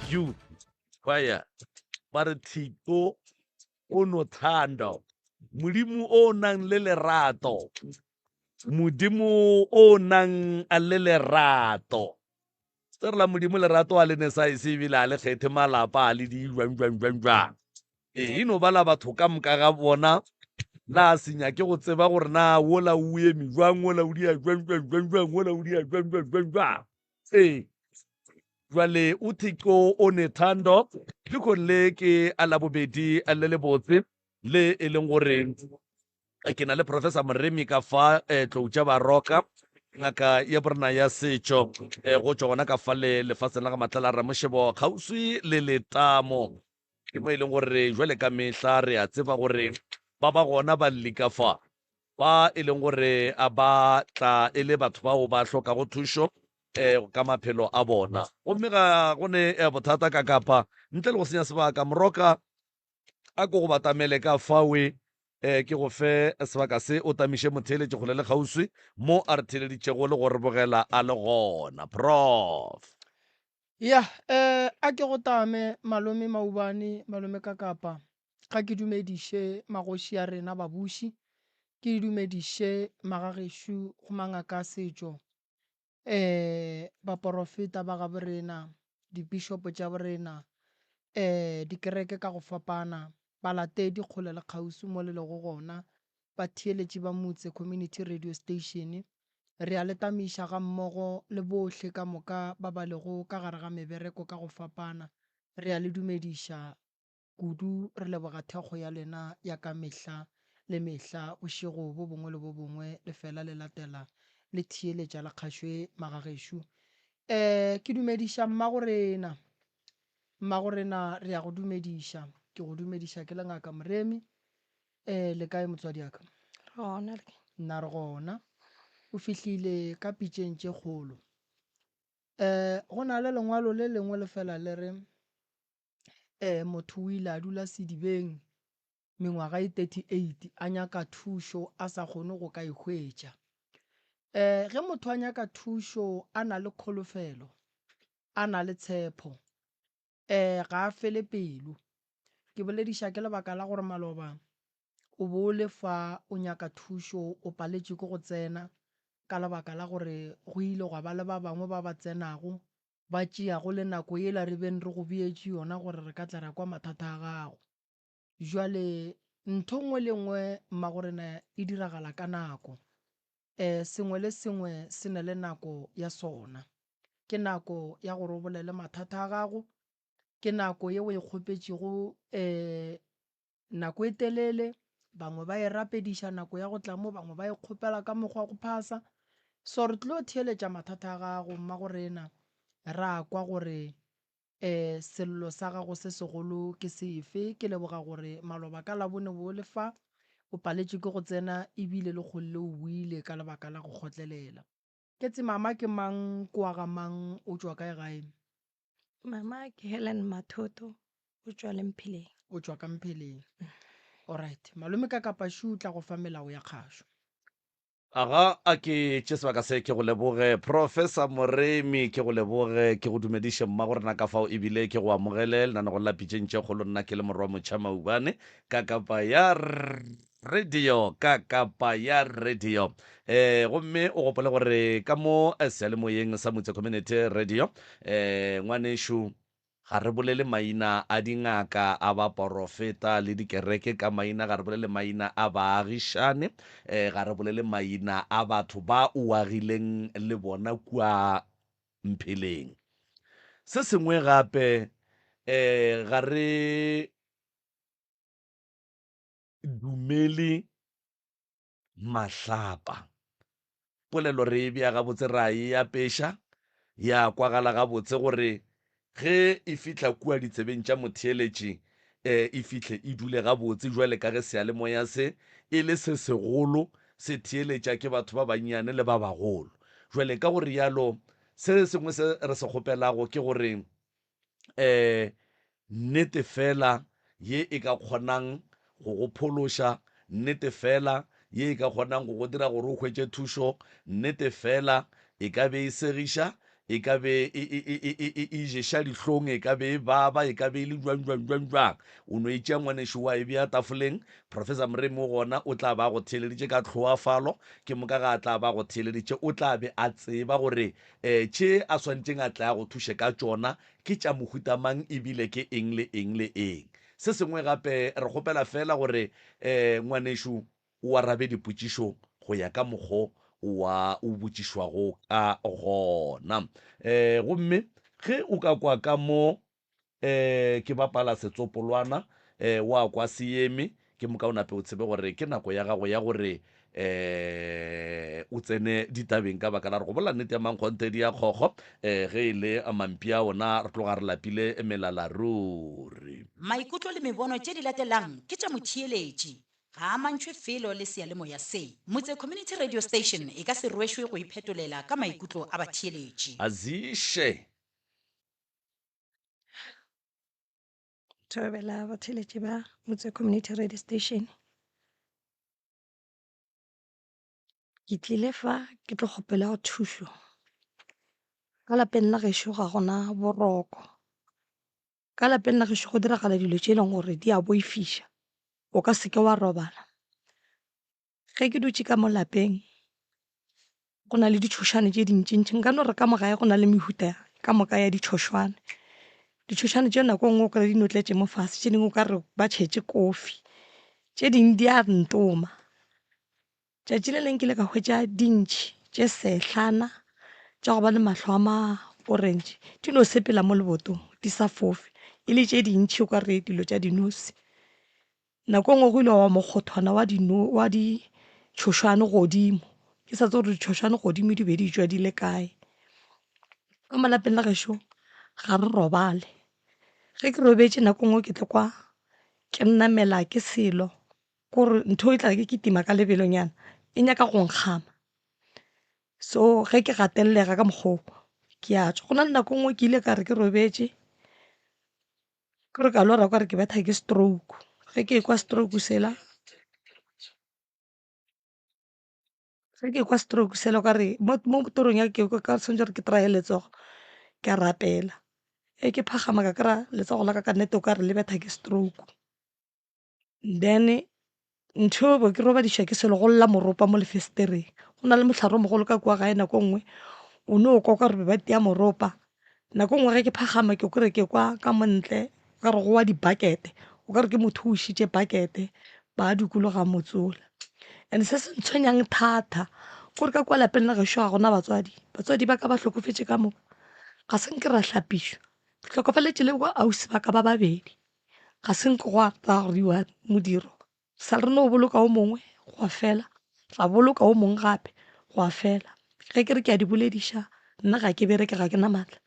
youth choir ba re thito o nothando modimo o nang le lerato modimo o nang le lerato tse re la modimo lerato a le ne sa ise ebile a le kgethe malapa a le di jwang eno bala batho ka moka ga bona la senya ke go tseba gore na wola o eme jwang wola o dia jwang wola o dia jwang ee jwale o thiko o ne thando le le ke a labobedi a le botse le e leng gore ke na le professor Moremi ka fa tloutša baroka ngaka ya borena ya setšo go tšwa gona ka fa lefatsheng la ga matlala ra mošebo kgauswi le letamo ke mo e leng gore jwale ka mehla re a tseba gore ba gona ba leka fa ba e leng gore a ba tla e le batho bao ba hlokago thušo ka maphelo a bona gomme ga gone bothata ka kapa ntle le go senya sebaka moroka a ko go batamele ka fawe ke go fe sebaka se o tamiše motheeletše kgole le kgauswi mo a re theeleditšego le gore bogela a le gona prof ya a ke go tame malome Maubane malome ka kapa ga ke dumediše magoši a rena babuši ke dumediše magagešo go mangaka a setšo baporofeta ba ga borena dibišopo tša borena dikereke ka go fapana balatedi kgole le kgauswi mo le lego gona batheeletši ba motse community radio station re a letamiša ga mmogo le bohle ka moka ba balego ka gare ga mebereko ka go fapana re a le dumediša kudu re leboga thekgo ya lena ya ka mehla le mehla bošego bo bongwe le bo bongwe le fela le latela le theeletša la kgašwe magagešo ke dumediša mmagorena re a go dumediša ke go dumediša ke le ngaka Moremi le kae motswadi aka nna re gona o fihlile ka pitšeng tše kgolo go na le lengwalo le lengwe le fela le re motho o ile a dula sedibeng mengwaga e 38 a nyaka thušo a sa kgone go ka ihwetša ge motho a nyaka thušo a na le kholofelo a na le tshepo ga a fele pelo ke bolediša ke lebaka la gore maloba o bo le fa o nyaka thušo o paletše ke go tsena ka lebaka la gore go ile go ba le ba bangwe ba ba tsenago ba tšeago le nako ye la re beng re go beetše yona gore re ka tla ra kwa mathata a gago jwale ntho nngwe le nngwe mmagorena e diragala ka nako sengwe le sengwe se na le nako ya sona ke nako ya gore o bolele mathata a gago ke nako ye o e kgopetšego nako e telele bangwe ba e rapediša nako ya go tla mo bangwe ba e kgopela ka mokgwa go phasa so re tlo theeletša mathata a gago mmagorena ra kwa gore sello sa gago se segolo ke sefe ke leboga gore maloba ka labone bo le fa o paletše ke go tsena ebile le kgolle o buile ka lebaka la go kgotlelela ke tse mama ke mang kwa ga mang o tšwa kae gae Mama ke Helen Mathoto o tšwa Lempheleng. o tšwa ka Mpheleng alright malome ka kapa shu tla go fa melao ya kgašo aga a ke tše sebaka se ke go leboge professor Moremi ke go leboge ke go dumediše mmagorena ka fao ebile ke go amogele lenane go lapitšeng tše kgolo nna ke le morwa motšha Maubane ka kapa ya radio gomme o gopole gore ka mo seyalemoyeng sa motse community radio ngwanešo ga re bolele maina a dingaka a baporofeta le dikereke ka maina ga re bolele maina a baagišane ga re bolele maina a batho ba uagileng le bona kua Mpheleng se sengwe gape ga re dumele mahlapa polelo re e bea gabotse ra e apeša ya kwagala gabotse gore ge e fihla kua ditsebeng tša motheeletši e fihle e dule gabotse jwale ka ge seyalemoya se e le se segolo se theeletša ke batho ba bannyane le ba bagolo jwale ka gore yalo se sengwe se re se kgopelago ke gore nnete fela ye e ka kgonang go go phološa nnete fela ye e ka kgonang go go dira gore o hwetše thušo nnete fela e ka be e segiša e ka be e ješa dihlong, e ka be e baba, e ka be e le jwang. O no itšea ngwanešo wa e bea tafoleng. Professor Mreme o gona o tla ba go theeleditše ka tlhoafalo, ke moka ga a tla ba go theeleditše, o tla be a tseba gore tše a swantšeng a tla go thuše ka tšona ke tša mohutamang ebile ke eng le eng le eng. Se sengwe gape re kgopela fela gore ngwanešo o arabe dipotšišo go ya ka mokgwa o botšišwago ka gona. Gomme ge o ka kwa ka mo ke bapala setsopolwana wa kwa seeme, ke moka o nape o tsebe gore ke nako ya gago ya gore o tsene ditabeng ka baka la re go bola nnete ya mankgonte di ya kgokgo ge e le mampi a ona re tloga re lapile melala ruri. Maikutlo le mebono tše di latelang ke tša motheeletši ga a mantšhwe felo le seyalemoya se. Motse Community Radio Station e ka se rwešwe go iphetolela ka maikutlo a batheeletši. Azishe Thobela batheeletši ba Motse Community Radio Station. Ke tlile fa ke tlo kgopela go thušo. Ka lapeng la gešo ga gona boroko. Ka lapeng la gešo go diragala dilo tše e leng gore di a boifiša. O ka seke wa robala. Ge ke dutše ka mo lapeng go na le ditšhošane tše dintšintši, nka no re ka mogae go na le mehuta ka moka ya ditšhošwane. Ditšhošane tše nako nngwe o kry di notletše mo fase, tše dingwe o ka re ba tšhetše kofi, tše dingwe di a ntoma. Tšatši le leng ke le ka hwetša dintšhi tše sehlana tša go ba le mahlo a ma orange, di no sepela mo lebotong di sa fofe, e le tše dintšhi o ka re dilo tša dinosi. Nako nngwe go ile wa mokgothwana wa ditšhošwane godimo, ke sa tse gore ditšhošwane godimo di be di tšwa di le kae. Ka malapeng la gešo ga re robale. Ge ke robetše nako nngwe ke tle kwa ke nnamela ke selo gore ntho e tla ke tima ka lebelonyana e nyaka go nkgama. So ge ke gatellega ka mokgwa ke a tšwa. Go na le nako nngwe ke ile ka re ke robetše ke re ka lora ka re ke betha ke stroke. Ge ke kwa stroke sela o ka re mo torong ya ke ka swantse re ke trae letsogo ke a rapela. Ke phagama ka kry-a letsogo la ka nnete o ka re le betha ke stroke. Then ntho bo ke robadiša ke selo go lla moropa mo lefesetereng. Go na le mohlare o mogolo ka kwa gae nako nngwe o ne o kwa ka re be ba tia moropa. Nako nngwe ge ke phagama ke kore ke kwa ka montle ka re go wa dibakete, o ka re ke motho o šitše bakete ba dikologa motsola. And se se ntshwenyang thata kore ka kwa lapeng la gešo ga gona batswadi ba ka ba hlokofetše ka moka ga se nke ra hlapišwa, ke tlhokofaletše le kwa ausi ba ka ba babedi, ga se nke go a tagoriwa modiro. Sa re no boloka o mongwe go a fela, ra boloka o mongwe gape go a fela. Ge ke re ke a di bolediša nna ga ke bereke, ga ke na maatla,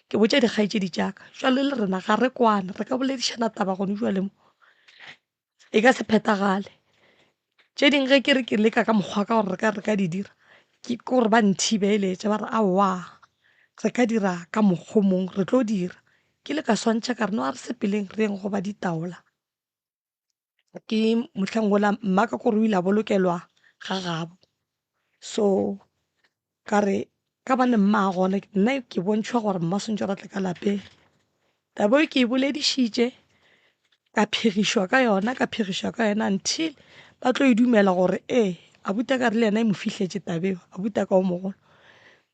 ke botša dikgaetšedi tšaka jwale le rena ga re kwane re ka boledišana taba gone jwale mo e ka se phethagale. Tše dingwe ge ke re ke leka ka mokgwa ka gore re ka di dira ke gore ba nthibeletše ba re aowa re ka dira ka mokgwa mongwe re tlo dira. Ke le ka swantšha ka re no a re sepeleng re yeng go ba ditaola. Ke motlhang ola mmaka kore o ile a bolokelwa ga gabo, so ka re ka bane mma gona nna ke bontšhwa gore mma swantse ra tle ka lapeng. Taba ke e boledišitše ka phegišwa ka yona until ba tlo e dumela gore abuta ka re le yena e mo fihletse tabeo, abuta ka o mogolo.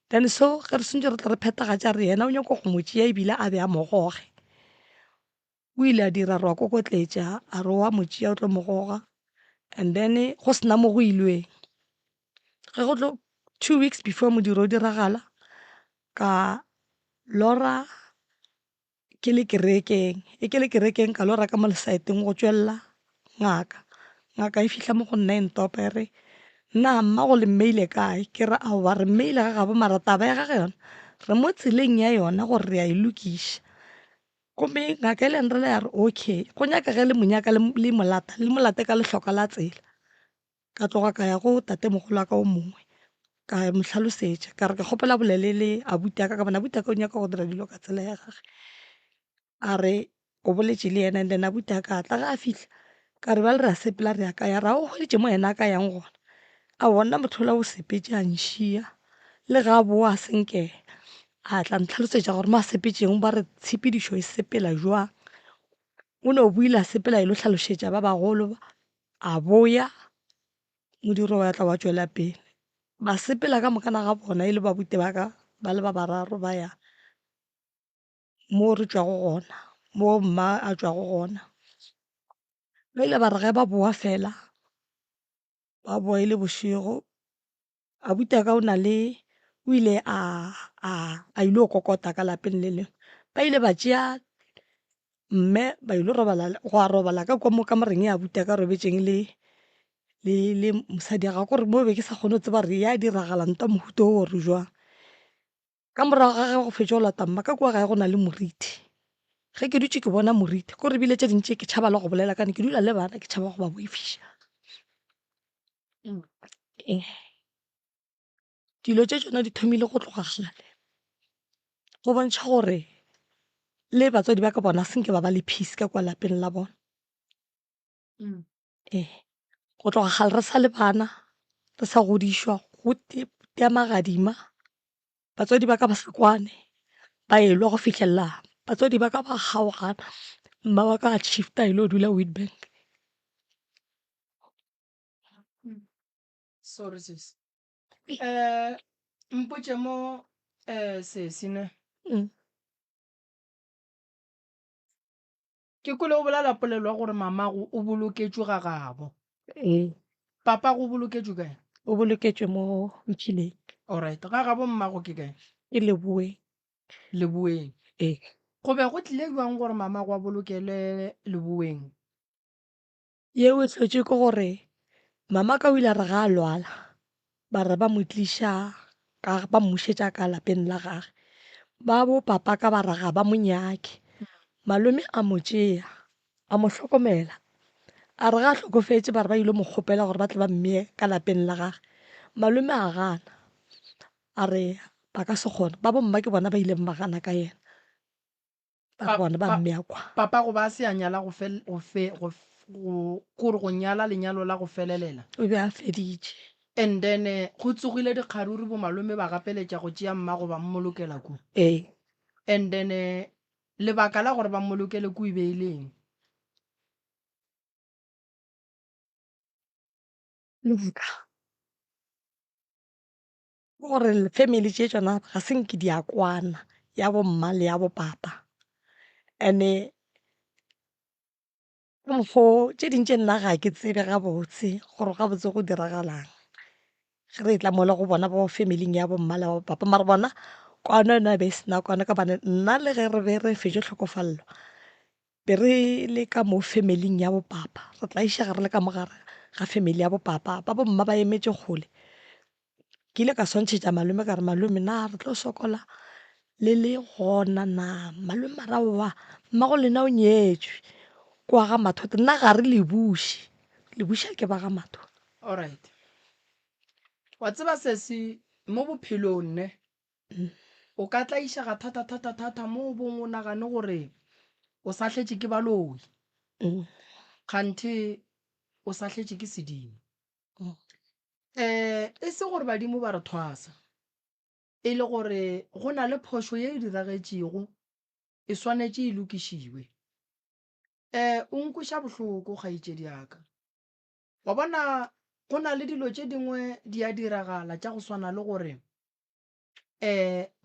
Then so ge re swantse re tle re phetagatša re yena o nyako go motšea ebile a be a mogoge. O ile a dira re wa kokotletša a re wa motšea o tlo mogoga, and then go sena mo go ilweng. Ge go tlo 2 weeks before modiro o diragala ka lora ke le kerekeng ka lora ka mo lesaeteng go tšwelela ngaka e fihla mo go nna e ntopa e re nna mma go le mmeile kae, ke re ao ba re mmeile ga gabo mara taba ya gage yona re mo tseleng ya yona gore re a e lokiša. Gomme ngaka e le nrela ya re okay go nyaka ge le monyaka le molate ka lehloka la tsela. Ka tloga ka ya go tatemogolo wa ka o mongwe ka mo hlalosetša ka re ke kgopela bolelele abuti ka bona abuti ka o nyaka go dira dilo ka tsela ya gage. A re o boletše le yena and then abuti ka tla ga a fihla ka re ba le re a sepela re a ka ya ra o hweditše mo yena a ka yang gona a bona motho la o sepetše a nšia le ga a boa a senkela. a tla ntlhalosetša gore mo a sepetšeng ba re tshepedišo e sepela jwang. O ne o buile a sepela e lo tlhalošetša ba bagolo a boya modiro wa tla wa tšwela pele. Ba sepela ka mokana ga bona e le babute ba ka ba le ba bararo ba ya mo re tšwago gona, mo mma a tšwago gona. Ba ile ba re ge ba boa fela, ba boa e le bošego, abuti ka o ile a ile go kokota ka lapeng le lengwe. Ba ile ba tšea mme ba ile go a robala ka kwa mo kamoreng ya abuti ka robetšeng le mosadi a ga gore mo be ke sa kgone go tseba re ya diragala nta mohuta o re jwang. Ka morago ga ge go fetša go lata mma ka kwa gae go na le moriti. Ge ke dutše ke bona moriti kore ebile tše dintši ke tšhaba le go bolela kane ke dula le bana ke tšhaba go ba boifiša. Dilo tše tšona di thomile go tloga gale go bontšha gore le batswadi ba ka bona senke ba ba le peace ka kwa lapeng la bona. Go tloga gale re sa le bana re sa godišwa go tea magadima, batswadi ba ka ba sa kwane ba elwa go fitlhelela batswadi ba ka ba kgaogana, mma wa ka a shifta ile o dula Witbank. Sorry sis. Mpotše mo sesine ke kole o bolela polelwa gore mamago o boloketšwe ga gabo, papa go boloketšwe kae? O boloketšwe mo Mphileng Alright, ga gabo mmago ke kae? ke Leboeng. Leboeng. Go be go tlile jwang gore mamago a bolokele Leboeng? Yeo e tlhotše ke gore mama ka o ile a re ga a lwala ba re ba mo tliša ba mmušetša ka lapeng la gage, ba bo papa ka ba ra ga ba mo nyake. Malome a mo tšea a mo hlokomela, a re ga a hlokofetše ba re ba ile mo kgopela gore ba tle ba mmeye ka lapeng la gage. Malome a gana a re ba ka se kgone, ba bo mma ke bona ba ileng ba gana ka yena ba bona ba mmeya kwa. Papa go ba se a nyala kore go nyala lenyalo la go felelela, O be a feditše. and then go tsogile dikgaruri bo malome ba gapeletša go tšea mmago ba mmolokela ku. And then lebaka la gore ba mmolokele ku e beileng. Lebaka gore family tše tšona ga se nke di a kwana ya bo mma le ya bo papa, and-e ka mokgwa tše dintše nna ga ke tsebe gabotse gore gabotse go diragalang ge re tla mola go bona bo familing ya bo mma le ya bo papa, mare bona kwana yona be sena kwana ka bane nna le ge re be re fetše tlhokofallo be re le ka mo familing ya bo papa, re tla išega re le ka mogare ga family ya bo papa. Ba bo mma ba emetše kgole, ke ile ka swantšhetša malome ka re malome na re tlo sokola le gona na. Malome a ra wa mmago lena o nyetšwe kwa ga Mathota, nna ga re lebuši ke ba ga Mathota. Alright, wa tseba sesi mo bophelong ne o ka tla išega thata mo bong o nagane gore o sa tletše ke baloi kganthe o sa tletše ke sedimo. E se gore badimo ba re thwasa, e le gore go na le phošo ye e diragetšego e swanetše e lokišiwe. O nkweša bohloko kgaetšedi yaka, wa bona go na le dilo tše dingwe di a diragala tša go swana le gore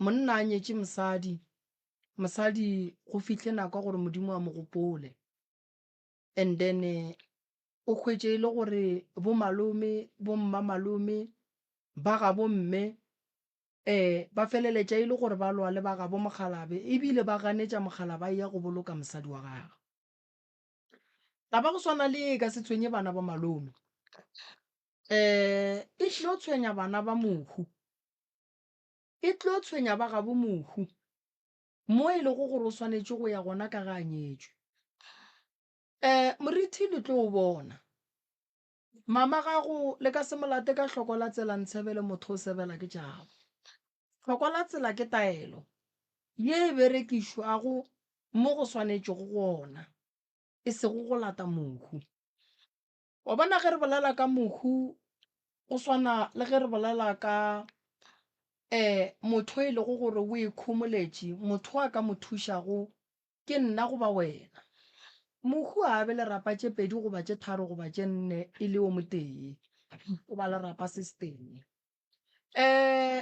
monna a nyetše mosadi go fihle nako gore modimo a mo gopole, and then o hwetše e le gore bo malome bo mma malome ba ga bo mme ba feleletša e le gore ba lwa le ba ga bo mokgalabe, ebile ba ganetša mokgalaba ya go boloka mosadi wa gagwe. Taba go swana le ka se tshwenye bana ba malome, e tlo tshwenya bana ba mohu, e tlo tshwenya ba ga bo mohu mo e le go gore o swanetše go ya gona ka ga a nyetšwe. Moriti le tlo o bona mama gago le ka se molate ka hloko la tsela ntshebele motho o sebela ke tšago. Hloko la tsela ke taelo ye e berekišwago mo go swanetšego gona, e se go lata mohu. Wa bona ge re bolela ka mohu o swana le ge re bolela ka motho e le go gore o ikhomoletše motho a ka mo thušago ke nna goba wena mohu a be lerapa tše pedi goba tše tharo goba tše nne e le o motee o ba lerapa system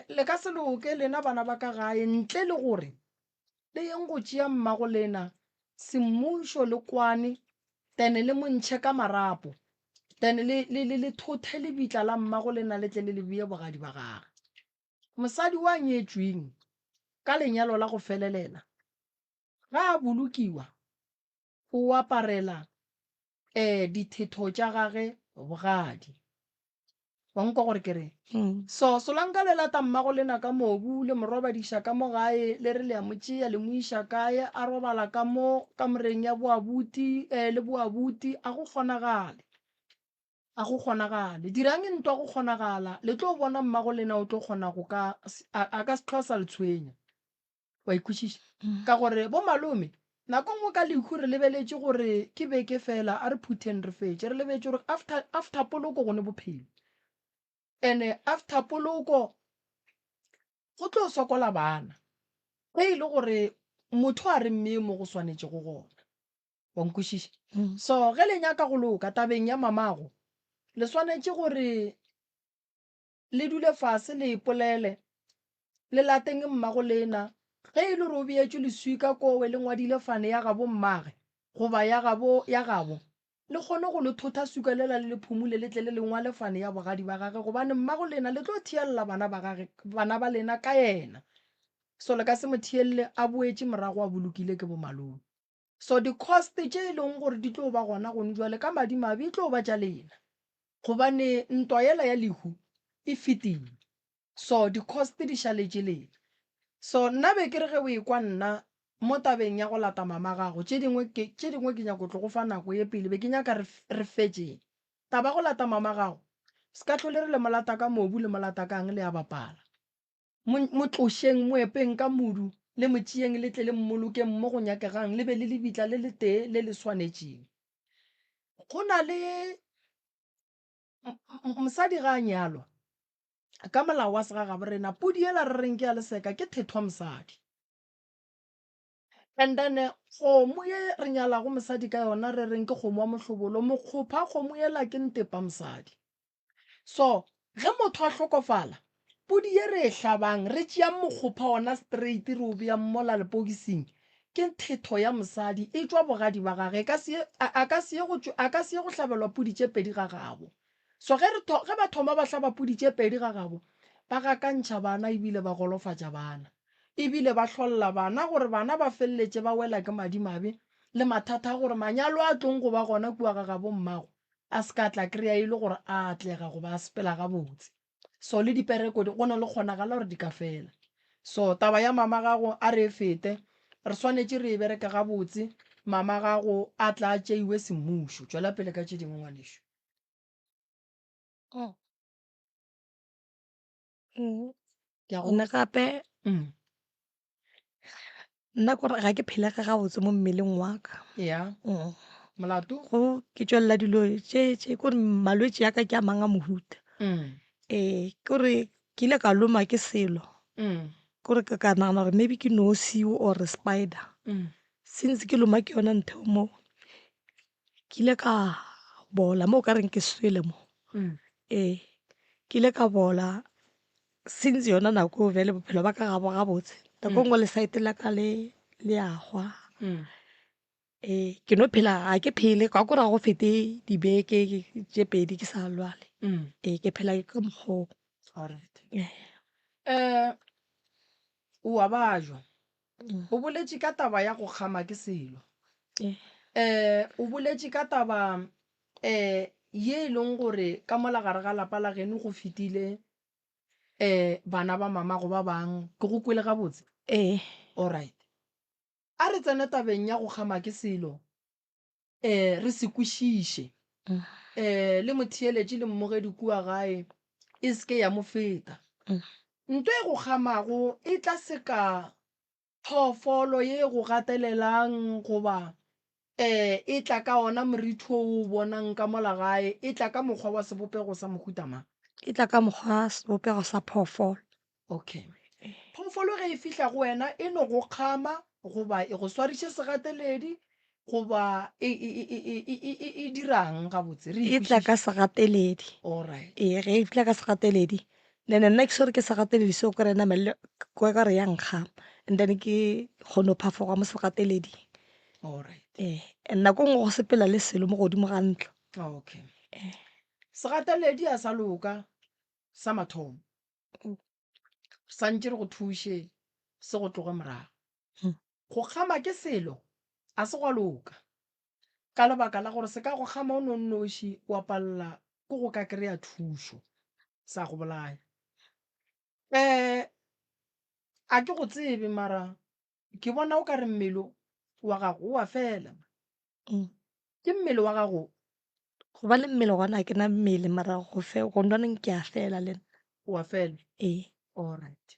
le ka se loke lena bana ba ka gae ntle le gore le yeng go tšea mmago lena semmušo le kwane tene le montšhe ka marapo tene le thothe lebitla la mmago lena le tle le lebie bogadi ba gage mosadi wa nyetšweng ka lenyalo la go felelela ga a bolokiwa o aparela dithetho tša gage bogadi wa nkwa gore ke re so solanka le lata mmago lena ka mobu le morobadiša ka mo gae le re le a motšea le mo iša kae a robala ka mo kamoreng ya boabuti le boabuti a go kgonagale dirang ntwa go kgonagala le tlo bona mmago lena o tlo kgona go ka a ka se tlhosa le tshwenya wa ikwešiša ka gore bo malome nako ngwe ka lehu re lebeletše gore ke beke fela a re phutheng re fetše re lebetse gore after poloko go ne bophelo and after poloko go tlo sokola bana ge e le gore motho a re mme mo go swanetše go gona wa nkwešiša so ge le nyaka go loka tabeng ya mamago le swanetše gore le dule fase le ipolele le lateng mmago lena ge e le gore o beetše leswika kowe le ngwadile fane ya gabo mmage goba ya gabo le kgone go le thotha suka lela le le phumule le tle le lengwa le fane ya bogadi ba gage gobane mmago lena le tlo thiela bana ba lena ka yena so le ka se mo thielle a boetše morago a bolokile ke bomalome so di-cost tše e leng gore di tlo ba gona gone jwale ka madimabe e tlo ba tša lena gobane ntwa yela ya lehu e fetile so di-cost di šaletše lena so nna be ke re ge o ekwa nna mo tabeng ya go lata mama gago tše dingwe ke nyako tlo go fa nako ye pele be ke nyaka re fetšeng taba go lata mama gago se ka tlhole re le molata ka mobu le molata kang le ya bapala mo tlošeng mo epeng ka modu le motšeeng le tle le mmolokeng mo go nyakegang le be le lebitla le le tee le le swanetšeng go na le mosadi ga a nyalwa ka molao wa segagabo rena pudi ela re reng ke ya leseka ke thethwa mosadi and then kgomo ye re nyalago mosadi ka yona re reng ke kgomo wa mohlobolo mokgopha kgomo ela ke ntepa mosadi so ge motho a hlokofala pudi ye re e hlabang re tšea mokgopha ona straight re o beya mmola lepokising ke thetho ya mosadi e tšwa bogadi ba gage a ka se ye go hlabelwa pudi tše pedi ga gabo so ge ba thoma ba hlaba pudi tše pedi ga gabo ba gakantšha bana ebile ba golofatša bana ebile ba hlolla bana gore bana ba feleletše ba wela ke madimabe le mathata a gore manyalo a tlong go ba gona kua ga gabo mmago a se ka tla kry-a e le gore a atlega go ba a sepela gabotse so le dipereko go na le kgonagala gore di ka fela so taba ya mama gago a re e fete re swanetše re e bereke gabotse mama gago a tla a tšeiwe semmušo tšwela pele ka tše dingwe ngwanešo gone gape nna kore ga ke phelege gabotse mo mmeleng wa ka ya molato go ke tswelela dilo tše kore malwetse ya ka ke a mang a mohuta kore ke ile ka loma ke selo kore ka nagana gore maybe ke nosio or spider since ke loma ke yona ntho mo ke ile ka bola mo o ka reng ke swele mo ke ile ka bola since yona nako vele bophelo ba ka gabo gabotse nako ngwe le site la ka le agwa ke no phela a ke phele ka kora go fete dibeke tše pedi ke sa lwale ke phela ke mokgo wa bajwa o boletše ka taba ya go kgama ke selo o boletše ka taba ye e leng gore ka mola gare ga lapa la geno go fetile bana ba mamago ba bang ke go kwele gabotse alright a re tsene tabeng ya go kgama ke selo re se kwešiše le motheeletše le mmogedi kua gae e seke ya mo feta ntho e go kgamago e tla seka phoofolo ye go gatelelang goba e tla ka ona moritho o bonang ka mola gae e tla ka mokgwa wa sebopego sa mohutamang e tla ka mokgwa wa sebopego sa phoofolo okay phoofolo ge e fihla go wena e no go kgama goba e go swariše segateledi goba e dirang gabotse re e tla ka ikwešiše. segateledi Alright. ge e tla ka segateledi then nna ke sore ke segateledi seo ke re namelle kwa ka re ya nkgama and then ke kgone go phafoga mo segateleding Alright. and nako nngwe go sepela le selo mo godimo ga ntlo Okay. Segateledi a sa loka sa mathomo santse re go thuše se go tloge morago. Go kgama ke selo a se go loka ka lebaka la gore se ka go kgama o nonnoši wa palela ke go ka kry-a thušo sa go bolaya. A ke go tsebe mara ke bona o ka re mmele wa gago o a fela. Ke mmele wa gago go ba le mmele gona ke na mmele mara go nwaneng ke a fela le nna o a fela. Alright.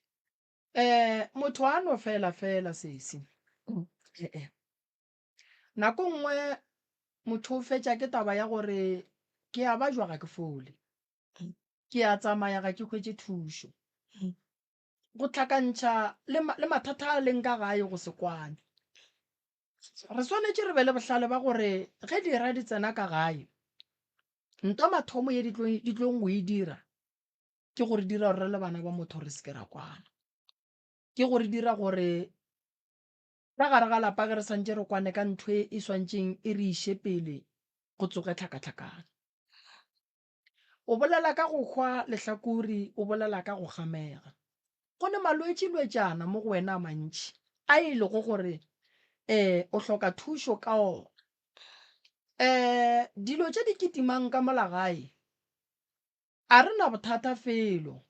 Motho a no fela sesi. Nako nngwe motho o fetša ke taba ya gore ke a ba jwa ga ke fole. Ke a tsamaya ga ke hwetše thušo. Go tlhakantšha le mathata a leng ka gae go se kwane. Re swanetše re be le bohlale ba gore ge dira di tsena ka gae nto mathomo ye di tlong go e dira ke gore dira gore re le bana ba motho re se ke ra kwana. Ke gore dira gore ka gare ga lapa ke re santse re kwane ka ntho e swantšeng e re iše pele go tsoge tlhakatlhakana. O bolela ka go hwa lehlakuri, o bolela ka go gamega. Go ne malwetši-lwetšana mo go wena a mantši a e lego gore o hloka thušo ka ona. Dilo tše di kitimang ka mola gae a re na bothata felo.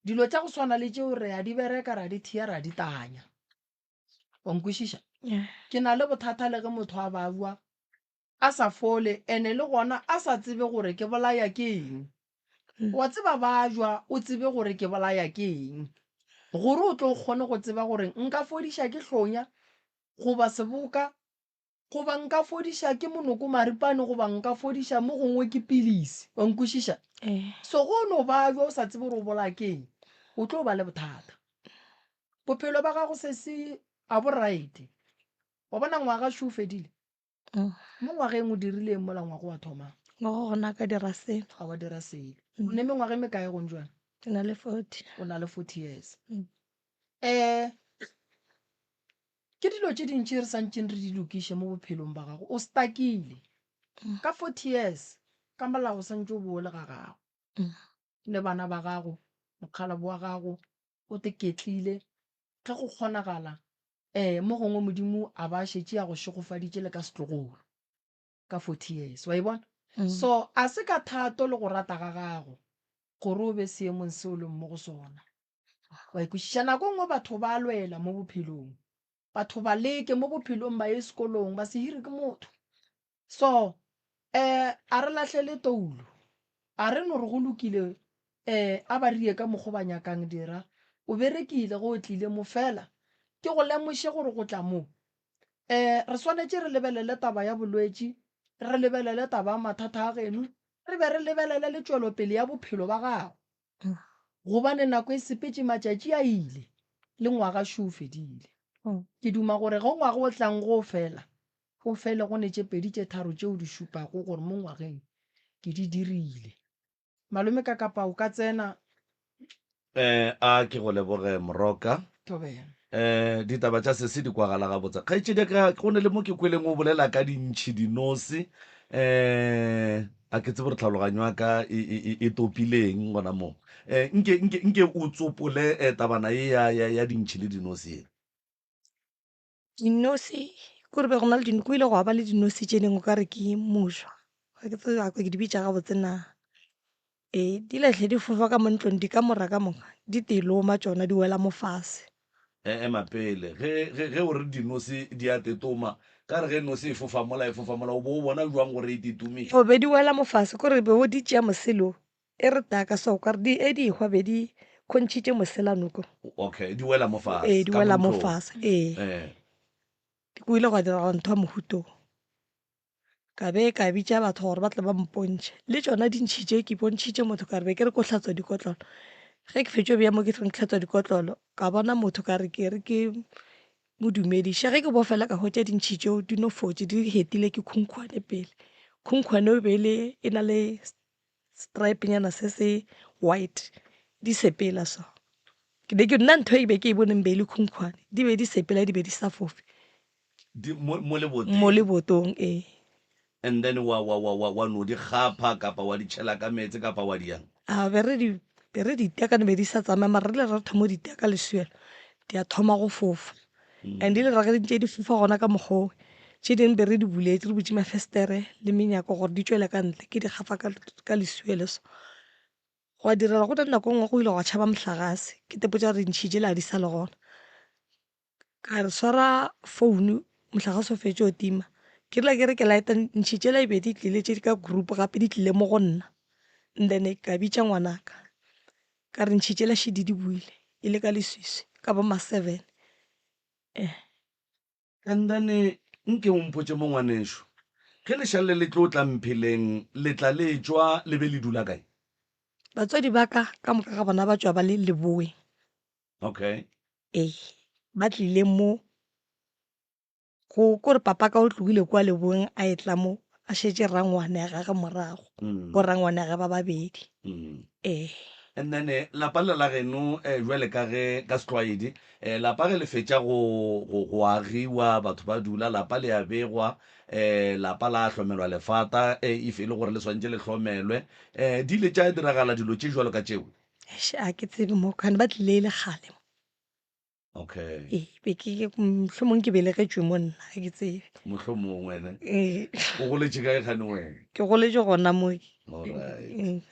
Dilo tša go swana le tšeo re a di bereka ra di thea ra di tanya. Wa nkwešiša? Ke na le bothata le ge motho a ba bua a sa fole ene le gona a sa tsebe gore ke bolaya ke eng. Wa tseba ba jwa o tsebe gore ke bolaya ke eng. Gore o tlo kgone go tseba gore nka fodiša ke hlonya goba seboka goba nka fodiša ke monoko maripane goba nka fodiša mo gongwe ke pilisi. Wa nkwešiša? So go no ba jwa o sa tsebe gore o bolaya ke eng o tlo ba le bothata. Bophelo ba gago se se a bo right. Wa bona ngwaga še o fedile. Mo ngwageng o dirile mola ngwaga wa thoma. go gona ka dira selo Ga wa dira selo. O ne mengwaga e mekae go njwana? ke na le 40 O na le 40 years. Ke dilo tše dintši re santšeng re di lokiše mo bophelong ba gago. O stakile ka 40 years ka molao santse o bole ga gago le bana ba gago mokgalabo wa gago o teketlile ge go kgonagala mo gongwe modimo a ba šetše a go šegofaditše le ka setlogolo ka 40 years wa e bona. So a se ka thato le go rata ga gago gore o be seemong se o leng mo go sona. Wa ikwešiša nako nngwe batho ba lwela mo bophelong, batho ba leke mo bophelong ba ye sekolong ba se hire ke motho. So a re latlhele toulo a re no re go lokile a ba rie ka mokgwa ba nyakang dira o berekile go o tlile mo fela ke go lemoše gore go tla mo re swanetše re lebelele taba ya bolwetši, re lebelele taba ya mathata a geno, re be re lebelele le tšwelopele ya bophelo ba gago gobane nako e sepetše matšatši a ile le ngwaga še o fedile. Ke duma gore go ngwaga o tlang go fela go fele go netše pedi tše tharo tšeo di šupago gore mo ngwageng ke di dirile. Malome ka kapa o ka tsena. A ke go leboge Moroka. Ditaba tša sese di kwagala ga botsa kgaetšedi ka go ne le mo ke kweleng o bolela ka dintšhi dinosi a ke tse gore tlhaloganyo ya ka e topileng gona mo nke o tsopole tabana e ya dintšhi le dinosi. dinosi kore be go na le ko ile go ba le dinosi tše dingwe ka re ke moswa ke di bitša ga botse na di latlhe di fofa ka mo ntlong di ka mora ka moka di teloma tšona di wela mo fase. Mapele ge o re dinosi di a tetoma ka re ge nosi e fofa mola o bo o bona jwang gore e tetumile o be di wela mo fase kore be o di tšea moselo e re taka so ka re di hwa be di kgontšhitše moselanoko. Okay, di wela mo fase. Di wela mo fase ko ile go dira ntho a mohutong ka be ka bitša batho gore ba tle ba mpontšhe le tšona dintšhi tše ke bontšhitše motho ka re be ke re ko hlatswa dikotlolo ge ke fetso bja mo ke tlhong tlhatswa dikotlolo ka bona motho ka re ke modumediša ge ke bofela ka hwetša dintšhi tšeo di nofotse di hetile ke khunkhwane pele khunkhwane o bele e na le stripenyana se se white di sepela so ke be ke nna ntho e be ke e boneng be le khunkhwane di be di sepela di be di sa fofe Mo leboteng. mo lebotong And then wa no di gapa kapa wa di tšhela ka metse kapa wa di yang. a be re di teakane be di sa tsamaya mara re le ra thomo di teaka lesuelo di a thoma go fofa and di le ra ge ntse di fofa gona ka mokgowe tše dingwe be re di buletse re butse mafestere le menyako gore di tswele ka ntle ke di gafa ka lesuelo so go a direla go nako nngwe go ile go tšhaba motlakase ke tepotsa re ntšhitše la di sa le gona ka re swara founu motlakase o fetse o tima ke rile ke re ke laeta ntšhitšela e be di tlile tše di ka group gape di tlile mo go nna and then ka bitša ngwanaka ka re ntšhitšela šidi di buile e le ka leswiswi ka bo ma-7 And then nke o mpotse mo ngwanešo ge lešale le tlo tla mpheleng le tla le tswa le be le dula kae? batswadi ba ka moka ga bona ba tswa ba le leboeng Okay. ba tlile mo kore papa ka o tlogile kwa leboeng a e tla mo a šetse rangwane ya gage morago bo rangwane ya ge ba babedi And then lapa le la geno jwale ka ge ka setlwaedi lapa ge le fetša go agiwa batho ba dula lapa le a begwa lapa la hlomelwa lefata if e le gore le swantse le hlomelwe di ile tša diragala dilo tše jwalo ka tšeo. a ke tsebe mo kane ba tlile e le gale Okay. be mohlomong ke belegetswe mo nna ga ke tsebe mohlomong wena o goletše kae kgane wena? ke goletse gona mo Alright.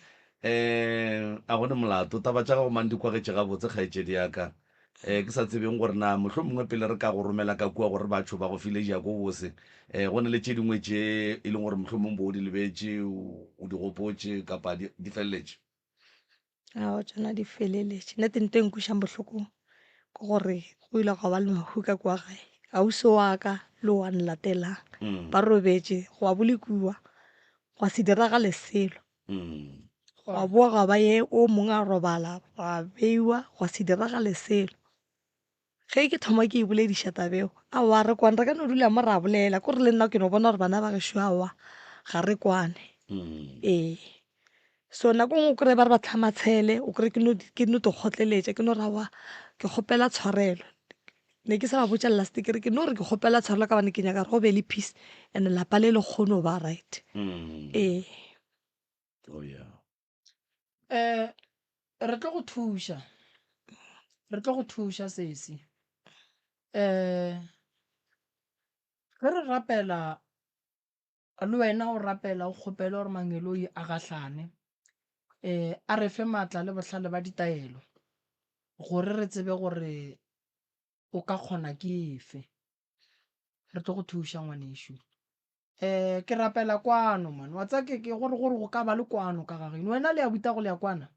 A gone molato taba tša gago mang di kwagetše gabotse kgaetšedi yaka ke sa tsebeng gore na mohlomongwe pele re ka go romela ka kua gore batho ba go file jako bose go ne le tše dingwe tše e leng gore mohlomong bo o di lebetše o di gopotše kapa di feleletše? ao tsona di feleletše nnete nto e nkušang bohlokong ke gore go ile ga ba le mahu ka kwa gae ausi wa ka le wa nlatelang ba robetše go a bolekuwa go a se diragale selo go a boa ga ba ye o mongwe a robala ga beiwa go a se diragale selo ge ke thoma ke e bolediša tabeo a wa re kwane re ka no dula mo ra bolela kore le nna ke no bona gore bana ba gešo awa ga re kwane so nako ngwe o kry ba re ba tlhamatshele o kry ke no te kgotleletša ke no rawa ke kgopela tshwarelo ne ke sa ba botša last ke re ke no re ke kgopela tshwarelo ka bane ke nyaka re go be le peace and lapa le le kgone o ba right Oh yeah. re tlo go thuša sesi ge re rapela le wena o rapela o kgopele gore Mangeloi a gahlane a re fe maatla le bohlale ba ditaelo gore re tsebe gore o ka kgona ke efe re tlo go thuša ngwanešo ke rapela kwano man wa tsa ke gore go ka ba le kwano ka gageno wena le ya buta go le ya kwana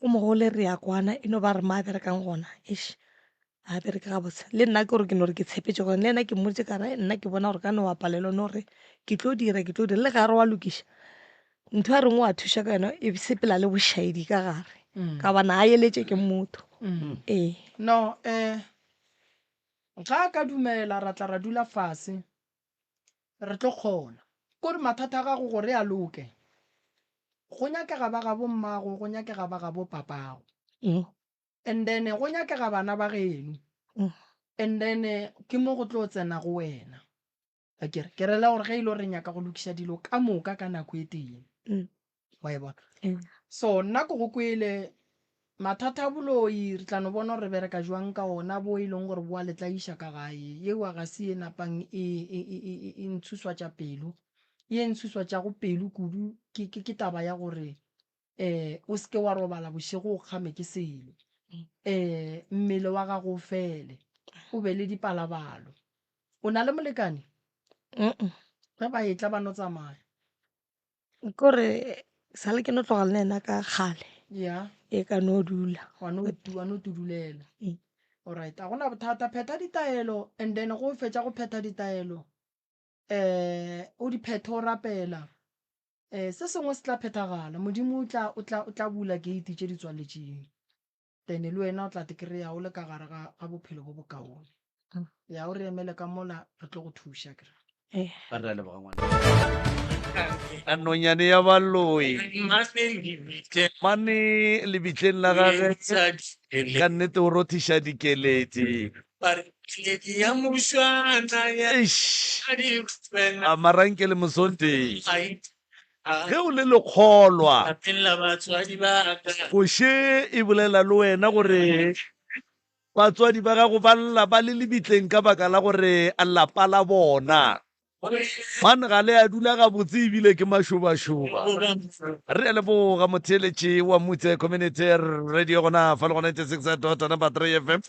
go mogole re ya kwana e no ba re ma berekang gona a bereke ga botse le nna ke gore ke no re ke tshepetse gore le ena ke mmotse ka ra nna ke bona gore ka no wa palelwa no re ke tlo dira le gare wa lokiša ntho a reng o a thuša ka yona e sepela le bošaedi ka gare ka bana a eletše ke motho no ga a ka dumela ra tla ra dula fase re tlo kgona kore mathata a gago gore a loke go nyakega ba ga bo mmago go nyakega ba ga bo papago and then go nyakega bana ba geno and then ke mo go tlo tsena go wena ke rela gore ge ile re nyaka go lokiša dilo ka moka ka nako e teng wa e bona so nna ko go kwele mathata a boloi re tla no bona gore re bereka jwang ka ona bo e leng gore boa letlaiša ka gae yeo a ga se e napang e ntshuswatša pelo e ntshuswatša go pelo kudu ke taba ya gore o seke wa robala bošego o kgame ke selo mmele wa gago o fele o be le dipalabalo o na le molekane ge ba etla ba no tsamaya kore sale ke no tloga le nena ka gale ya e ka no dula wa no tudulela alright a gona bothata pheta ditaelo and then go fetša go pheta ditaelo o di phetha o rapela se sengwe se tla phethagala modimo o tla bula gate tše di tswaletšeng then le wena o tla te kry-a o le ka gare ga bophelo bo bokaone ya o re emele ka mola re tlo go thuša kry Ba re a leboga ngwana. A nonyane ya baloi mane lebitleng la gage ka nnete o rothiša dikeledi. Eish, a maranke le mosonte ge o le lekgolwa koše e bolela le wena gore batswadi ba gago ba lla ba le lebitleng ka baka la gore a lapa la bona mane ga le a dula gabotse ebile ke mašobašoba. Re a leboga motheeletši wa Mutse Community Radio gona fa le go 96.3 FM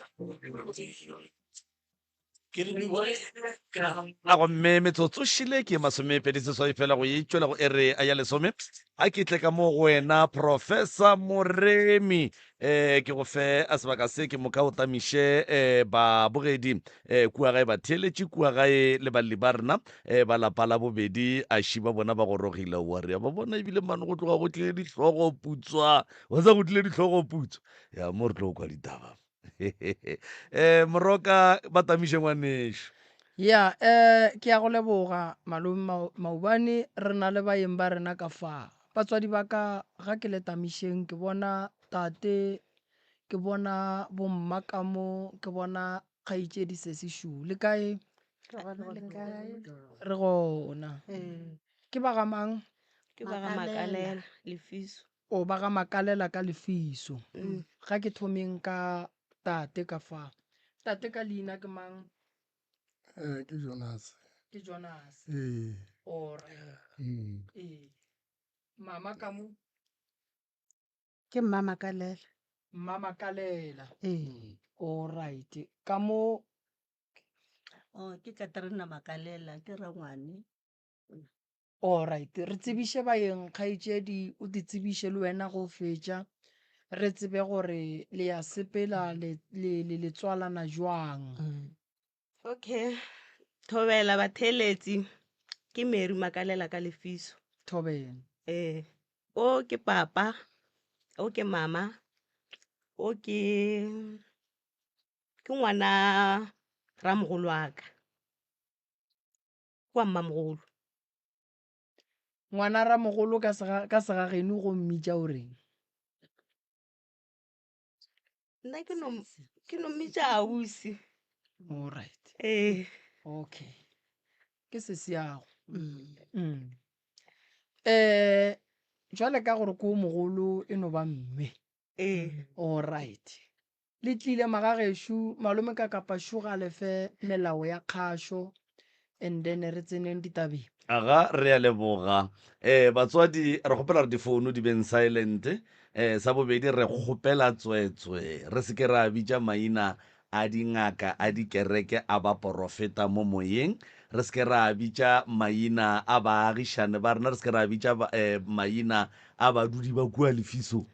a gomme metsotso šile ke masomepediseswai fela go itšwela go ere a ya lesome a ke tle ka mo go wena Professor Moremi ke go fe a sebaka se ke moka o tamiše babogedi kua gae batheeletši kua gae le balli ba rena ba lapa la bobedi a ši ba bona ba gorogile wa re ba bona ebile mane go tloga go tlile ditlhogo putswa wa sa go tlile ditlhogo putswa ya mo re tlo go kwa ditaba moroka ba tamiše ngwanešo. ya ke ya go leboga malome maubane re na le baeng ba rena ka fao batswadi ba ka ga ke le tamišeng ke bona tate ke bona bomma ka mo ke bona kgaitšedi se sešo le kae re gona ke ba ga mang ke ba ga Makalela Lefiso. o ba ga Makalela ka Lefiso ga ke thomeng ka tate ka fa tate ka leina ke mang ke Jonas. ke Jonas Eh. alright mama ka mo Ke Mama Kalela. mama Kalela alright ka mo Ke Katrina Makalela ke rangwane. alright re tsebiše baeng kgaitšedi o di tsebiše le wena go fetša re tsebe gore le ya sepela le tswalana jwang Okay. Thobela batheeletši ke Mary Makalela ka Lefiso. thobela O ke papa, o ke mama, o ke ngwana ramogolo wa ka. Kwa mmamogolo. ngwana ramogolo ka segageno go mmitša o reng Nna ke no mmitša ausi. alright okay ke se seago jwale ka gore ko mogolo e no ba mme alright le tlile magagešo malome ka kapa šoga lefe melao ya kgašo and then re tseneng ditabeng aga re a leboga batswadi re kgopela re difounu di beng silent sa bobedi re kgopela tswetswe re se ke ra bitša maina a dingaka a dikereke a ba porofeta mo moyeng re se ke ra bitša maina a baagišane ba rena re se ke ra bitša maina a badudi ba kua Lefiso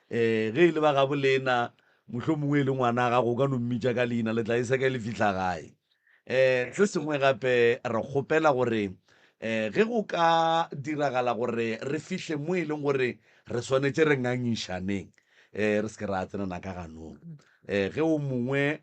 ge e le ba gabolena mohlho mongwe e le ngwana gago o ka no mmitša ka leina le tla e seke le fitlha gae se sengwe gape re kgopela gore ge go ka diragala gore re fihle mo e leng gore re swanetše re ngangišaneng re se ke ra tsenana ka ganong ge o mongwe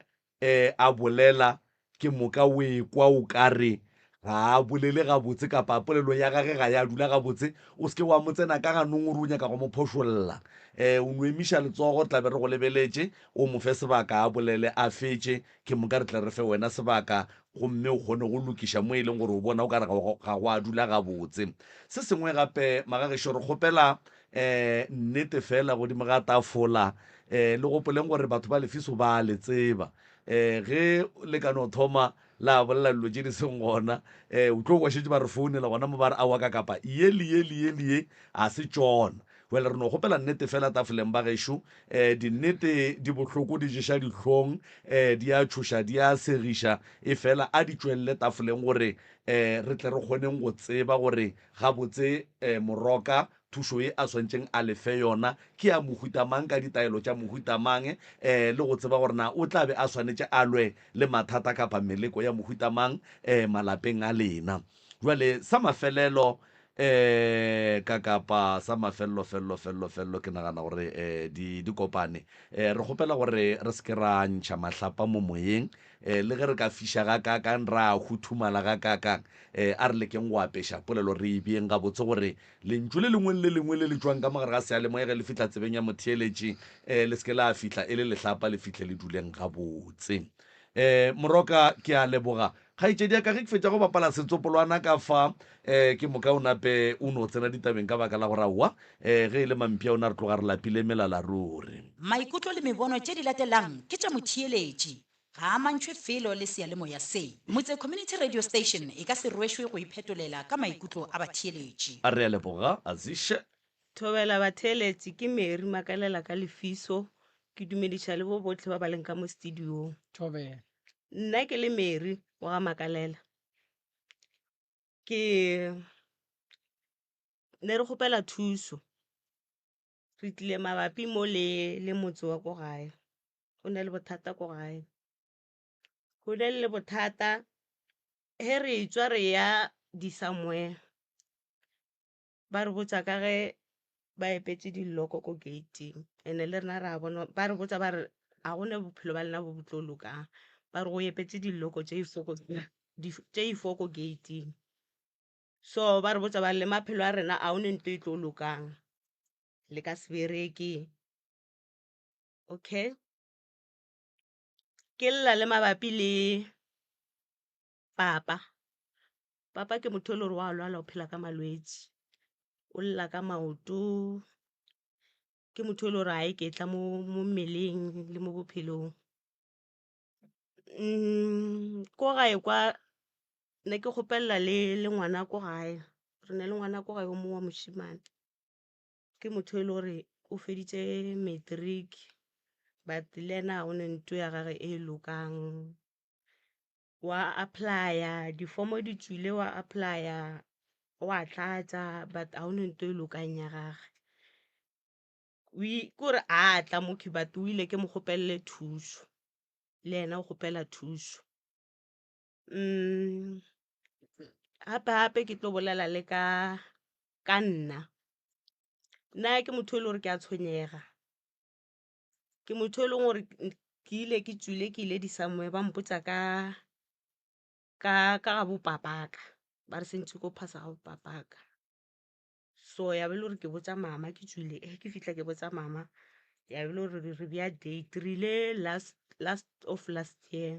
a bolela ke moka o ekwa o kare ga a bolele gabotse kapa polelo ya gage ga ya dula gabotse o seke wa mo tsena ka ganong o re o nyaka go mo phošolla o no emiša letsogo tlabe re go lebeletše o mo fe sebaka a bolele a fetše ke moka re tle re fe wena sebaka gomme o kgone go lokiša mo e leng gore o bona o kare ga go a dula gabotse se sengwe gape magagešo re kgopela nnete fela godimo ga tafola le gopoleng gore batho ba Lefiso ba le tseba ge le ka no thoma la bolela dilo tše di seng gona o tlo kwa šetse ba re founela gona mo ba re aowa ka kapa ye a se tšona well re no gopela nnete fela tafoleng ba gešo dinnete di bohloko di ješa dihlong di a tšhoša di a segiša e fela a di tšwelele tafoleng gore re tle re kgoneng go tseba gore gabotse moroka thušo e a swantšeng a lefe yona ke ya mohutamang ka ditaelo tša mohutamang le go tseba gore na o tlabe a swanetše a lwe le mathata kapa meleko ya mohutamang malapeng a lena jwale sa mafelelo ka kapa sa mafello ke nagana gore di kopane re gopela gore re se ke ra ntšha mahlapa mo moyeng le ge re ka fiša ga kakang ra huthumala ga kakang a re lekeng go apeša polelo re ebieng ga botse gore lentšu le lengwe le le tswang ka mogare ga sealemoya ge le fitlha tsebeng ya motheeletše le se ke la fitlha e le lehlapa le fitlhe le duleng ga botse moroka ke a leboga kgaitšedi ya ka ge ke fetša go bapala setsopolwana ka fa ke moka o nape o no tsena ditabeng ka baka la gore aowa ge e le mampia o na re tloga re lapile melala ruri maikutlo le mebono tše di latelang ke tša motheeletši ga a mantšhwe felo le sealemoya se motse community radio station e ka se rwešwe go iphetolela ka maikutlo a batheeletši a re a leboga a ziše thobela batheeletši ke Mary Makalela ka Lefiso ke dumediša le bo botlhe ba ba leng ka mo studiong thobela nna ke le Mary wa ga Makalela ke ne re kgopela thuso re tlile mabapi mo le motse wa ko gae go ne le bothata ko gae go ne le bothata he re tswa re ya di-somewhere ba re botsa ka ge ba epetse dilloko ko gating ene le rena ra bona ba re botsa ba re a gone bophelo ba lena bo tlo lokang ba re go epetse dilloko tše ifo ko gating so ba re botsa ba le maphelo a rena a one nto e tlo lokang le ka se bereke okay ke lla le mabapi le papa ke motho le gore wa lwala o phela ka malwetši o lla ka maoto ke motho le gore a e ketla mo mmeleng le mo bophelong ko gae kwa ne ke kgopelela le ngwana ko gae re ne le ngwana ko gae o mo wa mošimane ke motho e le gore o feditše matric but le ena o ne nto ya gage e lokang wa applya difomo di tswile wa applya wa tlatsa but a o ne nto e lokang ya gage kore a tla mo but o ile ke mo kgopelele thuso le ena o kgopela thuso gape ke tlo bolela le ka nna ke motho e le gore ke a tshwenyega ke motho e leng gore ke ile ke tswile ke ile di-somewhere ba mpotsa ka ga bopapaka ba re sentse ko phasa ga bopapaka so ya be le gore ke botsa mama ke tswile ke fitla ke botsa mama ya be le gore re bea date re ile last of last year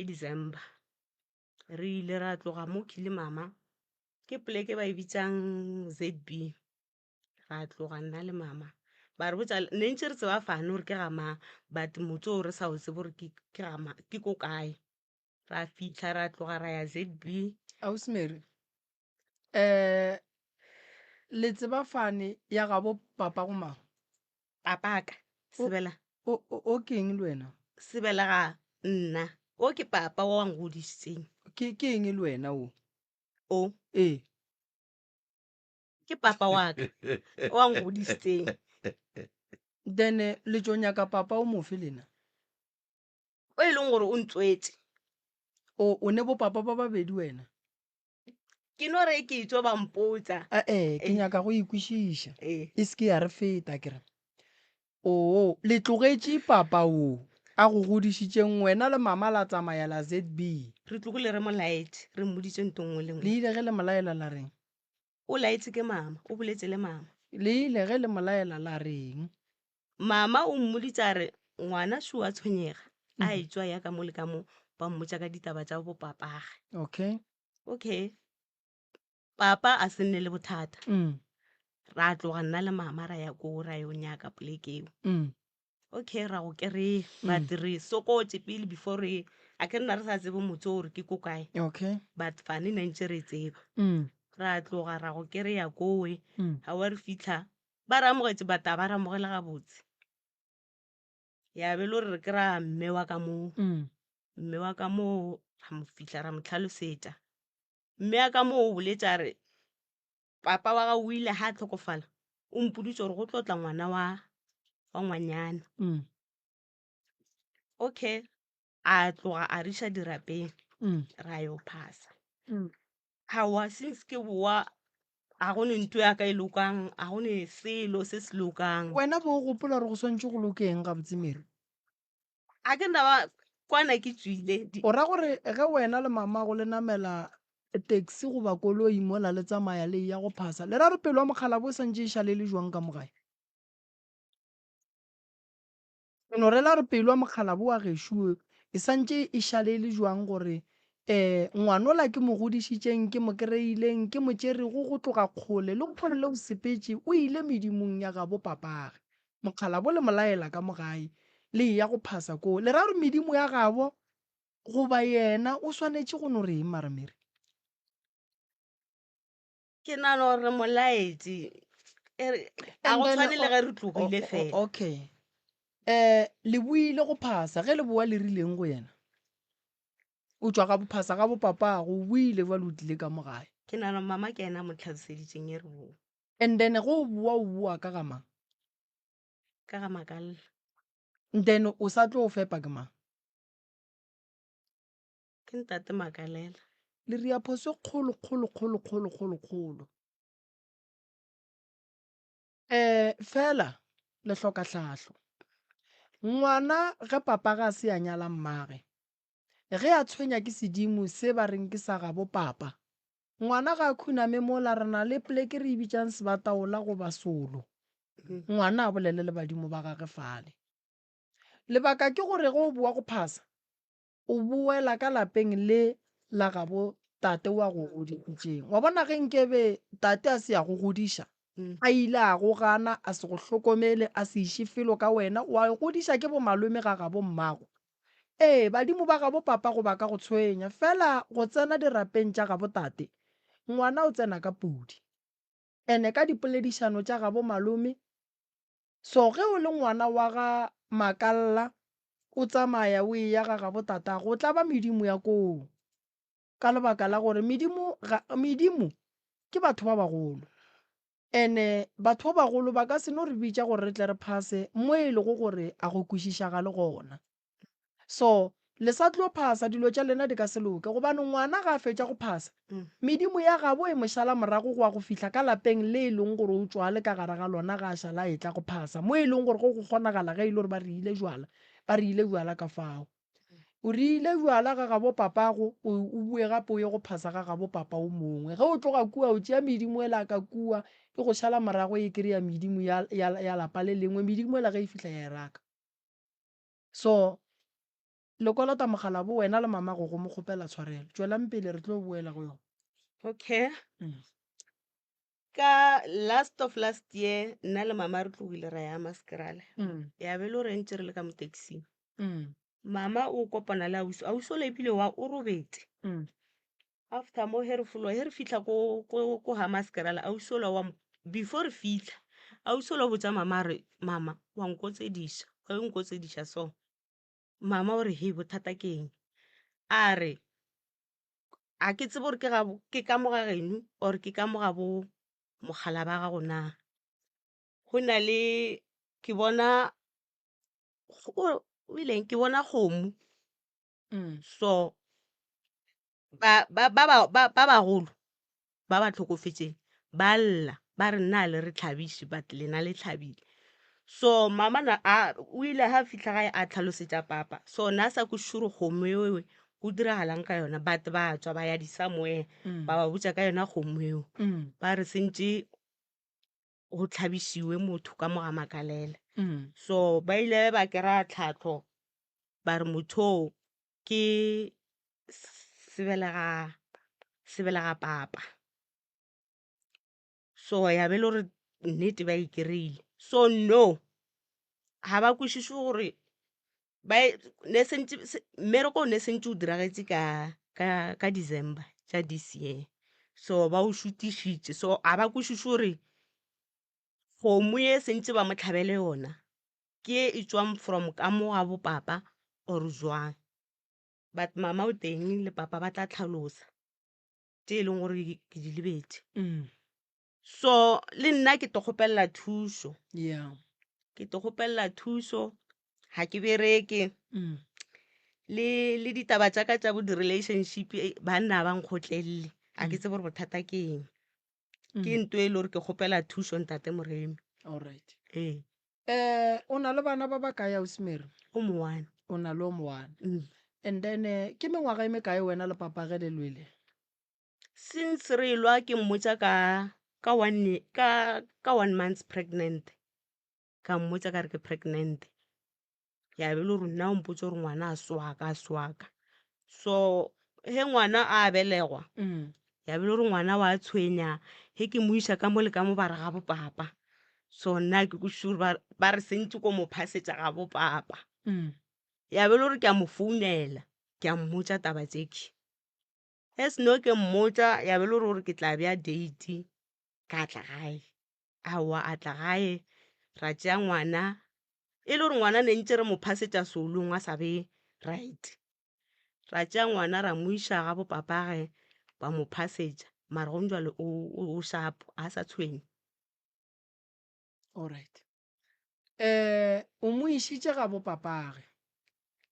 December re ile ra tloga mo ke le mama ke poleke ba e bitsang ZB ra tloga nna le mama ba re botsa ne ntse re tseba fane gore ke gama but motse o re sa o tsebe gore ke ko kae ra fitlha ra tloga ra ya ZB Ausimary le tseba fane ya gabo papa go mang papaka sebela o keng le wena sebela ga nna o ke papa wa ngodisitseng ke eng le wena o ke papa wa ka wa ngodisitseng then le tlo nyaka papa o mofe lena o e leng gore o ntswetse o ne bo papa ba babedi wena ke no re ke itswa ba mpotsa ke nyaka go ikwešiša e se ke ya re feta kere le tlogetše papa a go godišitšeng wena le mama la tsamaya la ZB re tlogile re molaete re mmoditse nto nngwe le le nngwe ile ge le molaela la reng o laetse ke mama o boletse le mama le ile ge le molaela la reng mama o mmoditse a re ngwana se wa tshwenyega a e tswa ya ka mo le ka mo ba mmotsa ka ditaba tsa bopapage okay papa a se nne le bothata ra tloga nna le mama ra ya ko ra yo nyaka polekeo okay ra go kry but re sokotse pele before re a ke nna re sa tsebe motse gore ke ko kae but fane na ntse re tseba ra tloga ra go kry-a kowe ga wa re fitlha ba re amogetse but a ba re amogela ga botse ya be le gore re kry-a mme wa ka moo ra mo fitlha ra mo tlhalosetša mme ya ka moo o boletša re papa wa ga o ile ga a tlhokofala o mpoditse gore go tlotla ngwana wa ngwanyana okay a tloga a riša dirapeng ra yo phasa hawa since ke boa a gone ntho ya ka e lokang a gone selo se se lokang wena bo o gopola gore go swantse go lokeng ga botsemere a ke ndaba kwana ke tswile o ra gore ge wena le mama go le namela taxi goba koloi mola le tsamaya le ya go phasa le ra re pelo wa mokgala bo santse e šale le jwang ka mogae no re la re pelo wa mokgala bo wa gešo e santse e šale le jwang gore ngwana ola ke mo godišitšeng ke mo kry-ileng ke mo tšerego go tloga kgole le go phone le go sepetse o ile medimong ya ga bo papage mokgala bo le molaela ka mogae le ya go phasa koo le ra re medimo ya gabo goba yena o swanetše go no re eng maramere ke nana gore molaetse a go tshwane le ge re tlogile fela okay le buile go phasa ge le boa le rileng go yena o tswa ga bophasa ga bo papago o buile ba le utlile ka mogae ke nana mama ke ena mo tlhaloseditseng e re bo and then go o bua ka ga mang ka ga makalela then o sa tlo o fepa ke mang ke ntate makalela le ria phoso kgolo fela le hloka tlhahlo ngwana ge papa ga se a nyala mmage ge a tshwenya ke sedimo se ba reng ke sa ga bo papa ngwana ga a khuname mola rena le pleke re ibitsang sebataola go ba solo ngwana a bolele le badimo ba gage fale lebaka ke gore go boa go phasa o boela ka lapeng le la ga bo tate wa go goditšeng wa bona ge nkebe tate a se ya go godiša a ile a go gana a se go hlokomele a se iše felo ka wena wa godiša ke bo malome ga ga bo mmago badimo ba ga bo papa go ba ka go tshwenya fela go tsena dirapeng tša ga bo tate ngwana o tsena ka pudi ene ka dipoledišano tša ga bo malome so ge o le ngwana wa ga makalla o tsamaya o ya ga bo tatago o tla ba medimo ya koo ka lebaka la gore medimo ke batho ba bagolo ene batho ba bagolo ba ka se no re bitša gore re tle re phase mo e lego gore a go kwešiša ga le gona so le sa tlo phasa dilo tša lena di ka se loke gobane ngwana ga a fetša go phasa medimo ya gabo e mošala morago go a go fihla ka lapeng le e leng gore o tswa le ka gare ga lona ga a šala e tla go phasa mo e leng gore go kgonagala ge e le gore ba re ile jwala ka fao o rile jwala ga gabo papago o bue gape o ye go phasa ga gabo papa o mongwe ge o tloga kua o tšea medimo e la ka kua e go šala morago e kry-a medimo ya lapa le lengwe medimo e la ge e fihla ya e raka so lekolota mogala bo wena le mama go mo kgopela tshwarelo tswelang pele re tlo boela go yona okay ka last of last year nna le mama re tlogile ra ya maskerala ya be le gore ntse re le ka mo taxing mama o kopana le ausi le ebile wa o robetse after mo he re fitlha ko ha maskerala ausi wa before re fitlha ausi o botsa mama re mama wa nkotsediša ga o nkotsediša so mama o re he bothata ke eng a re a ke tsebe gore ke ka moga geno or ke ka moga bo mogala ba gago na go na le ke bona o ileng ke bona kgomo so ba bagolo ba ba tlhokofetseng ba lla ba re nna le re tlhabiše but lena le tlhabile so mama o ile ha fitlha gae a tlhalosetša papa so na sa ko šure kgomo eo go diragalang ka yona but ba tswa ba ya di-somewhere ba ba botsa ka yona kgomo eo ba re sentše go tlhabišiwe motho ka moga makalela so ba ile ba kry-a tlhatlho ba re motho ke sebelega papa so ya be le gore nnete ba e kry-ile so no ga ba kwešiše gore mmereko o ne sentse o diragetse ka December tša this year so ba o šutišitše so a ba kwešiše gore kgomo ye sentse ba mo tlhabele yona ke e tswang from ka mo ga bo papa or jwang but mama o teng le papa ba tla tlhalosa tše e leng gore ke di lebetse so le nna ke kgopelela thuso ga ke bereke le ditaba tša ka tša bo di-relationship banna ba nkgotlelele a ke tsebe gore bothata ke eng ke Mm. ntho e le gore ke kgopela thuso ntate Moremi Alright. ee O na le bana ba ba kae Ausimere? o moane O na le o moane. And then ke mengwaga e mekae wena le papage le lwele? since re lwa ke mmotsa ka 1 month pregnant ka mmotsa ka re ke pregnant ya be le gore nna o mpotse gore ngwana a swaka so he ngwana a belegwa ya be le gore ngwana wa tshwenya he ke mo isa ka mo le ka mo bara ga bopapa so nna ke go sure ba re sentse ko mo phasetsa ga bopapa ya be le gore ke a mo founela ke a mmotsa taba tseki as no ke mmotsa ya be le gore ke tla bea date ka tla gae awa a tla gae ra tšea ngwana e le gore ngwana ne ntse re mo phasetsa solong a sa be right ra tšea ngwana ra mo isa ga bopapage ba mo phasetsa mara go njwale o sharp a sa tshwenye Alright. O mo išitše ga bo papage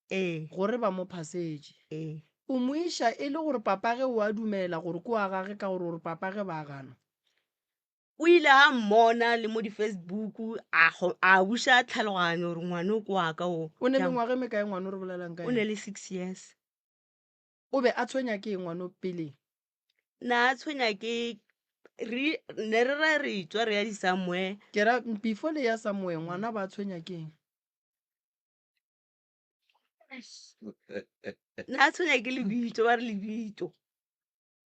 ee gore ba mo phasetse. O mo iša e le gore papage o a dumela gore ko a gage ka gore papage ba gana. o ile a mmona le mo di-Facebook a buša tlhaloganyo gore ngwane o ko waka O ne le ngwaga e mekae ngwane o re bolelang ka o ne ene? le 6 years O be a tshwenya ke ngwane pele. na a tshwenya ke ne re tswa re ya di-somewhere Ke ra before le ya Samuel ngwana ba tshwenya ke eng? na a tshwenya ke lebitso ba re lebitso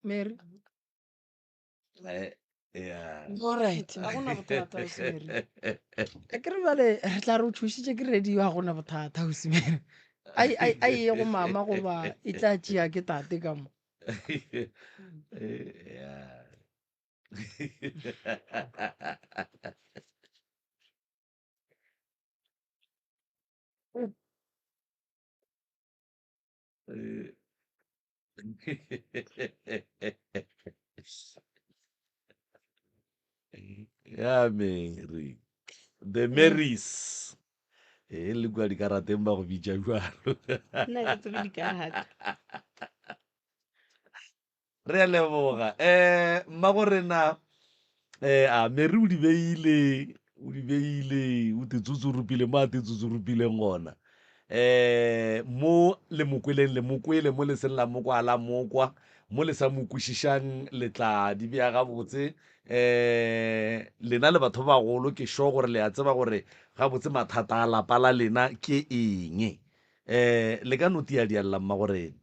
Mary? Yeah. Alright. A gona bothata Ausimere. Ke re bale re tla re o thušitše ke radio a gona bothata Ausimere. A ye go mama goba e tla tšea ke tate ka mo. Yeah. Ya Mary. The Marys. Le kwa di karateng ba go bitša jwalo. nna ke tsebe dikarata Re a leboga. Mmagorena a Mary o di beile o te tsutsurupile mo a te tsutsurupileng gona. Mo le mokwele mo le seng la mokwa la mokwa mo le sa mo kwešišang le tla di bea gabotse lena le batho ba golo ke sure gore le a tseba gore gabotse mathata a lapa la lena ke eng le ka notia dialla mmagorena.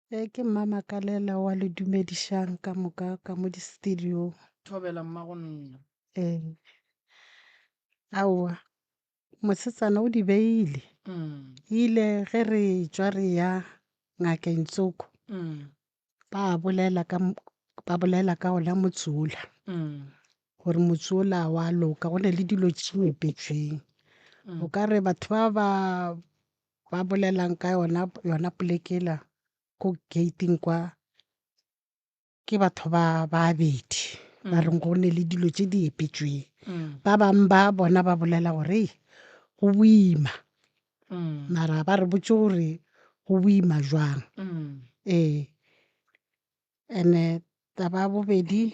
Ke Mmamakalela wa le dumedišang ka moka ka mo di-studio. Thobela mmagonna. Aowa mosetsana o di beile ile ge re tswa re ya ngakeng Tsoko ba bolela ka ona motsola gore motsola wa loka go ne le dilo tše epetšweng o ka re batho ba bolelang ka yona polekela ko gating kwa ke batho ba babedi ba reng go ne le dilo tše di epetšweng ba bangwe ba bona ba bolela gore go boima mara ba re botse gore go boima jwang ene taba bobedi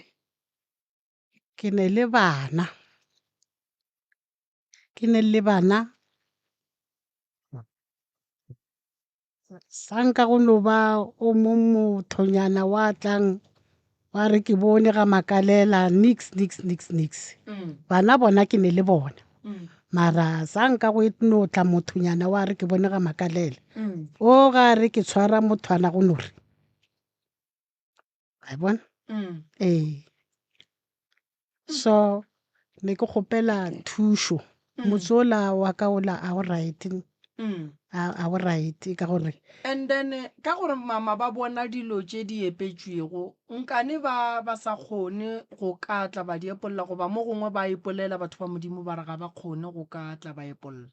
ke ne le bana sanka go no ba o mo mothonyana wa tlang wa re ke bone ga Makalela nix bana bona ke ne le bona mara sanka go no tla mothonyana wa re ke bone ga Makalela o ga re ke tshwara mothwana go nore a bona so ne ke kgopela thušo motsola wa ka ola a o right ka gore and then ka gore mama ba bona dilo tše di epetšwego nkane ba sa kgone go ka tla ba di epolla goba mo gongwe ba epolela batho ba modimo ba re ga ba kgone go ka tla ba epolla.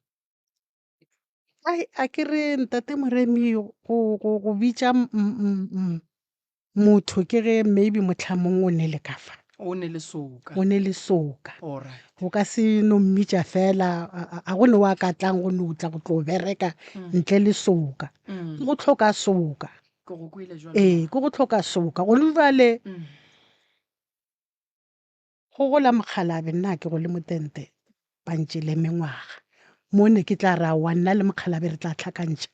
a ke re ntate Moremi go bitša motho ke ge maybe mohlomong o ne le ka fa O ne le soka. o ne le soka Alright. go ka se no mmitša fela a go ne wa ka tlang go no tla go tlo bereka ntle le soka go tlhoka soka ke go kwile jwale ee ke go tlhoka soka go le jale go gola mokgalabe nna ke go le motente ba ntšele mengwaga mo ne ke tla ra wa nna le mokgalabe re tla tlhakantšha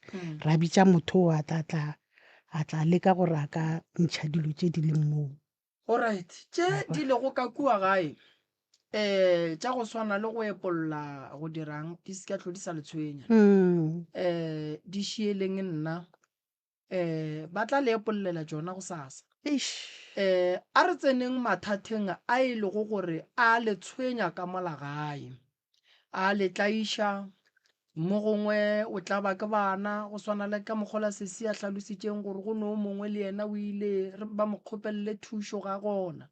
ra bitša motho o a tla leka gore a ka ntšha dilo tše di leng moo alright tše di lego ka kua gae tša go swana le go epolola go dirang di se ka tlhodisa letshwenya di šieleng nna ba tla le epololela tšona go sasa a re tseneng mathateng a e lego gore a letshwenya ka mola gae a le tlaiša mo gongwe o tla ba ke bana go swana le ka mokgola sesi a hlalositšeng gore go no mongwe le yena o ile ba mo kgopelele thušo ga gona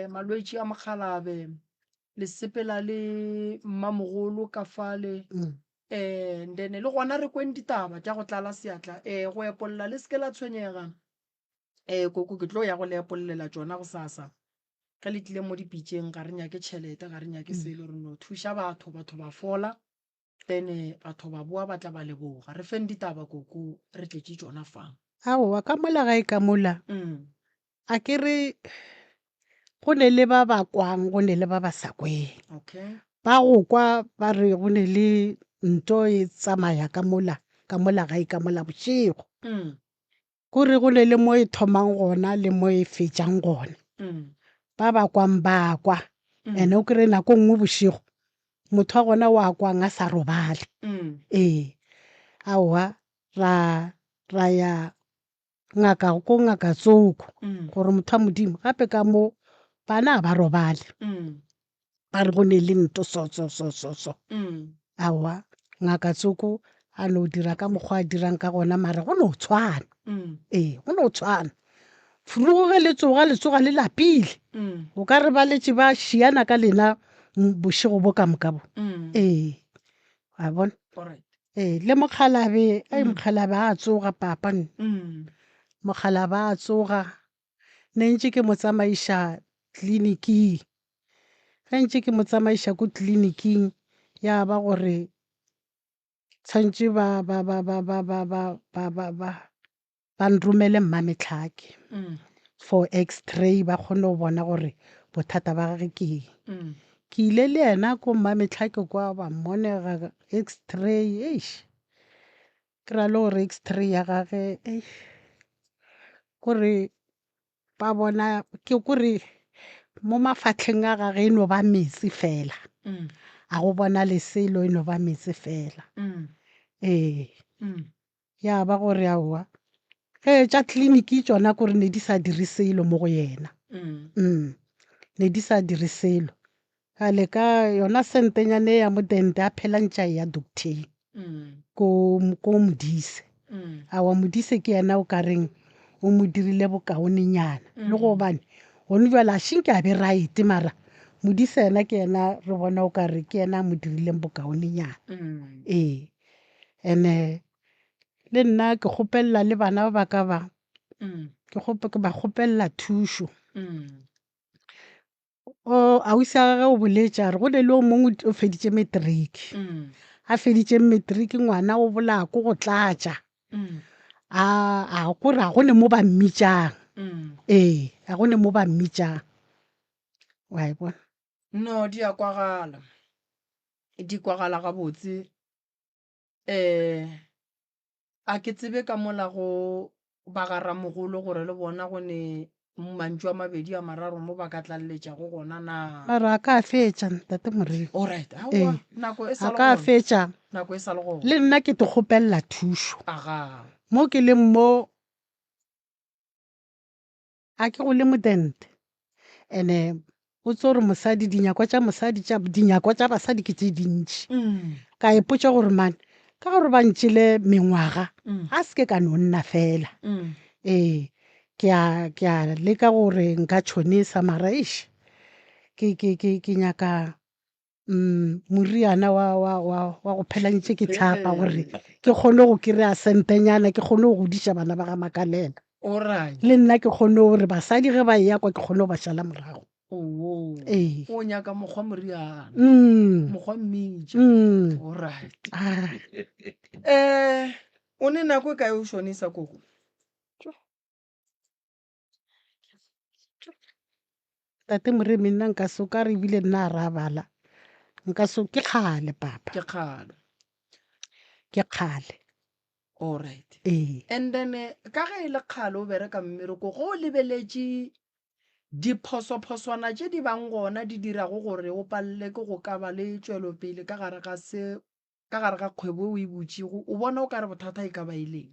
malwetši a mokgalabe lesepela le mmamogolo ka fale then le gona re kweng ditaba tša go tlala seatla go epolola le seke la tshwenyega koko ke tlo ya go le epololela tšona go sasa ka le tlile mo dipitšeng ga re nyake tšhelete ga re nyake selo re no thuša batho ba fola then batho ba boa ba tla ba leboga re feng ditaba koko re tletše tšona fang aowa ka mola gae ka mola a ke re go ne le ba ba kwang go ne le ba ba sa kweng okay ba go kwa ba re go ne le nto e tsamaya ka mola gae ka mola bošego kore go ne le mo e thomang gona le mo e fetšang gona ba ba kwang ba kwa ene o kry nako nngwe bošego motho wa gona wa kwang a sa robale aowa ra ya ngaka tsoko gore motho wa modimo gape ka mo bana ba robale ba re go ne le nto so aowa ngaka tsoko a no dira ka mokgwa a dirang ka gona mare go no tshwana go no tshwana furugo ge le tsoga le lapile o ka re ba letše ba šiana ka lena bošego bo ka moka bo wa bona le mokgalabe a tsoga papa mokgalabe a tsoga ne ntše ke mo tsamaiša tleliniking ge ntše ke mo tsamaiša ko tleliniking ya ba gore tshwantše ba nromele mmametlhake for x-ray ba kgone go bona gore bothata ba gage ke ke ile le yena ko mmametlhake kwa ba mmonega x-ray ke ra le gore x-ray ya gage kore ba bona ke kore mo mafatlheng a gage e no ba metsi fela a go bona leselo e no ba metsi fela ya ba gore aowa tša tleliniki tšona kore ne di sa dire selo mo go yena ne di sa dire selo ale ka yona sentenyane ya modente a phelantša ya docteng ko modise awa modise ke yena o ka reng o mo dirile bokaonenyana le go bane gone jwale a šenke a be right mara modise yena ke yena re bona o ka re ke yena a mo dirileng bokaonenyana ene le nna ke kgopelela le bana ba ka ba ke ba kgopelela thušo ausi a gage o boletša re go le o mongwe o feditše matriki a feditše matriki ngwana o bolako go tlatša a kore a gone mo ba mmitšang a gone mo ba mmitšang wa e bona no di a kwagala gabotse a ke tsebe ka mola go bagaramogolo gore le bona go ne mantšu a mabedi a mararo mo ba ka tlalletša go gona na mara a ka fetša ntate Morena alright nako e sa a ka fetša le gona le nna ke te kgopelela thušo aga mo ke leng mo a ke go le modente ene o tse gore mosadi dinyakwa tša basadi ke tše dintši ka ipotša gore mane ka gore ba ntšhile mengwaga a seke ka no nna fela ke a leka gore nka tšhonisa mara ke nyaka moriana wa go phela ntše ke tlhapa gore ke kgone go kry-a sentenyana ke kgone go godiša bana ba ga Makalela le nna ke kgone gore basadi ge ba ya kwa ke kgone go ba šala morago o nyaka mokgwa moriana mokgwa mmitša alright o ne nako e kae o šonisa koko tate moremi nna nka se o ka re ebile nna a ra bala nka se ke kgale papa ke kgale. ke kgale All right. ee And then ka ge e le kgale o bereka mmereko go o lebeletše diphosophoswana tše di bang gona di dirago gore o palele ke go ka ba le tšwelopele ka gare ga kgwebo o e botšego o bona o ka re bothata e ka ba e leng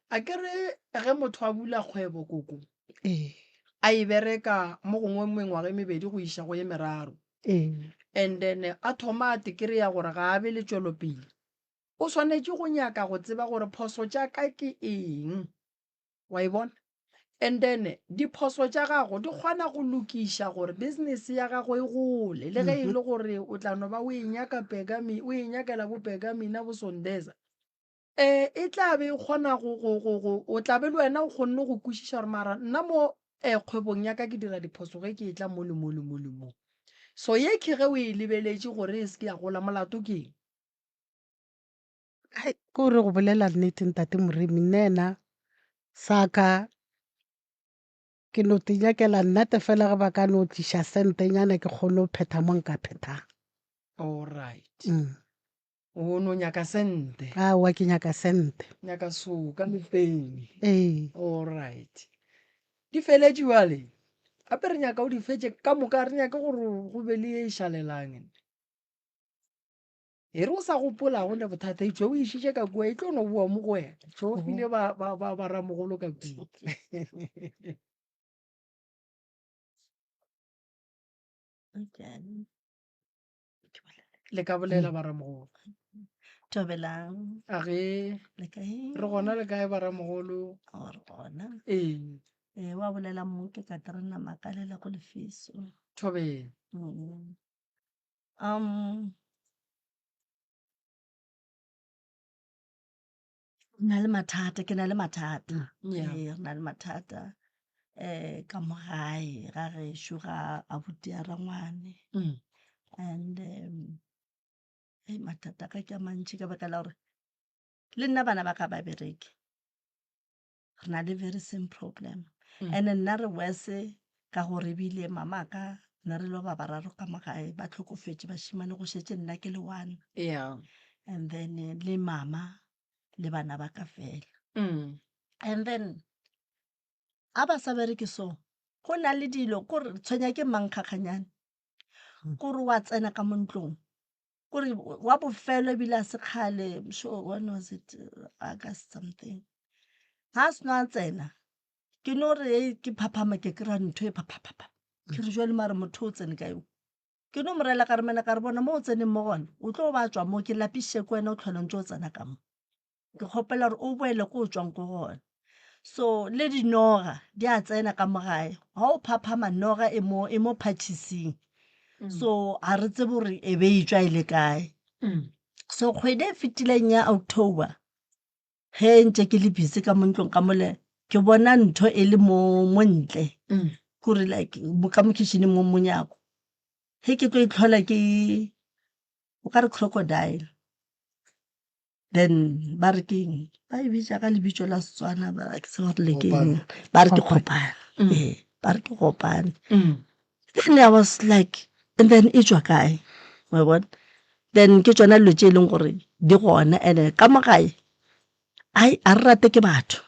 a kere ge motho a bula kgwebo koko ee a e bereka mo gongwe mengwaga e mebedi go iša go ye meraro ee and then a thoma a tekereya gore ga a be le tšwelopele o swanetše go nyaka go tseba gore phoso tša ka ke eng wa e bona and then diphoso tša gago di kgona go lokiša gore business ya gago e gole le ge e le gore o tla no ba o e nyakela bo pegamina bo sondeza e tla be e kgona o tla be le wena o kgonne go kwešiša gore mara nna mo kgwebong ya ka ke dira diphoso ge ke e tla mo le mo le mo le mo so ye ke ge o e lebeletše gore e se ke ya gola molato ke eng ke gore go bolela nnete ntate moremi nnena saka ke no te nyakela nnete fela ge ba ka no tliša sentenyana ke kgone go phetha mo nka phethang all right o no nyaka sente aowa ke nyaka sente nyaka soka le fame ee all right di feletše wale gape re nyaka o di fetse ka moka re nyaka gore go be le e šalelang e re o sa gopola gone bothata e tšwe o išitše ka kua e tlo no boa mo go wena tšwe o file ba ramogolo ka kua le ka bolela ba ramogolo Tobelang a ge le kae re gona le kae ba ramogolo or gona ee wa bolela mo ke ka terena makalela go lefiso thobela na le mathata ke na le mathata Yeah. re na le mathata ka mo gae ga gešo ga abuti a rangwane and mathata ka ke a mantši ka baka la gore le nna bana ba ka ba bereke re na le very same problem and nna re wese ka gore ebile mamaka nna re lo ba bararo ka mo gae ba tlhokofetse bašimane go šetse nna ke le one yeah and then le mama le bana ba ka fela and then a ba sa bereke so go na le dilo kore tshwenya ke mankgakganyane kore wa tsena ka mo ntlong kore wa bofelo ebile a sekgale sure when was it August something ha se no a tsena ke no re ke phaphama ke kry-a ntho e phaphapha ke re jwale mare motho o tsene ka yo ke no morela ka re mena ka re bona mo o tseneng mo gone o tlo ba tswa mo ke lapiše ko wena o tlhola ntse o tsena ka mo ke kgopela gore o boele ko o tswang ko gone so le dinoga di a tsena ka mogae ga o phaphama noga e mo phatšhising so a re tse bore e be e tswa e le kae so kgwedi e fetileng ya October ge ntse ke le busy ka montlong ka mole ke bona ntho e le mo ntle kore like ka mo kitcheneng mo monyako ge ke tlo itlhola ke o ka re crocodile then ba re keng ba e bitša ka lebitso la Setswana ba ke se gore le keng ba re ke kgopane ba re ke kgopane then I was like and then e tswa kae wa bona then ke tsona dilo tše e leng gore di gona and ka mogae a re rate ke batho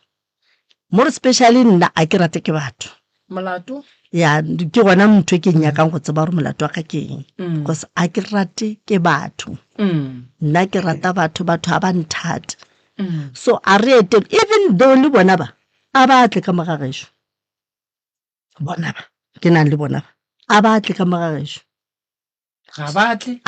more especially nna a ke rate ke batho molato ya ke gona motho ke nyakang go tseba gore molato wa ka ke eng because a ke rate ke batho nna ke rata batho ga ba nthata so a re ete even though le bona ba a batle ka mogagešo bona ba ke nang le bona ba a batle ka mogagešo ga batle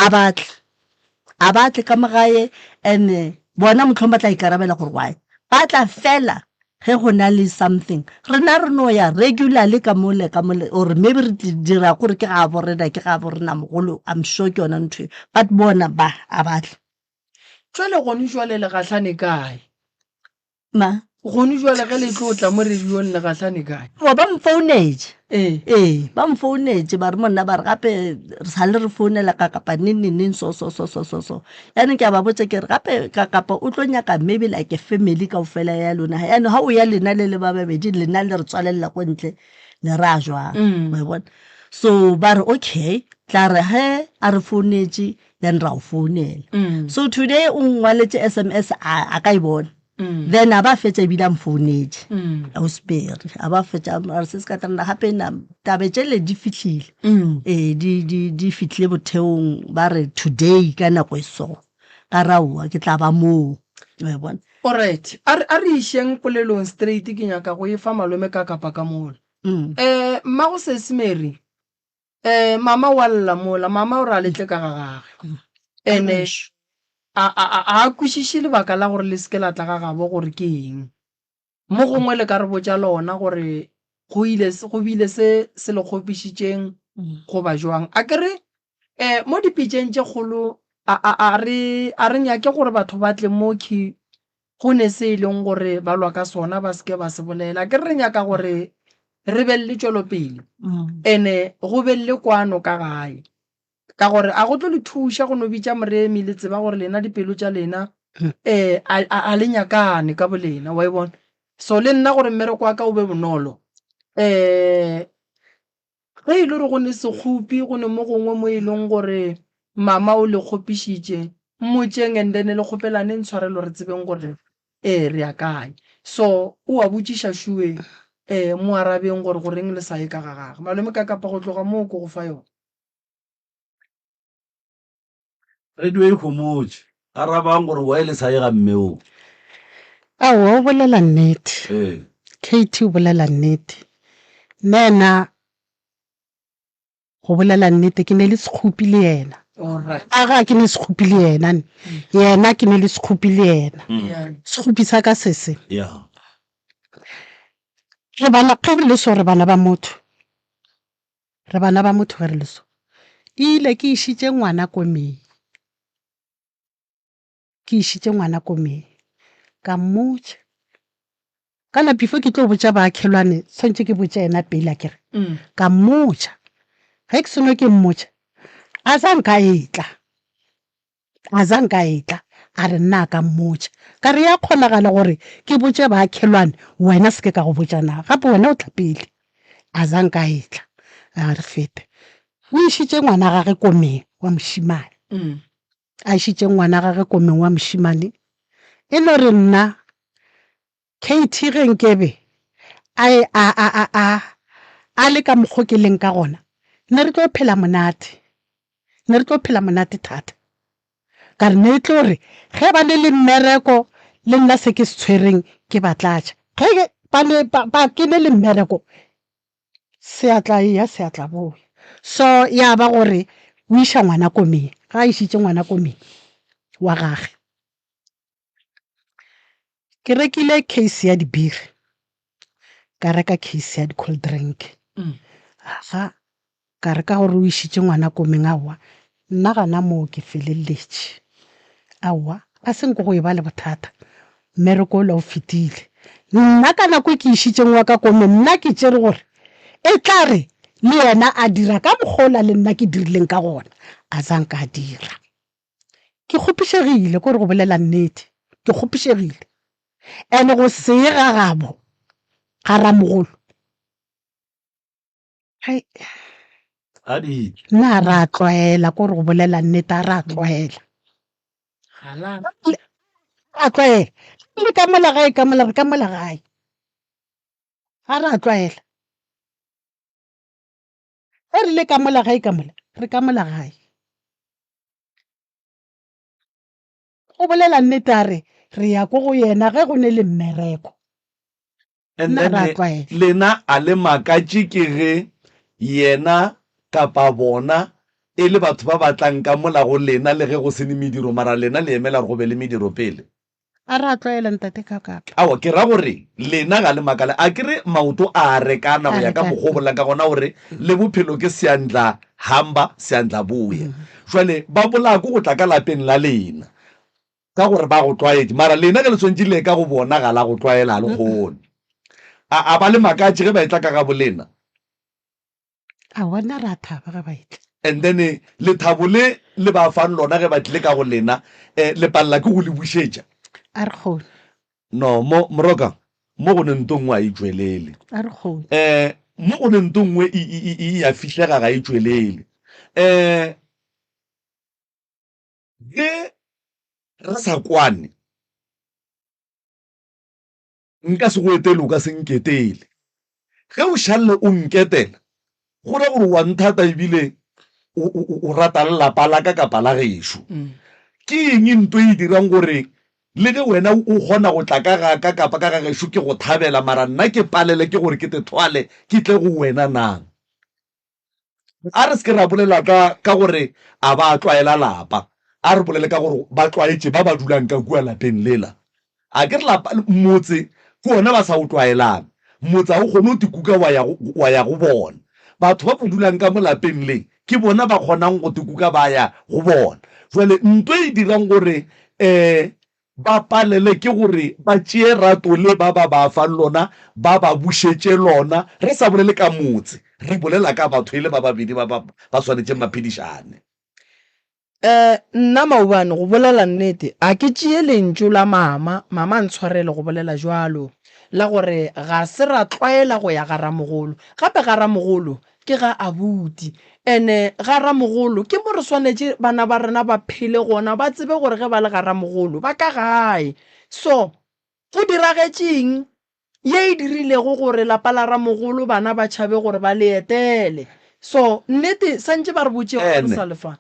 a batle ka mogae and bona motlhong ba tla ikarabela gore why ba tla fela ge go na le something rena re no ya regularly ka mole or maybe re dira gore ke ga borena mogolo I'm sure ke yona ntho but bona ba a batle jwale gone jwale le gahlane kae ma gone jwale ge le tlo tla mo rediong le gahlane kae ba mfounetse ba mfounetse ba re monna ba re gape re sa le re founela ka kapa neng so yaanong ke a ba botse ke re gape ka kapa o tlo nyaka maybe like a family ka ofela ya lona yaanong ga o ya lena le ba babedi lena le re tswalela ko ntle ne ra jwang wa bona so ba re okay tla re he a re founetse then ra o founela so today o ngwaletse SMS a ka ibona then aba fetsa bila mfounetse o spare aba fetsa a se ska tana hape na tabetsele di fihlile di fihlile botheong ba re today ka nako eso ka rawa ke tla ba mo wa bona alright a re isheng polelong straight ke nyaka go efa malome ka kapa ka mola mma go sesemeri mama wa lla mola mama o ra letle ka gagage ene a kwishishi lebaka la gore le seke la tla ga gabo gore ke eng mo gongwe le ka re botsa lona gore go bile se le kgopišitšeng go ba jwang a kere mo dipitšeng tše kgolo a re nyake gore batho ba tle mo go ne se e leng gore ba lwa ka sona ba seke ba se bolela ke re nyaka gore re be le tšwelopele ene go be le kwano ka gae ka gore a go tlo le thuša go no bitša moremi le tseba gore lena dipelo tša lena a le nyakane ka bolena wa e bona so le nna gore mmereko wa ka o be bonolo ge e le gore go ne sekgopi go ne mo gongwe mo e leng gore mama o le kgopišitše mmotšeng and then le kgopelane ntshwarelo re tsebeng gore re ya kae so o a botšiša šue mo arabeng gore go reng le sa ye ka gagage malome ka kapa go tloga moo ko go fa yone radio e khomotse arabang gore wa ile sa ye ga mmeo o bolela nnete KT o bolela nnete nena go bolela nnete ke ne le sekhupi le yena aga ke ne sekhupi le yena ke ne le sekhupi le yena sekhupi sa ka sese re bana ka re le so re bana ba motho re le so ile ke ishitse ngwana komeng ka mmotse kana before ke tlo botsa ba khelwane tsentse ke botsa ena pele kere ka mmotsa ge ke sono ke mmotsa a zanka etla a re nna ka mmotsa ka re ya kgonagala gore ke botse ba khelwane wena se ke ka go botsa na gape wena o tla pele a zanka etla a re fete o ishitse ngwana gage komeng wa moshimane a ishitse ngwana gage komeng wa moshimane e no re nna KT ge nkebe a le ka mokgokeleng ka gona ne re tlo phela monate thata ka re ne tlo re ge ba le mmereko le nna se ke se tshwereng ke batlatša ge ba ke ne le mmereko se atla boya so ya ba gore o iša ngwana komeng ga a išitše ngwana komeng wa gage ke rekile case ya dibiri ka reka case ya di-cold drink ka re ka gore o išitše ngwana komeng awa nna gana moo ke feleletše awa a senko go e ba le bothata mmereko o la o fetile nna ka nako ke išitšeng wa ka komeng nna ke tšere gore e tla re le yena a dira ka mokgola le nna ke dirileng ka gona a zanka a dira ke kgopišegile gore go bolela nnete ke kgopišegile ene go se ye ga gabo ga ramogolo nna ra tlwaela kore go bolela nnete a ra tlwaela le ka mola gae a ra tlwaela e rile ka mola gae re ka mola gae go bolela nnete a re ya ko go yena ge go ne le mmereko and then lena a le makatše ke ge yena kapa bona e le batho ba batlang ka mola go lena le ge go sene mediro mara lena le emela go be le mediro pele a ra tlwaela ntate ka kapa awa ke ra gore lena ga le makala a kere maoto a rekana go ya ka mogobolang ka gona gore le bophelo ke seandla hamba seandla boya jwale ba bolako go tla ka lapeng la lena ka gore ba go tlwaetse mara lena ke le tshwantse le ka go bona gala go tlwaela le gone a ba le makatše ge ba etla ka ga bolena a bona ra thaba ga ba etla and then le thabo le ba fan lona ge ba tlile ka go lena le palla ke go le bušetša a re kgone no moroka mo go ne ntong wa ijwelele a re kgone mo go neng tongwe ya fihlega ga e tswelele ge re sa kwane nka se go etele o ka se nketele ge o shalle o nketela go re gore wa nthata ebile o rata lelapa la ka kapa la gešo ke eng ntho e dirang gore le ge wena o kgona go tla ka ga ka kapa ka ga gešo ke go thabela mara nna ke palele ke gore ke te thwale ke tle go wena nang a re se ke ra bolela ka gore a ba tlwaela lapa a re bolele ka gore ba tlwaetse ba ba dulang ka kua lapeng lela a ke re lapa motse ke ona ba sa o tlwaelang motse a o kgone o tikuka wa ya go bona batho ba ba dulang ka mo lapeng le ke bona ba kgonang go tikuka ba ya go bona jwale ntwe e dirang gore ba palele ke gore ba tšee rato le ba fa lona ba bušetse lona re sa bolele ka motse re bolela ka batho ile ba babedi ba swanetseng maphedišane nna maobane go bolela nnete a ke tšee lentšu la mama ntshwarele go bolela jalo la gore ga se ra tlwaela go ya ga ramogolo gape ga ramogolo ke ga abuti ene ga ramogolo ke mo re swanetse bana ba rena ba phele gona ba tsebe gore ge ba le ga ramogolo ba ka gae so go diragetseng ye e dirilego gore lapa la ramogolo bana ba tšhabe gore ba le etele so nnete santse ba re botse go sa lefa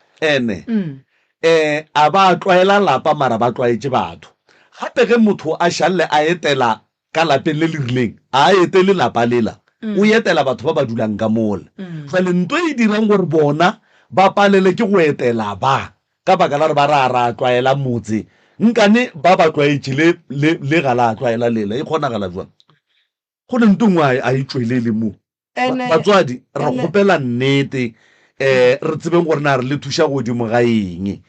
a ba tlwaela lapa mara ba tlwaetse batho gape ge motho a shalle a etela ka lapeng le le rileng a etele lapa lela o etela batho ba ba dulang ka mola jwale ntwe e dirang gore bona ba palele ke go etela ba ka baka la re ba ra tlwaela motse nkane ba ba tlwaetse le ga la tlwaela lela e kgonagala jwang go ne ntongwe a e tswelele mo batswadi re kgopela nnete re tsebeng gore na re le thuša godimo ga eng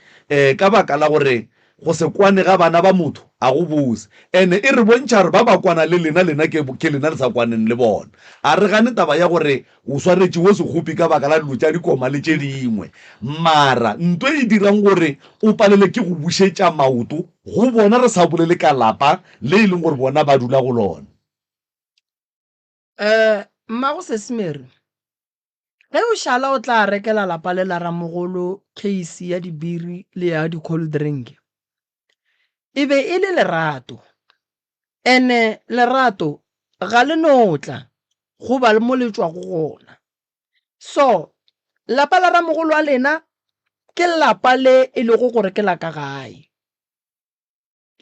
ka baka la gore go se kwane ga bana ba motho a go bose ene e re bontšha gore ba ba kwana le lena ke lena le sa kwaneng le bona a re gane taba ya gore o swaretše wo sekgopi ka baka la dilo tša dikoma le tše dingwe mara ntwe e dirang gore o palele ke go bušetša maoto go bona re sa bolele ka lapa le e leng gore bona ba dula go lona mmago sesemere ge o šala o tla rekela lapa le la ramogolo case ya dibiri le ya di-cold drink e be e le lerato ene lerato ga le notla go ba le mo le tswa go gona so lapa la ramogolo a lena ke lapa le e le go gore ke la ka gae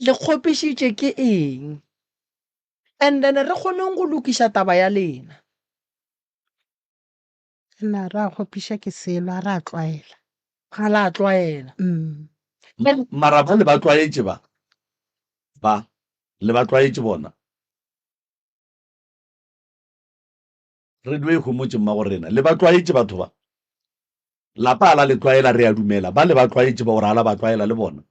le kgopišitše ke eng and then re kgoneng go lokiša taba ya lena nna ra kgopiša ke selo a ra tlwaela ga la tlwaela mara ba le ba tlwaetse ba le ba tlwaetse bona re due khomotse mma go rena le ba tlwaetse batho ba lapa la le tlwaela re a dumela ba le ba tlwaetse ba gore ala ba tlwaela le bona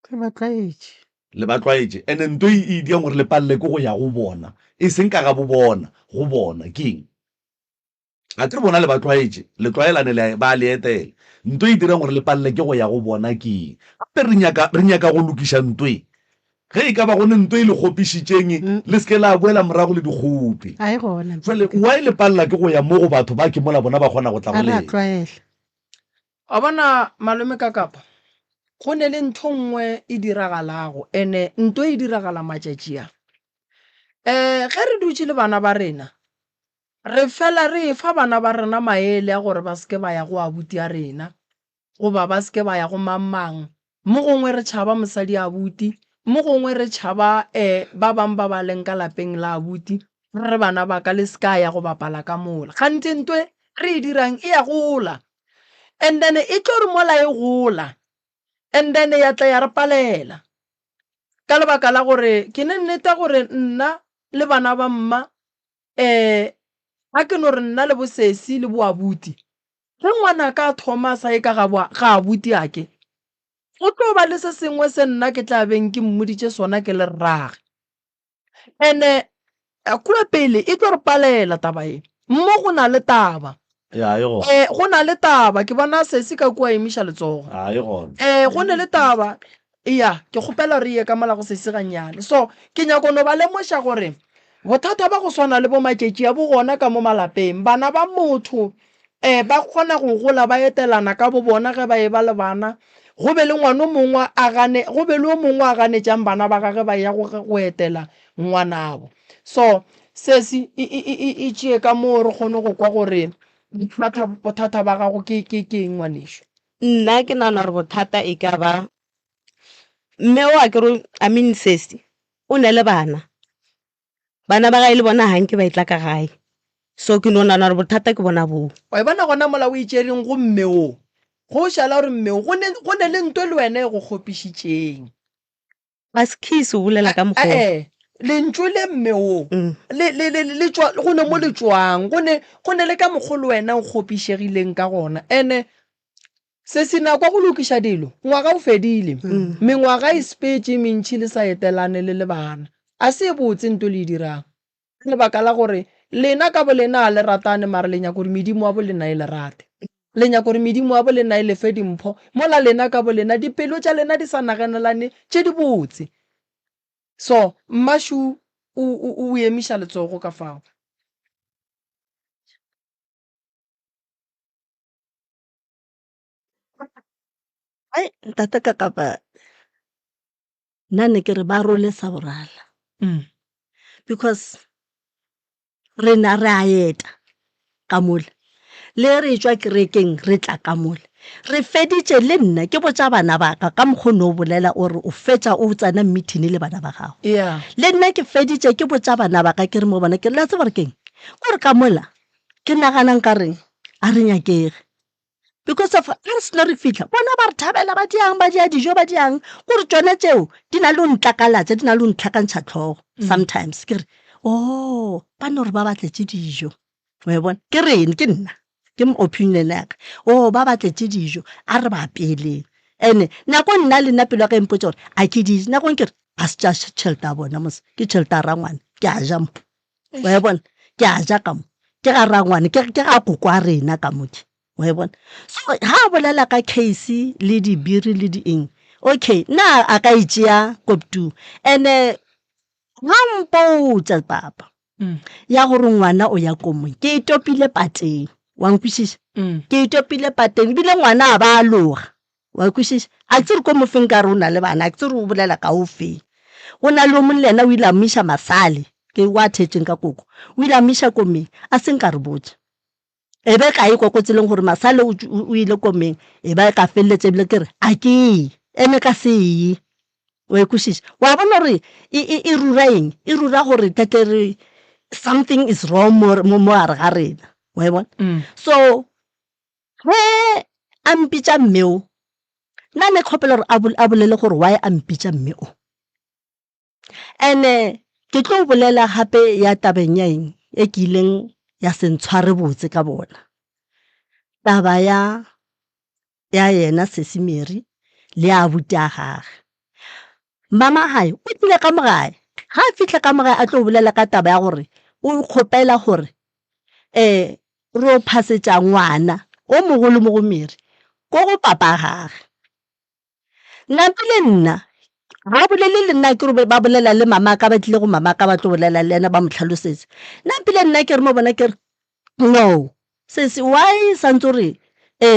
ke ba tlwaetse le ba tlwaetse ene ntho e diang gore le palle ke go ya go bona e seng ka ga bo bona go bona keng a tre bona le ba tlwaetse le tlwaelane le ba le etela ntho e dirang gore le palle ke go ya go bona keng gape re nyaka go lokiša ntwe ge e ka ba gone ntwe e le kgopišitšeng le seke la boela morago le dikgopi a e gona jale wa e le palela ke go ya mo go batho ba ke mola bona ba kgona go tla a ra boleng tlwaela a bona malome ka kapa go ne le ntho nngwe e diragalago ene ntho e diragala matšatši a ge re dutse le bana ba rena re fela re fa bana ba rena maele a gore ba seke ba ya go abuti a rena goba ba seke ba ya go mamang mo gongwe re tšhaba mosadi abuti mo gongwe re tšhaba ba bang ba ba leng ka lapeng la abuti re bana ba ka le seka ya go bapala ka mola gantsi ntwe re e dirang e ya gola and then e tlo re mola e gola and then ya tla ya re palela ka lebaka la gore ke ne nnete gore nna le bana ba mma ga ke no re nna le bosesi le boabuti ge ngwana ka thoma sa e ka ga abuti ake go tlo ba le se sengwe se nna ke tla beng ke mmoditše sona ke le rrage ene kua pele e tlo re palela taba e mmo go na le taba go na le taba ke bona sesi ka kua emiša letsogo go ne le taba ya ke kgopela re ye ka mola go sesi gannyane so ke nyako no ba lemoša gore bothata ba go swana le bo maketši ya bo gona ka mo malapeng bana ba motho ba kgona go gola ba etelana ka bo bona ge ba e ba le bana go be le ngwana o mongwe a ganetšang bana ba gage ba ya go etela ngwanabo so sesi e tšee ka moo re kgone go kwa gore bothata ba gago ke eng ngwanešo. Nna ke nagana gore bothata e ka ba mme o a kere sesi o ne le bana ba gae le bona hanke ba itla ka gae so ke nagana gore bothata ke bona boo. wa e bona gona mola o itšereng go mmeo go šala gore mmeo go ne le ntwe le wena e go kgopišitšeng ba sekisi o bolela ka mokgwa lentšu le mmeo go ne mo letswang go ne le ka mokgwa le wena o kgopišegileng ka gona ene se se nakwa go lokiša dilo ngwaga o fedile mengwaga e spetse mentšhi le sa etelane le bana a se e botse nto le e dirang lebaka la gore lena ka bo lena a le ratane mare le nyako gore medimo wa bo lena e le rate le nyako gore medimo wa bo lena e lefe dimpho mola lena ka bo lena dipelo tša lena di sa naganelane tše di botse so mmashu o emiša letsogo ka fao. Ntate ka kapa nna ne ke re ba role sa borala because re na re a eta ka mole le re tswa kerekeng re tla ka mole re feditše le nna ke botša bana ba ka mokgono o bolela ore o fetša o tsena meeting le bana ba gago le nna ke feditše ke botša bana ba ka ke re mo bona ke re la tseba re keng gore ka mola ke naganang ka reng a re nyakege because of a re sena re fitlha bona ba re thabela ba dia dijo ba diang gore tsone tšeo di na le o ntlakalatša di na le o ntlhakantšha tlhogo sometimes ke re ba no re ba batletše dijo wa bona ke reng ke nna ke mo opinion yaka ba batletše dijo a re ba apeleng ene nako nna le nna pelo ya ka empotša gore a ke dijo nakong ke re a se tša tšhelete a bona mos ke tšhelete a rangwane ke a ja mo wa bona ke a ja ka mo ke ga rangwane ke ga koko a rena ka moke wa bona so ha a bolela ka case le dibiri le di eng okay na a ka itšea koptu ene ga mpotša papa ya gore ngwana o ya komong ke itopile pateng wa nkwešiša ke itopile pateng ebile ngwana a ba a loga wa nkwešiša a ke tsere ko mofeng ka re o na le bana a ke tsere o bolela ka o feng go na le o mong le ena o ile a miša masale ke wa thetšeng ka koko o ile a miša komeng a seng ka re botša e be ka e kwa tseleng gore masale o ile komeng e ba ka feleletse ebile ke re a ke eme ka se wa ekwešiša wa bona gore e rura eng e rura gore tetere something is wrong mo gare ga rena wa bona so ge a mpitša mmeo nna ne kgopela gore a bolele gore why a mpitša mmeo ene ke tlo bolela gape ya tabeng ya eng e ke ileng ya sentshware botse ka bona taba ya yena Sesimeri le a buti a gage mama hae o tlile ka mogae ga a fitlha ka mogae a tlo bolela ka taba ya gore o kgopela gore re o phasetša ngwana o mogolo mo go Meri ko go papa gage napile nna ga bolele le nna ke re ba bolela le mama ka ba tlile go mama ka ba tlo bolela le ena ba mo tlhalosetse napile nna ke re mo bona ke re no sesi why santse re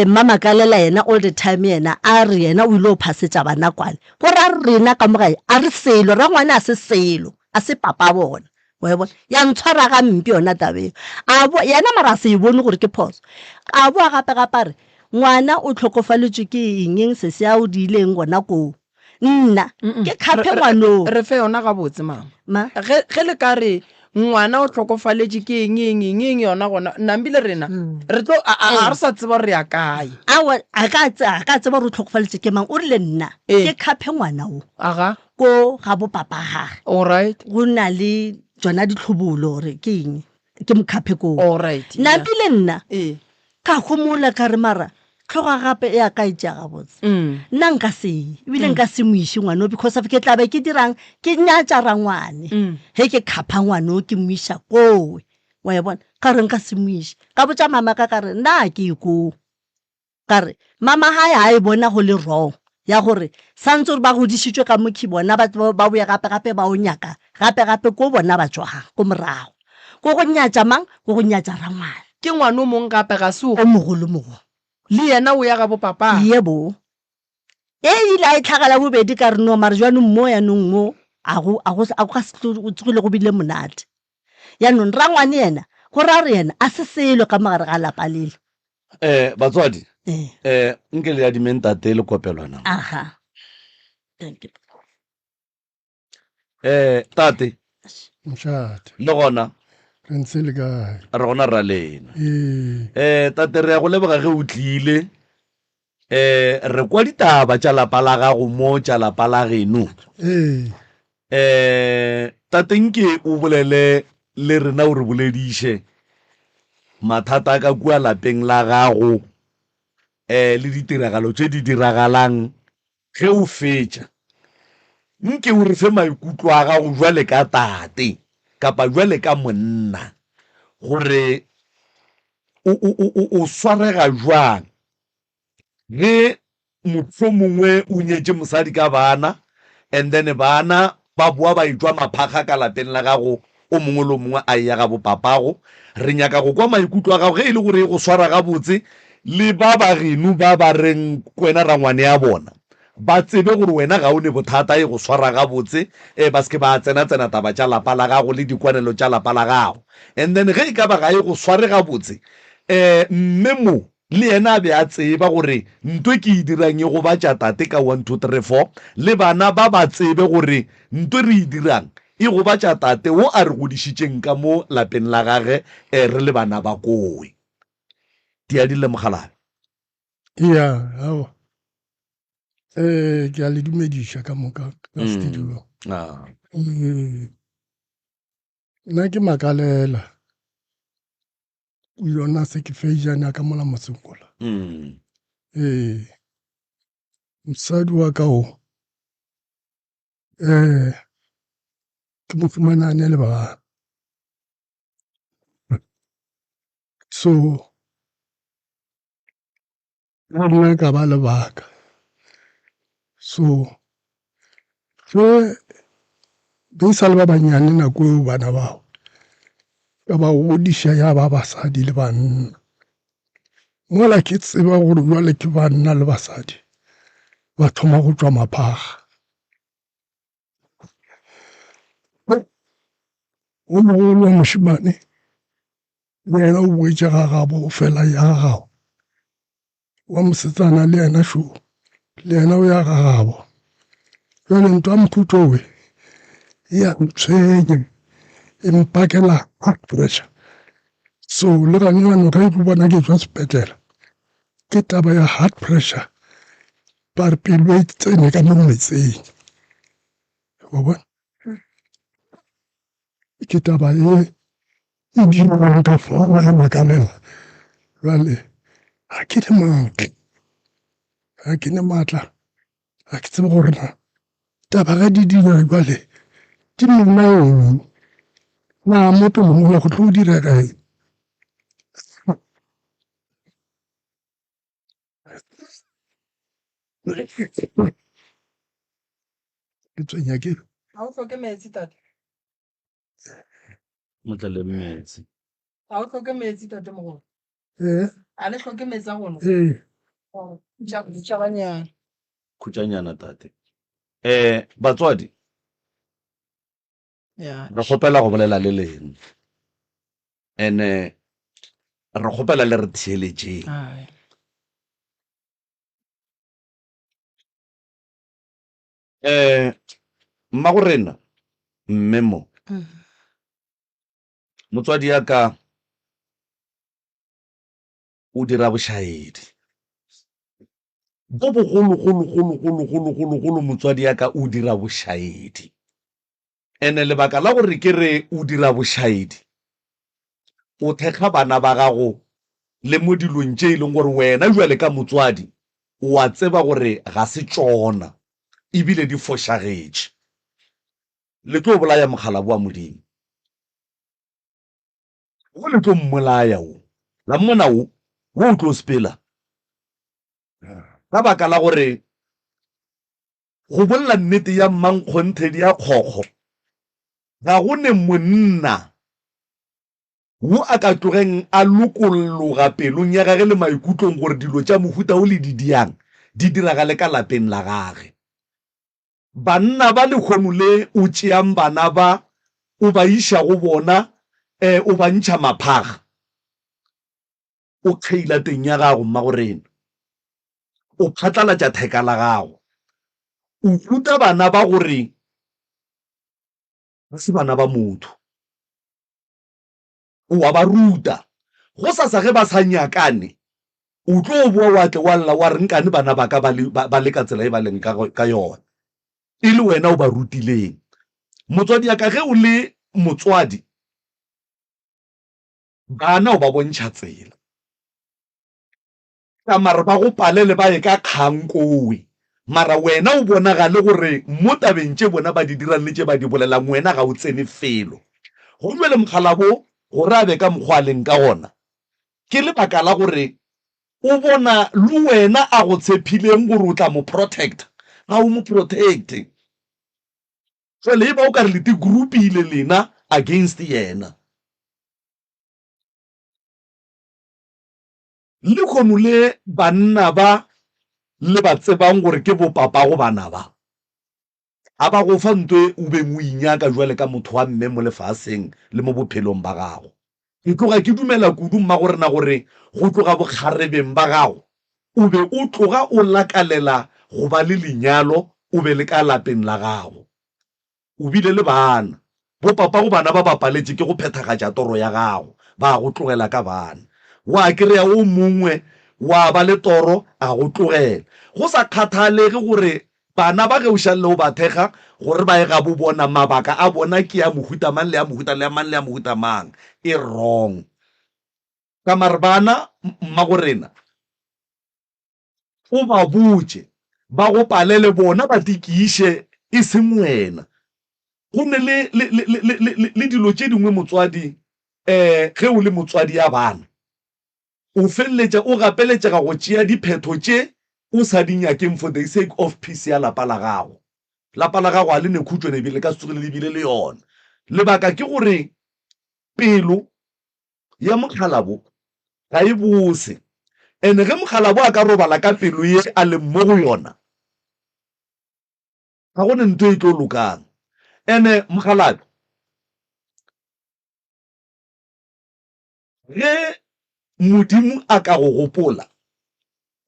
mama ka lela yena all the time yena a re yena o ile o phasetša bana kwane gore a rena ka mogae a re selo ra ngwana a se selo a se papa bona wa bona ya ntshwara ga mpi yona tabeng yena mara a se e bone gore ke phoso a boa gape-gape re ngwana o tlhokofaletswe ke eng sese a o di ileng gona koo nna ke kgape ngwanong re fe yona ga botse mama ge le ka re ngwana o tlhokofaletše ke eng yona gona nambile rena re tlo a re sa tseba re ya kae a ka tseba re o tlhokofaletše ke mang o rile nna ke kgape ngwana o aga ko ga bo papa gage alright go na le tsona ditlhobolo gore ke eng ke mokgape koo alright nambile nna ka gomola ka re mara tlhoga gape e a ka itša gabotse nna nka se ebile nka se moiše ngwane because of ke tlabe ke dirang ke nyatša ra ngwane ge ke kgapha ngwane o ke moiša kowe wa e bona ka re nka se moiše ka botša mama ka re nna ke e koo ka re mama ga e bona go le wrong ya gore santse gore ba godisitswe ka mokhi bona ba boya gape-gape ba o nyaka gape-gape ko bona ba tswang ko morago ko go nyatsa mang ko go nyatsa rangwana ke ngwana o mongwe gape ga se o mogolo le yena o ya ga bo papa ye bo e ile a e tlhagela bobedi ka re no mare jwanong mo yanong mo a go ka se tsogile go bile monate yanong rangwane yena go ra re yena a se selo ka magare ga lapa lele batswadi nke le ya dimentate le kopelwana aha thank you tate Mshadi. le gona Re ntse le kae? re gona ra lena Eh, tate re ya go leboga ge o tlile re kwa ditaba tša lapa la gago mo tša lapa la geno tate nke o bolele le rena o re bolediše mathata ka kua lapeng la gago le ditiragalo tše di diragalang ge o fetša nke o re fe maikutlo a gago jwale ka tate kapa jwale ka monna gore o swarega jwang ge motho mongwe o nyetse mosadi ka bana and then bana ba boa ba etswa maphaga ka lapeng la gago o mongwe le o mongwe a ya ga bo papago re nyaka go kwa maikutlo a gago ge e le gore go swara gabotse le ba ba geno ba ba reng kwena rangwane ya bona ba tsebe gore wena ga o ne bothata e go swara gabotse ba seke ba tsena taba tša lapa la gago le dikwanelo tša lapa la gago and then ge e ka ba ga e go sware gabotse mme mo le yena a be a tseba gore ntwe ke e dirang e go batša tate ka 1 2 3 4 le bana ba ba tsebe gore ntwe re e dirang e go batša tate o a re godišitšeng ka mo lapeng la gage re le bana ba kowe di a di lemogalabe ya, hao. Ke a le dumediša ka moka ka studio. Nna ke makalela yona se ke feijana ka mola mosekola. Mosadi wa ka o ke mo fumanane le bana. So nna ka ba lebaka. So be sa le ba banyane nako eo bana bao ka ba godiša ya ba basadi le banna mola ke tseba gore jwale ke banna le basadi ba thoma go tswa maphaga o mogolo wa mošimane le yena o boetse ga gabo o fela ya gago wa mosetsana le yena šo le yena o ya ga gabo jwale ntwa mphutho we ya ntshwenye e mpakela heart pressure so le ganyano ga e go bona ke tswa sepetlele ke taba ya heart pressure ba re pelo e tsene ka mo metseng wa bona ke taba e dirang ka fora ya makalela jwale ga ke le maatla ga ke ne maatla ga ke tsebe gore na taba ga di dira jwale di monna eng na mo pelong gola go tlo dira kae ke tswenya ke ga o tlhoke metsi tate motlele metsi ga o tlhoke metsi tate mogolo a le tlhoke metsi a gona tšabanyana khutšanyana tate batswadi ya re kgopela go bolela le leng ene re kgopela le re theeletšeng mma go rena mme mo motswadi ya ka o dira bošaedi bo bogologologologologologolo motswadi ya ka o dira bošaedi ene lebaka la gore ke re o dira bošaedi o thekga bana ba gago le mo dilong tše e leng gore wena jwale ka motswadi o a tseba gore ga se tšona ebile di fošagetše le tlo bolaya mogala boa modimo go le tlo mmolaya o la mmona o tlo sepela ka baka la gore go bolla nnete ya mmankgonthedi ya kgokgo ga go ne monna wo a ka tlogeng a lokologa pelong ya gage le maikutlong gore dilo tša mohuta o le didiang di diragale ka lapeng la gage. Banna ba lekgono le o tšeang bana ba o ba iša go bona o ba ntšha maphaga o kgeila teng ya gago mmagorena o phatlalatša theka la gago o ruta bana ba gore ba se bana ba motho o wa ba ruta go sa ge ba sa nyakane o tlo boa wa tle wa lla wa re nkane bana ba ka ba le ka tsela e ba leng ka yona e le wena o ba rutileng. Motswadi ya ka ge o le motswadi bana o ba bontšha tsela ka mara ba go palele ba ye ka kgang kowe mara wena o bonagale gore mo tabeng tše bona ba di dirang le tše ba di bolelang wena ga o tsene felo. Go jwele mokgalabo gore a be ka mokgwa leng ka gona ke lebaka la gore o bona le wena a go tshepileng gore o tla mo protect ga o mo protecte jwale e ba o ka re lete group ile lena against yena. Le kgono le banna ba le ba tsebang gore ke bo papa go bana ba a ba go fa ntwe o beng o inyaka jwale ka motho wa mme mo lefaseng le mo bophelong ba gago. Ke tloga ke dumela kudu mma gore na gore go tloga bokgarebeng ba gago o be o tloga o lakalela go ba le lenyalo o be le ka lapeng la gago o bile le bana bo papa go bana ba bapaletse ke go phethagatša toro ya gago ba go tlogela ka bana wa kry-a o mongwe wa ba le toro a go tlogela go sa kgathalege gore bana ba ge o šalle o ba thekga gore ba e ga bo bona mabaka a bona ke ya mohuta mang le ya mohuta le ya mang le ya mohuta mang e wrong ka mare bana mmagorena o ba botse ba go palele bona ba tikiše e seng wena. Go ne le dilo tše dingwe motswadi ge o le motswadi ya bana o feleletša o gapeletšega go tšea diphetho tše o sa di nyakeng for the sake of peace ya lapa la gago. Lapa la gago a le nekhutšo ne bile ka setsogile le bile le yona lebaka ke gore pelo ya mokgalabo ga e bose ene ge mokgalabo a ka robala ka pelo ye a le mo go yona ga go ne ntho e tlo lokang. Ene mokgalabi ge modimo a ka go gopola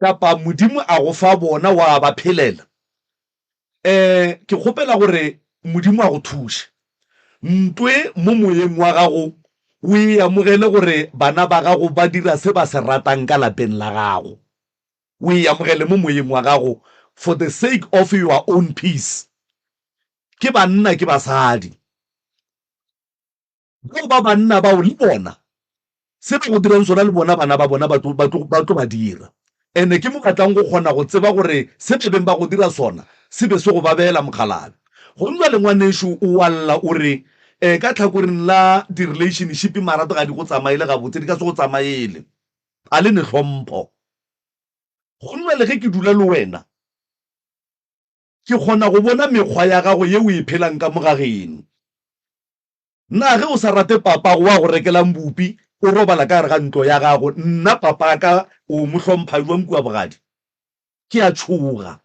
kapa modimo a go fa bona wa ba phelela ke kgopela gore modimo a go thuše ntwe mo moyeng wa gago o e amogele gore bana ba gago ba dira se ba se ratang ka lapeng la gago o e amogele mo moyeng wa gago for the sake of your own peace. Ke banna ke basadi ba banna bao le bona se ba go dirang sona le bona bana ba bona ba tlo ba dira ene ke mo batlang go kgona go tseba gore se beng ba go dira sona se be se go babela mokgalabe go nna le ngwanesho o walla o re ka tlhakoreng la di-relationship marato ga di go tsamaile ga botse di ka se go tsamaele a le ne hlompho go nna le ge ke dula le wena ke kgona go bona mekgwa ya gago ye o e phelang ka mogageno nna ge o sa rate papa go wa go rekelang bupi o robala ka re ga ntlo ya gago nna papa ka o mo hlompha jwa nkwa bogadi ke a tshoga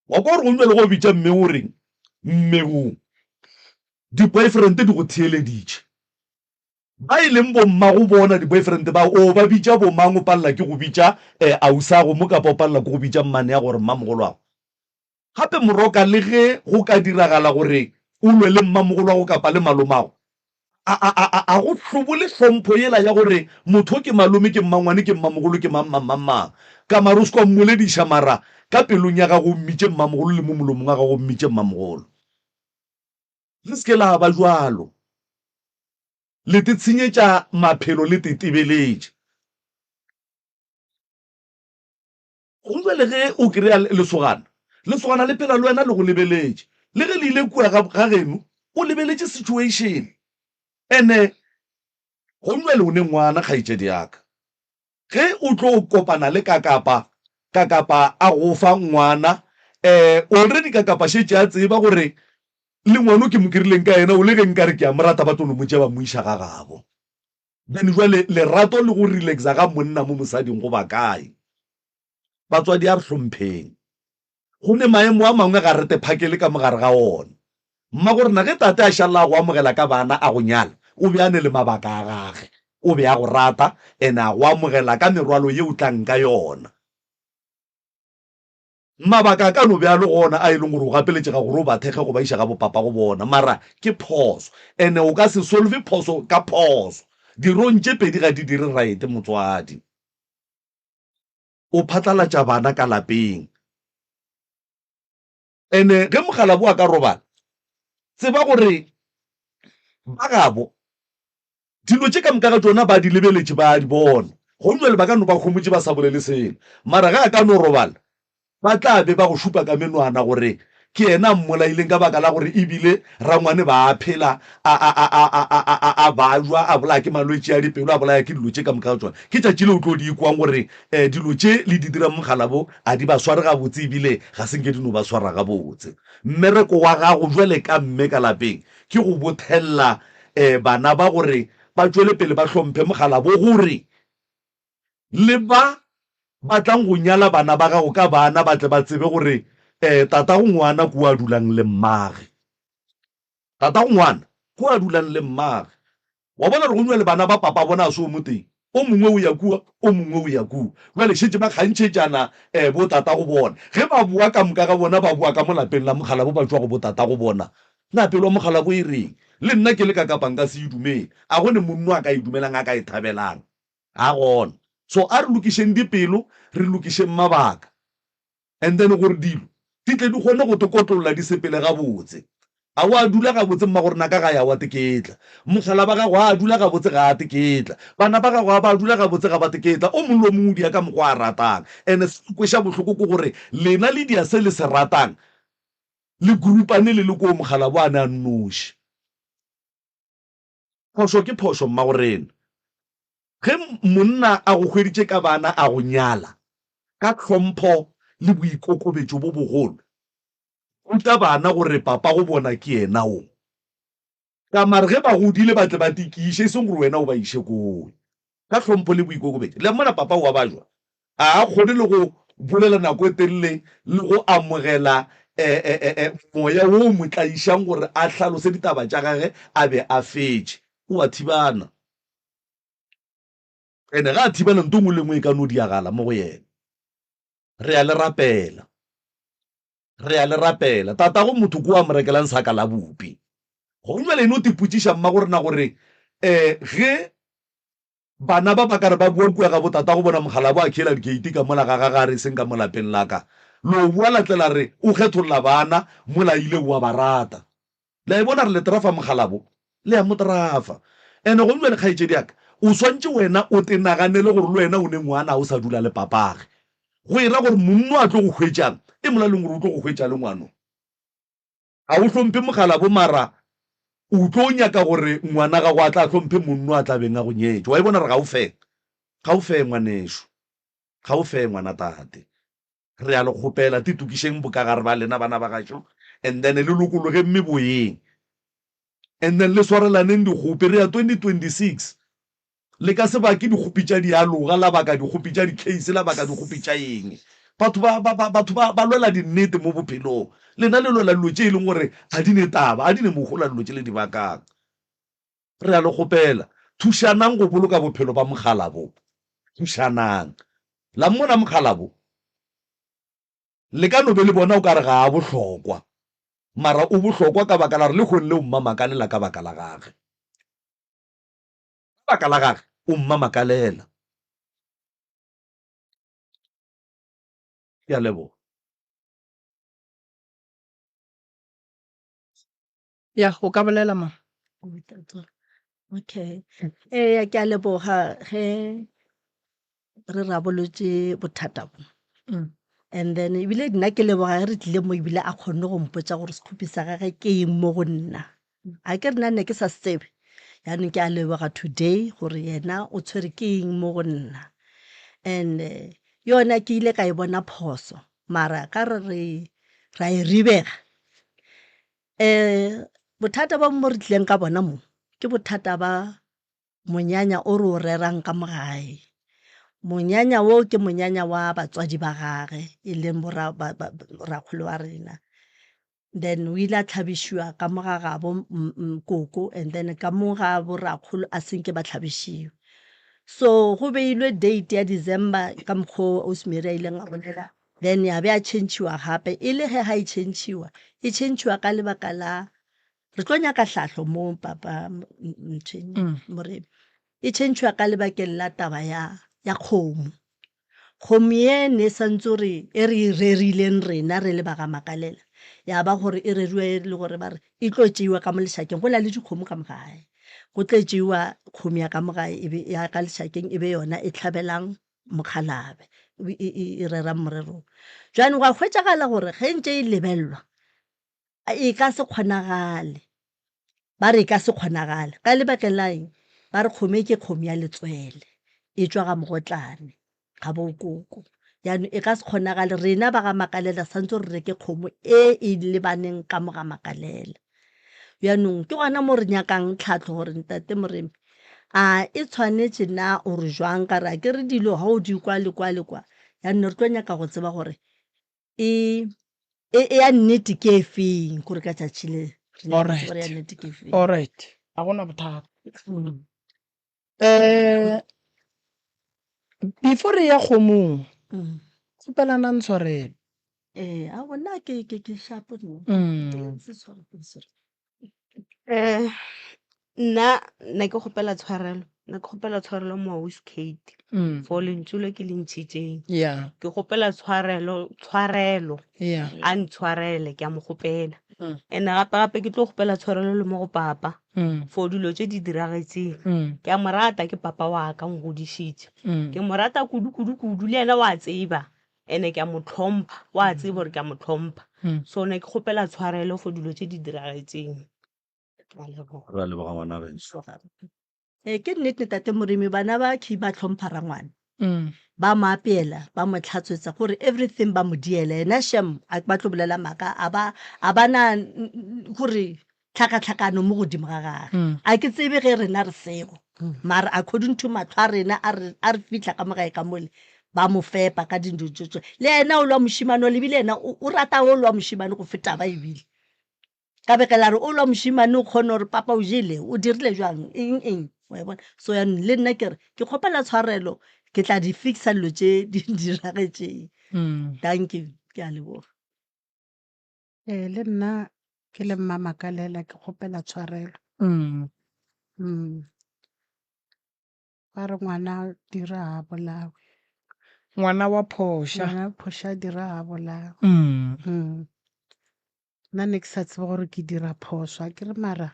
wa go re o nne le go bitša mme o reng mme o di-boyfriend di go theeleditše ba e leng bomma go bona di-boyfriend ba o ba bitša bomang o palela ke go bitša ausago mo kapa o palela ke go bitša mmane ya gore mmamogolwago gape moroka le ge go ka diragala gore o lwe le mmamogolwago kapa le malomago a go hlobole hlompho yela ya gore motho ke malome ke mmangwane ke mmamogolo ke mammamang ka mare o se kwa mmolediša mara ka pelong ya gago mmitše mmamogolo le mo molomong wa gago mmitše mmamogolo le seke la ba jwalo le te tshenyetša maphelo le te tebeletše go jwale ge o kry-a lesogana le phela le wena le go lebeletše le ge le ile kua ga geno o lebeletše situation ene go jwale o ne ngwana kgaetšedi yaka ge o tlo kopana le kakapa Kakapa a go fa ngwana already Kakapa shetse a tseba gore le ngwana ke mo kirileng ka ena o le ge nkare ke a morata ba tlo mo tseba mo isha ga gabo then jwale lerato le go relaxa ga monna mo mosading go ba kae batswadi a re hlompheng go ne maemo a mangwe ga rete phakele ka mogare ga ona mma gore na ge tate a shalla go amogela ka bana a go nyala o be ane le mabaka a gage o be a go rata ene a go amogela ka merwalo ye o tlang ka yona mabaka ka no be a le gona a ileng gore o gapeletše ga gore o ba thege go ba isha ga bopapa go bona mara ke phoso ene o ka se solve phoso ka phoso dirong tše pedi ga di dire right motswadi o phatlalatša bana ka lapeng ene ge mogala bo a ka robala tseba gore ba gabo dilo tše ka moka ga tsona ba di lebeletše ba di bona go nwe le ba ka no ba khomotše ba sa bolele selo mara ga a ka no robala ba tla be ba go šupa ka menwana gore ke ena mmolaileng ka baka la gore ebile rangwane ba phela a bajwa a bolaya ke malwetse a dipelo a bolaya ke dilo tše ka moka ga tsona ke tšatši le o tlo di ikwang gore dilo tše le di dira mogala bo a di ba sware gabotse ebile ga senke di no ba swara gabotse mmereko wa gago jwale ka mme ka lapeng ke go bothelela bana ba gore ba tšwele pele ba hlomphe mogala bo gore le ba batlang go nyala bana ba gago ka bana ba tle ba tsebe gore tata go ngwana ko a dulang le mmage tata go ngwana ko a dulang le mmage wa bona re go nwe le bana ba papa bona a se o mo teng o mongwe o ya kua o mongwe o ya kua jwale šetse ba kgantšhetšana bo tata go bona ge ba bua ka moka ga bona ba bua ka mo lapeng la mogala bo ba tswa go bo tata go bona na pelo mogala bo e reng le nna ke le Kakapang ka se idumele a gone monno a ka idumelang a ka e thabelang a gona so a re lokišeng dipelo re lokišeng mabaka and then gore dilo di tle di kgone go tokotlolla di sepele gabotse a o a dula gabotse mma gore naka ga ya wa teketla mogala ba gago a dula gabotse ga a teketla bana ba gago ba dula gabotse ga ba teketla o mongwe le mongwe dia ka mokgwa a ratang ene se kwesha bohloko ko gore lena le dia se le se ratang le grupane le ko mogala bo ana nnoši phoso ke phoso mma gorena ge monna a go hweditše ka bana a go nyala ka tlhompho le boikokobetšo bo bogolo ruta bana gore papa go bona ke ena o ka mare ge ba godile ba tle ba tikiše e seng gore wena o ba iše koe ka tlhompho le boikokobetšo le mona papa wa bajwa a kgone le go bolela nako e telele le go amogela moya wo mo tlaišang gore a hlalose ditaba tša gage a be a fetše o a thibana ene ga a thibana nto ngwe le ngwe e ka no diagala mo go yena re a le rapela tata go motho ko a mo rekelang saka la bupi go nwa le no tiputšiša mma gore na gore ge bana ba ba kare ba bua kua ga botata go bona mogala bo a khela dikeiti ka mola ga gare seng ka molapeng la ka lo bua latlela re o kgetholla bana mola ile wa barata la e bona re le trafa mogala bo le ya motrafa ene go nwa le kgaitšedi yaka o swantše wena o tenaganele gore le wena o ne ngwana o sa dula le papage go ira gore monno a tlo go hwetšang e mola leng gore o tlo go hwetša le ngwano a o hlompe mogala bo mara o tlo nyaka gore ngwana ga go a tla hlompe monno a tla beng a go nyetša wa e bona re ga o fe ngwanešo ga o fe ngwana tate re a le kgopela titukišeng bokagare ba lena bana ba gašo and then le lokologe mme boyeng and then le swarelaneng dikgope re ya 2026 le ka se bake dikgopi tša dialoga la baka dikgopi tša di-case la baka dikgopi tša eng batho ba lwela dinnete mo bophelong lena le lwela dilo tše e leng gore ga di ne taba a di ne mogola dilo tše le di bakang re a le kgopela thušanang go boloka bophelo ba mogala bo thušanang la mmona mogala bo le ka nobe le bona o ka re ga a bohlokwa mara o bohlokwa ka baka la re le kgone le o mmamakalela ka baka la gage baka la gage o mmamakalela ke a leboga ya go ka bolela ma Okay. Ke a leboga ge re rabolotse bothata bo. And then ebile nna ke leboga ge re tlile mo ebile a kgonne go mpotsa gore sekhupi sa gage ke eng mo go nna. A ke re nna ne ke sa sebe. Yaanong ke a leboga today gore yena o tshwere ke eng mo go nna. And yona ke ile ka e bona phoso mara ka re ra e ribega bothata ba mo re tlileng ka bona mo ke bothata ba monyanya o re o rerang ka mogae monyanya wo ke monyanya wa batswadi ba gage e leng rakgolo wa rena then o ile a tlhabišiwa ka mogagabo koko and then ka mogabo rakgolo a senke ba tlhabišiwa so go beilwe date ya December ka mokgwa Osmary a ileng a bolela then ya be a change-iwa gape e le ge ga e change-iwa ka lebaka la re tlo nyaka hlahlo mo papa morebe e change-iwa ka lebakeng la taba ya kgomo ye ne santse re e re rerileng rena re le ba ga Makalela ya ba gore e reriwe le gore ba re e tlo tšeiwa ka mo lešakeng go na le dikgomo ka mogae go tle tšeiwa kgomo ya ka mogae ya ka lešakeng e be yona e tlhabelang mokgalabe e rerang morero jaanong go a hwetšagala gore ge ntse e lebelelwa e ka se kgonagale ba re e ka se kgonagale ka lebakeng la eng ba re kgomo ke kgomo ya letswele e tswa ga mogotlane ga bokoko yaanong e ka se kgonagale rena ba ga Makalela santse re reke kgomo e lebaneng ka mo ga Makalela yaanong ke gona mo re nyakang tlhatlho gore ntate Moremi a e tshwanetse na o re jwang ka ra ke re dilo ga o di kwa yaanong re tlo nyaka go tseba gore e ya nnete ke e feng gore ka tšatši le alright a gona bothata before ya kgomong kgopelana ntshwarelo a bona ke shapo nna ke kgopela tshwarelo mo ausi Kate for lentsulo ke le ntšhitšeng ke kgopela tshwarelo a ntshwarele ke a mo kgopela ene gape ke tlo kgopela tshwarelo le mo go papa for dilo tse di diragetseng ke a mo rata ke papa wa ka ngodišitše ke mo rata kudu le ena wa tseba ene ke a mo tlhompha wa tseba gore ke a mo tlhompha so ne ke kgopela tshwarelo for dilo tse di diragetseng ke nnete tate Moremi bana ba ba tlhompha rangwane ba mo apeela ba mo tlhatswetsa gore everything ba mo diela ena shem a ba tlo bolela maka a ba na gore tlhakatlhakano mo godimo ga gage a ke tsebe ge rena re sego mara according to matlho a rena a re fitlha ka mogae ka mole ba mo fepa ka dinto tsotswe le ena o lwa moshimane o lebile ena o rata o lwa moshimane go feta ba ebile ka bekela re o lwa moshimane o kgone gore papa o jele o dirile jwang eng wa bona so yaanong le nna ke kgopela tshwarelo ke tla di fixa dilo tse di diragetseng thank you ke a leboga le nna ke le mma Makalela ke kgopela tshwarelo ba re ngwana dira a bolawe ngwana wa phosha dira a bolawe nna ne ke sa tseba gore ke dira phoso a ke re mara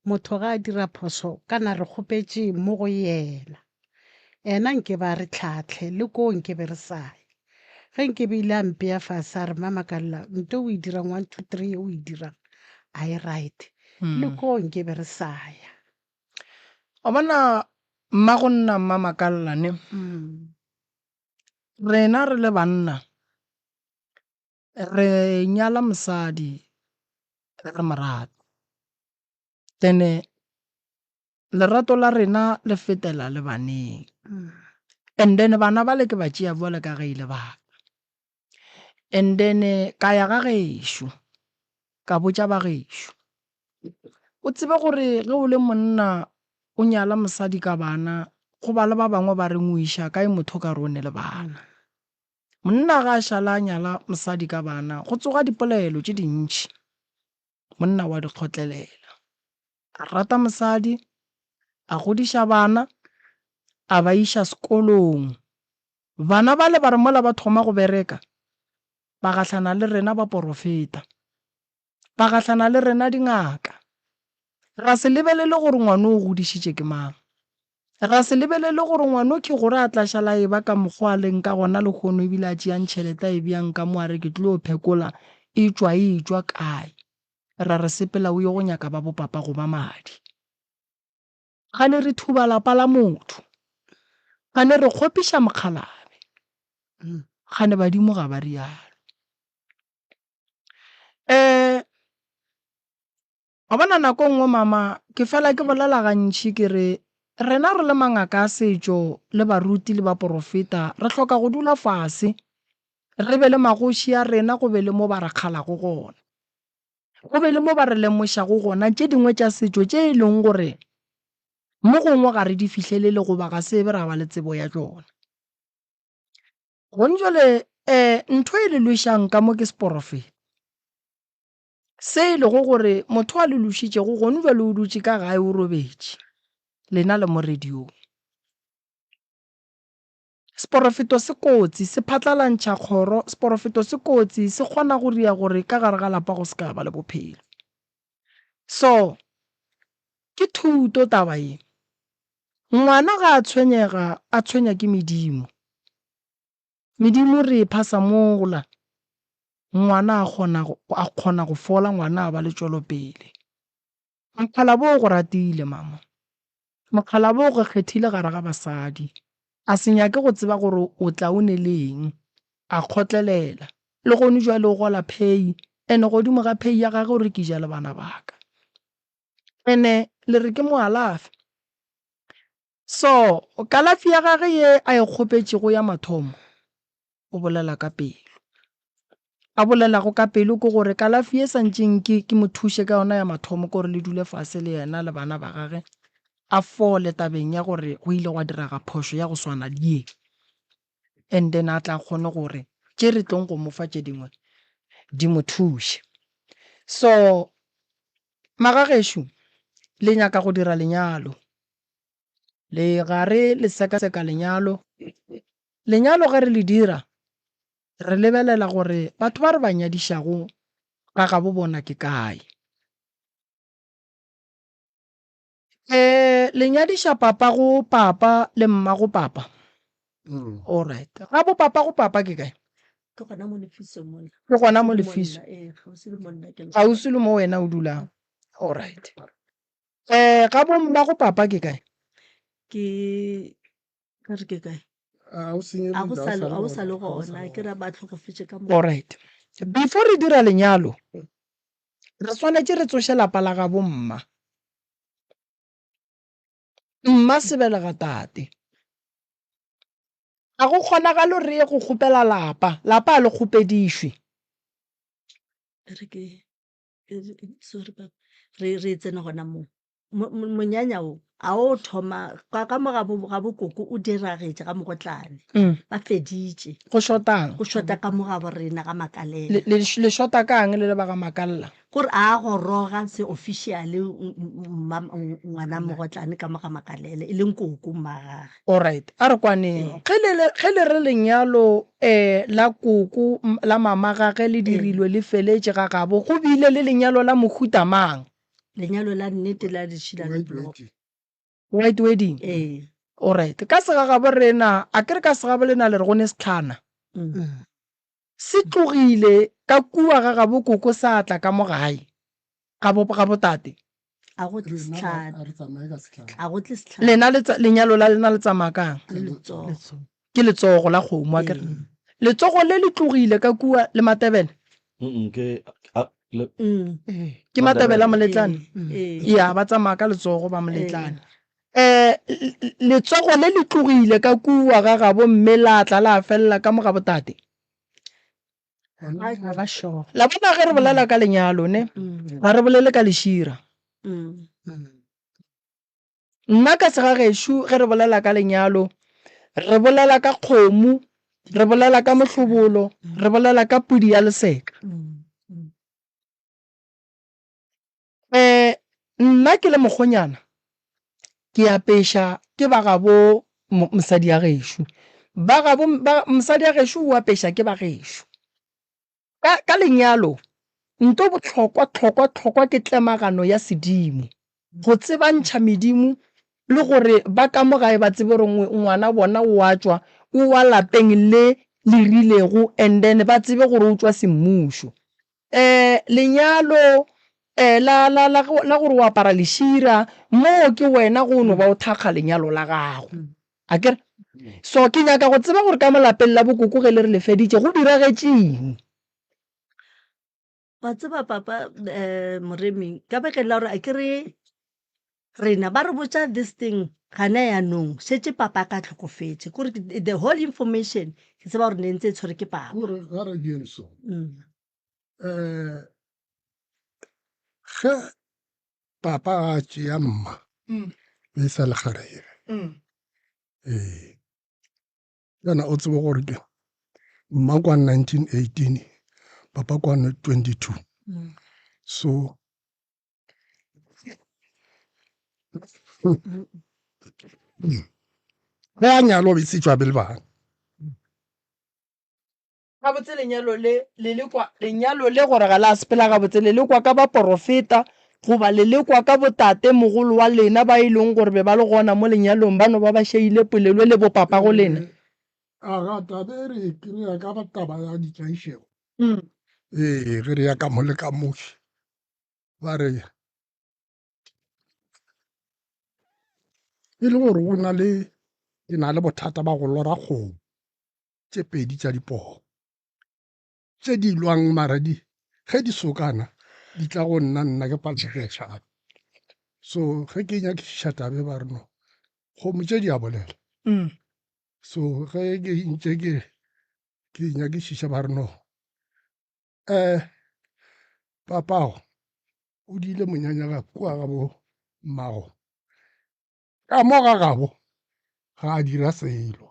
motho ga a dira phoso kana re kgopetse mo go yena ena nke ba re tlhatlhe le ko nke be re saye ge nke be ile a mpe ya fase a re mma Makalela nto o e dirang 1 2 3 o e dirang a e right le ko nke be re saya o bona mma go nna mma Makalela ne rena re le banna re nyala mosadi re morata tene lerato la rena le fetela le baneng and then bana ba le ke ba tšea bole ka ge ile baka and then ka ya ga gešo ka botša ba gešo o tsebe gore ge o le monna o nyala mosadi ka bana go ba le ba bangwe ba re ngwiša kae motho ka rone le bana monna ga a šala a nyala mosadi ka bana go tsoga dipolelo tše dintšhi monna wa di kgotlelela a rata mosadi a godiša bana a ba iša sekolong bana ba le ba re mola ba thoma go bereka ba gahlana le rena ba porofeta ba gahlana le rena dingaka ga se lebelele gore ngwana o godišitše ke mang ga se lebelele gore ngwana ke gore a tlašala e ba ka mokgwa leng ka gona le kgono ebile a tšeang tšhelete e bjang ka mo a re ke tlo phekola e tšwa kae ra re sepela o ye go nyaka ba bopapa go ba madi ga ne re thuba lapa la motho ga ne re kgopiša mokgalabe gane badimo ga ba rialo ga bona nako nngwe mama ke fela ke bolela gantši ke re rena re le mangaka a setšo le baruti le baporofeta re tlhoka go dula fase re be le magoši a rena go be le mo ba re kgalago gona go be le mo ba re lemošago gona tše dingwe tša setšo tše e leng gore mo gongwe ga re di fihlelele goba ga se be ra ba le tsebo ya tsona gone jale ntho e le lwešang ka mo ke seporofeta se e lego gore motho a le lošitšego gone jale o dutše ka gae o robetše lena le mo radiong seporofeto se kotsi se phatlalantšha kgoro seporofeto se kotsi se kgona go ria gore ka gare ga lapa go se ka ba le bophelo so ke thuto taba ye ngwana ga a tshwenyega a tshwenya ke medimo re e phasa mola ngwana a kgona go fola ngwana a ba le tšwelopele mokgala bo go ratile mama mokgala bo go kgethile gare ga basadi a se nyake go tseba gore o tla o ne leng a kgotlelela le gone jwale o gola pay ene godimo ga pay ya gage gore ke ja le bana baka ene le re ke mo alafe so kalafi ya gage ye a e kgopetšego ya mathomo o bolela ka pelo a bolelago ka pelo ke gore kalafi e santšeng ke mo thuše ka yona ya mathomo gore le dule fase le yena le bana ba gage a fole tabeng ya gore go ile gwa diraga phošo ya go swana die and then a tla kgone gore tše re tlong go mofa tše dingwe di mo thuše so magagešo le nyaka go dira lenyalo le gare le sekaseka lenyalo ge re le dira re lebelela gore batho ba re ba nyadišago ga ga bo bona ke kae le nyadiša papa go papa le mma go papa alright ga bo papa go papa ke kae ke gona mo lefisong mona ke gona mo lefiso ga o se le mo wena o dulang alright ga bo mma go papa ke kae ke re ke kae a go sa le gona ke ra ba tlhogofetse ka mo alright before re dira lenyalo re swanetse re tsoše lapa la ga bo mma sebele ga tate ga go kgonagalo re ye go kgopela lapa a le kgopedišwe re tsena gona mo monyanya o a o thoma ka mo ga bokoko o diragetše ga mogotlane ba feditše go shotang go shota ka mo ga borena ga makalela le shota kang le ba ga makalla gore a goroga se officially ngwana mogotlane ka mo ga makalela e leng koko mmagage alright a re kwaneng ge le re lenyalo la koko la mamagage le dirilwe le feletše ga gabo go bile le lenyalo la mohuta mang lenyalo la nnete la ditšhila le white wedding alright ka segagabo rena a kere ka segabo lena le re gone setlhana se tlogile ka kua ga gabo koko sa tla ka mo gae ga botate a go tle setlhana lena lenyalo la lena le tsamaya kang ke letsogo la kgomo a kere letsogo le le tlogile ka kua le matebele ke matebele a moletlane ya ba tsamaya ka letsogo ba moletlane letsogo le le tlogile ka kua ga gabo mme la tla la felela ka mo ga botate la bona ge re bolela ka lenyalo ne ga re bolele ka lešira nna ka segagešo ge re bolela ka lenyalo re bolela ka kgomo re bolela ka mohlobolo re bolela ka pudi ya leseka nna ke le mokgonyana ke apeša ke ba gabo mosadi ya gešo mosadi ya gešo o apeša ke ba gešo ka lenyalo nto botlhokwa ke tlemagano ya sedimo go tsebantšha medimo le gore ba ka mo gae ba tsebe gore ngwana bona o a tswa o wa lapeng le le rilego and then ba tsebe gore o tswa semmušo lenyalo la gore o apara lešira mo ke wena go no ba o thakga lenyalo la gago a kere so ke nyaka go tseba gore ka molapeng la bokoko ge le re le feditše go diragetseng. wa tseba papa moremi ka bakeng la gore a kere rena ba re botsa this thing gana yaanong setse papa a ka tlhokofetse kore the whole information ke tseba gore ne ntse e tshwere ke papa. Gore ga re dieng so Mm. ge papa a tšea mma e sa le kgarebe yana o tsebe gore ke mma kwa 1918 papa kwa 22 so ge a nyalo o betsetswa be le bana ga botse lenyalo le gore ga la sepela ga botse le le kwa ka ba porofeta goba le le kwa ka botate mogolo wa lena ba e leng gore be ba le gona mo lenyalong ba no ba ba sheile polelo le bopapa go lena. a ga tabe re kry-a ka ba taba ya ditšaišego ge re ya ka mo le ka moši ba re e le gore ke na le bothata ba go lora kgomo tše pedi tša dipoo tše di lwang mara ge di sokana di tla go nna ke paltšhaba so ge ke nyakišiša tabe ba re no kgomo tše di a bolela so ge ke ntše ke nyakišiša ba re no papago o di ile monyanya kua gabo mmago ka mo ga gabo ga a dira selo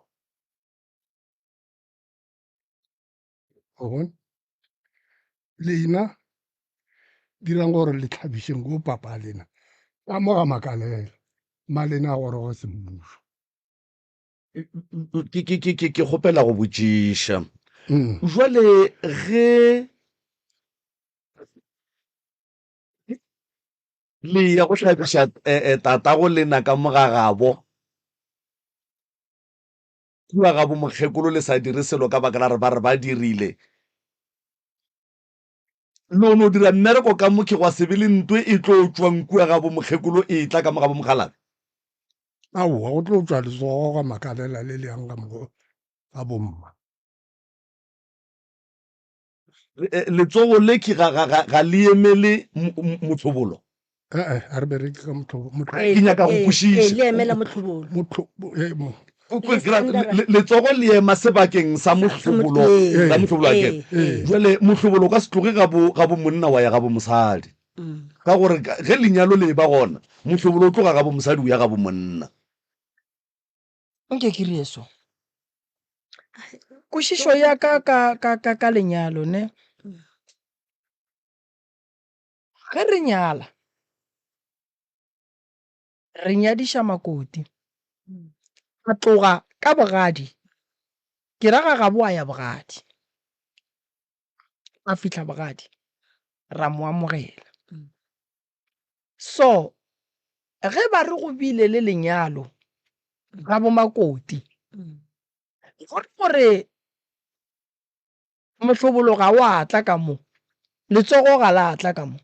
o bona lena dirang gore le tlhabišeng ko papa lena ka mo ga makalela malena a gore go semmušo ke kgopela go botšiša jwale ge le ya go hlabiša tatago lena ka mogagabo kua gabo mokgekolo le sa dire selo ka baka la re ba re ba dirile no dira mmereko ka mokhe gwa sebe le ntwe e tlo tswang kua gabo mokgekolo e tla ka mogabo mogalabe aowa go tlo tswa letsogo ga makalela le le yang ka mogo ga bomma letsogo le ke ga le emele motlhobolo a re bereke ka ke nyaka go kwešiša le emela motlhobolo letsogo le ema sebakeng sa motlhobolo akere jale motlhobolo ka se tloge ga bo monna wa ya ga bo mosadi ka gore ge lenyalo le ba gona motlhobolo o tloga ga bo mosadi o ya ga bo monna nke ke re eso kwešišo ya ka lenyalo ne ge re nyala re nyadiša makoti a tloga ka bogadi ke raga ga bo a ya bogadi a fitlha bogadi ra mo amogela so ge ba re go bile le lenyalo ga bo makoti gore motlhobolo ga wa tla ka mo letsogo ga la tla ka mo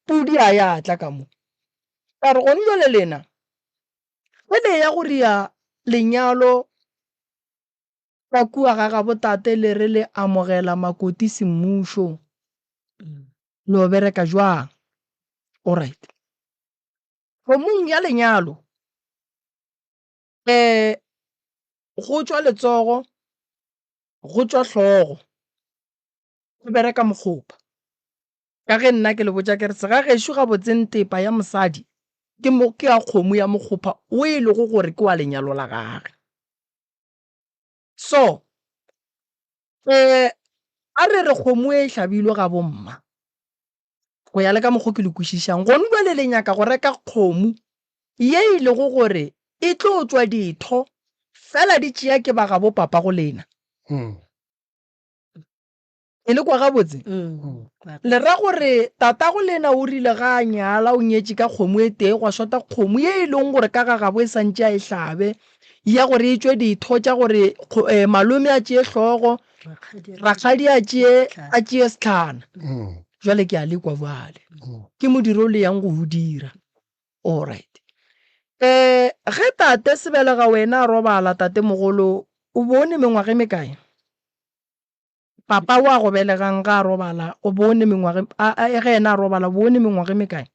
pudi a ya tla ka mo ka re gone jale lena ge le ya go ria lenyalo ka kua ga ga botate le re le amogela makoti semmušo le bereka jwang alright kgomong ya lenyalo go tswa letsogo go tswa hlogo go bereka mokgopa ka ge nna ke le botja ke re sega gešo ga botseng tepa ya mosadi ke ya kgomo ya mokgopa o e le go gore ke wa lenyalo la gage so a re kgomo e hlabilwe ga bomma go ya le ka mokgo ke le kwešišang gone jwale le nyaka go reka kgomo ye e le go gore e tlo tswa ditho fela di tšea ke ba ga bo papa go lena e le kwa gabotse le ra gore tatago lena o rile ga a nyala o nyetše ka kgomo e tee gwa shota kgomo ye e leng gore ka ga gabo e santše a e hlabe ya gore e tswe ditho tša gore malome a tšee hlogo rakgadi a tšee setlhana jwale ke a lekwa bjale ke modiro o le yang go o dira alright ge tate Sebelega wena a robala tate mogolo o bone mengwaga e mekae papa wa go belegang ga a robala o bone mengwaga ge ena a robala o bone mengwaga e mekae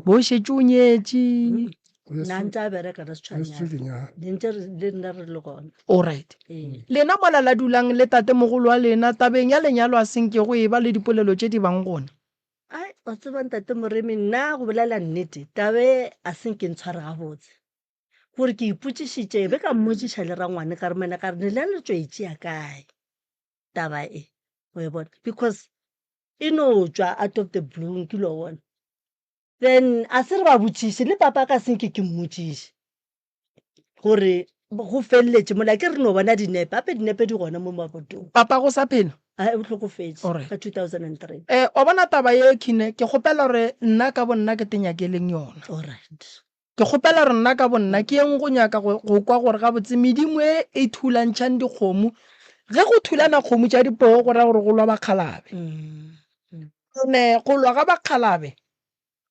bo šetse o nyetše nna ntse a bereka re setshwanyana dintse le nna re le gona alright lena mola la dulang le tate mogolo wa lena tabeng ya lenyalo a senke go e ba le dipolelo tše di bang gona ai wa tsebang tate moremi nna go bolela nnete tabe a senke ntshware gabotse gore ke ipotšišitše be ka mmotšiša le rangwane ka re mena ka re ne le letswetše ya kae taba e o e bona because e no tswa out of the blue ke lo bona then a se re ba botšiše le papa ka senke ke mmotšiše gore go feleletse mola ke re no bona dinepe ape dinepe di gona mo mabotong papa go sa phela a o tlhokofetse ka 2003 o bona taba ye khine ke kgopela gore nna ka bonna ke tenyakeleng yona alright ke kgopela gore nna ka bonna ke eng go nyaka go kwa gore ga botse medimo e thulantšhang dikgomo ge go thulana kgomo tša dipoo go ra gore go lwa bakgalabe ne go lwa ga bakgalabe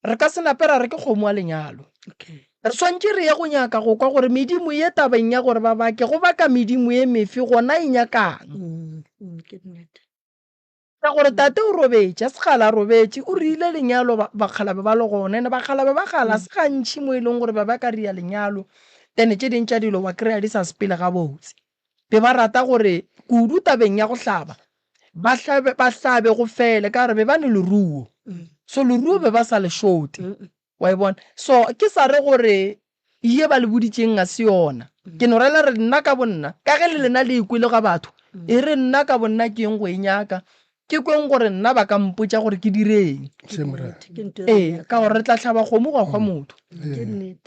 re ka senapera re ke kgomo wa lenyalo re swantse re ye go nyaka go kwa gore medimo ye tabeng ya gore ba bake go baka medimo ye mefe gona e nyakang ka gore tate o robetse a segala a robetse o rile lenyalo bakgalabe ba le gona ene bakgalabe ba gala se gantšhi mo e leng gore ba ka ria lenyalo tene tše dintšha dilo wa kry-a di sa sepele ga botse be ba rata gore kudu tabeng ya go hlaba ba hlabe go fele ka gore be ba ne leruo so leruo be ba sa le šote wa e bona so ke sa re gore ye ba le boditšeng a se yona ke no rela re nna ka bonna ka ge le lena le ikwele ga batho e re nna ka bonna ke eng go e nyaka ke kweng gore nna ba ka mpotša gore ke direng ka gore re tla tlhaba kgomo gwa kgwa motho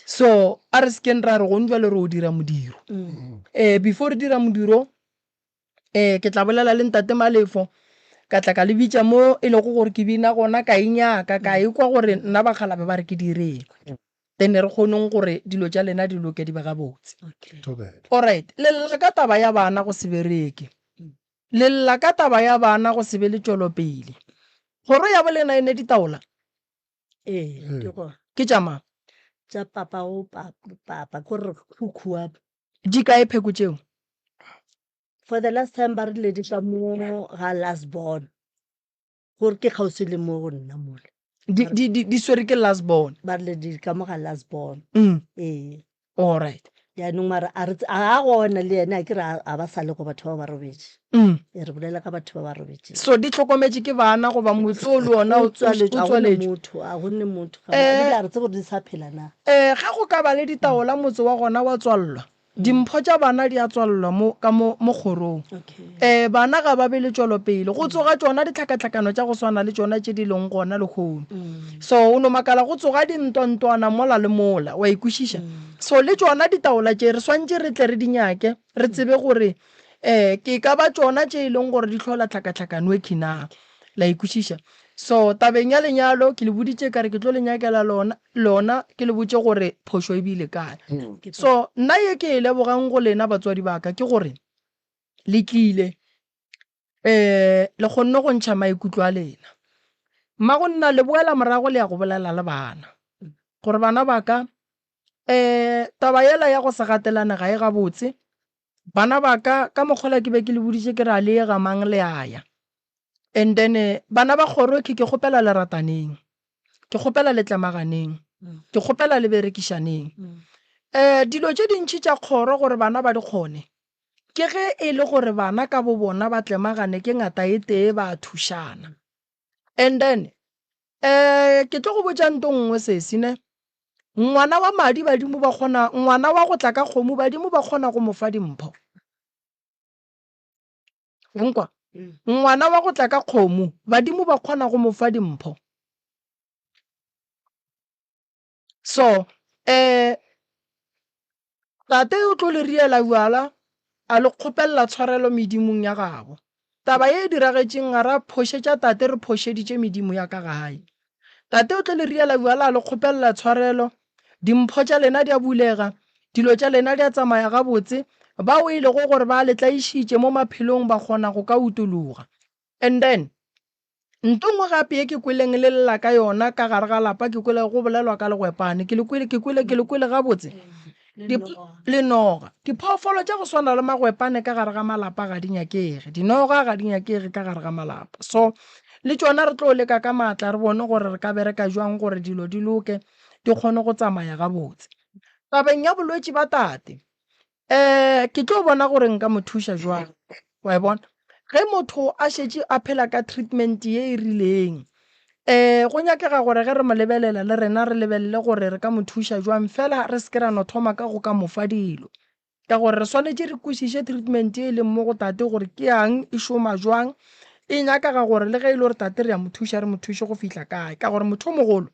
so a re sekeng ra re go njwa le re o dira modiro before re dira modiro ke tla bolela le ntate Malefo ka tla ka le bitša mo e lego gore ke bina gona ka inyaka ka ikwa gore nna bakgalabe ba re ke direng then re kgoneng gore dilo tša lena di loke di ba gabotse alright le lla ka taba ya bana go se bereke le lla ka taba ya bana go se be le tšwelopele goro ya bolena ene ditaola ke tšama tša papa o papa gore khukhu di kae pheko tšeo for the last time ba re le di ka mo ga last born gore ke kgausi le mo go nna mole di swere ke last born ba re le di ka mo ga last born alright yaanong mara a gona le ene a ke re a ba sa le go batho ba ba robetse re bolela ka batho ba ba robetse so di tlhokometse ke bana go ba motse o le ona o tswaletse motho a gonne motho ga re tse gore di sa phela na ga go ka ba le ditaola motse wa gona wa tswallwa dimpho tša bana di a tswallwa mo kgorong bana ga ba be le tšwelopele go tsoga tšona ditlhakatlhakano tša go swana le tšona tše di leng gona le kgono so o no makala go tsoga dintontwana mola le mola wa ikwešiša so le tšona ditaola tše re swantše re tle re dinyake re tsebe gore ke ka ba tšona tše e leng gore di tlhola tlhakatlhakano e khinang la ikwešiša so tabeng ya lenyalo ke le boditše kare ke tlo le nyakela lona ke le botše gore phošo e bile kae so nna ye ke e lebogang go lena batswadi baka ke gore le tlile le kgonne go ntšha maikutlo a lena mma go nna le boela morago le ya go bolela le bana gore bana baka taba yela ya go se gatelana ga e gabotse bana baka ka mokgola ke be ke le boditše ke ra le ga mang le aya and then bana ba kgoro ke kgopela le rataneng ke kgopela le tlamaganeng ke kgopela le berekišaneng dilo tše dintšhi tša kgoro gore bana ba di kgone ke ge e le gore bana ka bo bona ba tlemagane ke ngata e tee ba thušana and then ke tlo go botša nto nngwe sesine ngwana wa madi badimo ba kgona ngwana wa go tla ka kgomo badimo ba kgona go mo fa dimpho nkwa ngwana wa go tla ka kgomo badimo ba kgona go mo fa dimpho so tate o tlo le riela bjala a le kgopella tshwarelo medimong ya gabo taba ye e diragetšeng ga ra phošetša tate re phošeditše medimo ya ka gae tate o tlo le riela bjala a le kgopella tshwarelo dimpho tša lena di a bulega dilo tša lena di a tsamaya gabotse ba o ile go gore ba letlaišitše mo maphelong ba kgona go ka utologa and then ntho nngwe gape e ke kweleng le lela ka yona ka gare ga lapa ke kwele go bolelwa ka legwepane ke le kwele gabotse lenoga diphoofolo tša go swana le magwepane ka gare ga malapa ga di nyakege dinoga ga di nyakege ka gare ga malapa so le tšona re tlo leka ka maatla re bone gore re ka bereka jwang gore dilo di loke di kgone go tsamaya gabotse tabeng ya bolwetse ba tate ke tlo bona gore nka mo thuša jwang wa e bona ge motho a šetše a phela ka treatment ye e rileng go nyakega gore ge re mo lebelela le rena re lebelele gore re ka mo thuša jwang fela re se ke ra no thoma ka go ka mofa dilo ka gore re swanetše re kwešiše treatment e leng mo go tate gore ke yang e šoma jwang e nyakaga gore le ge e le gore tate re ya mo thuša re mo thuše go fitlha kae ka gore motho o mogolo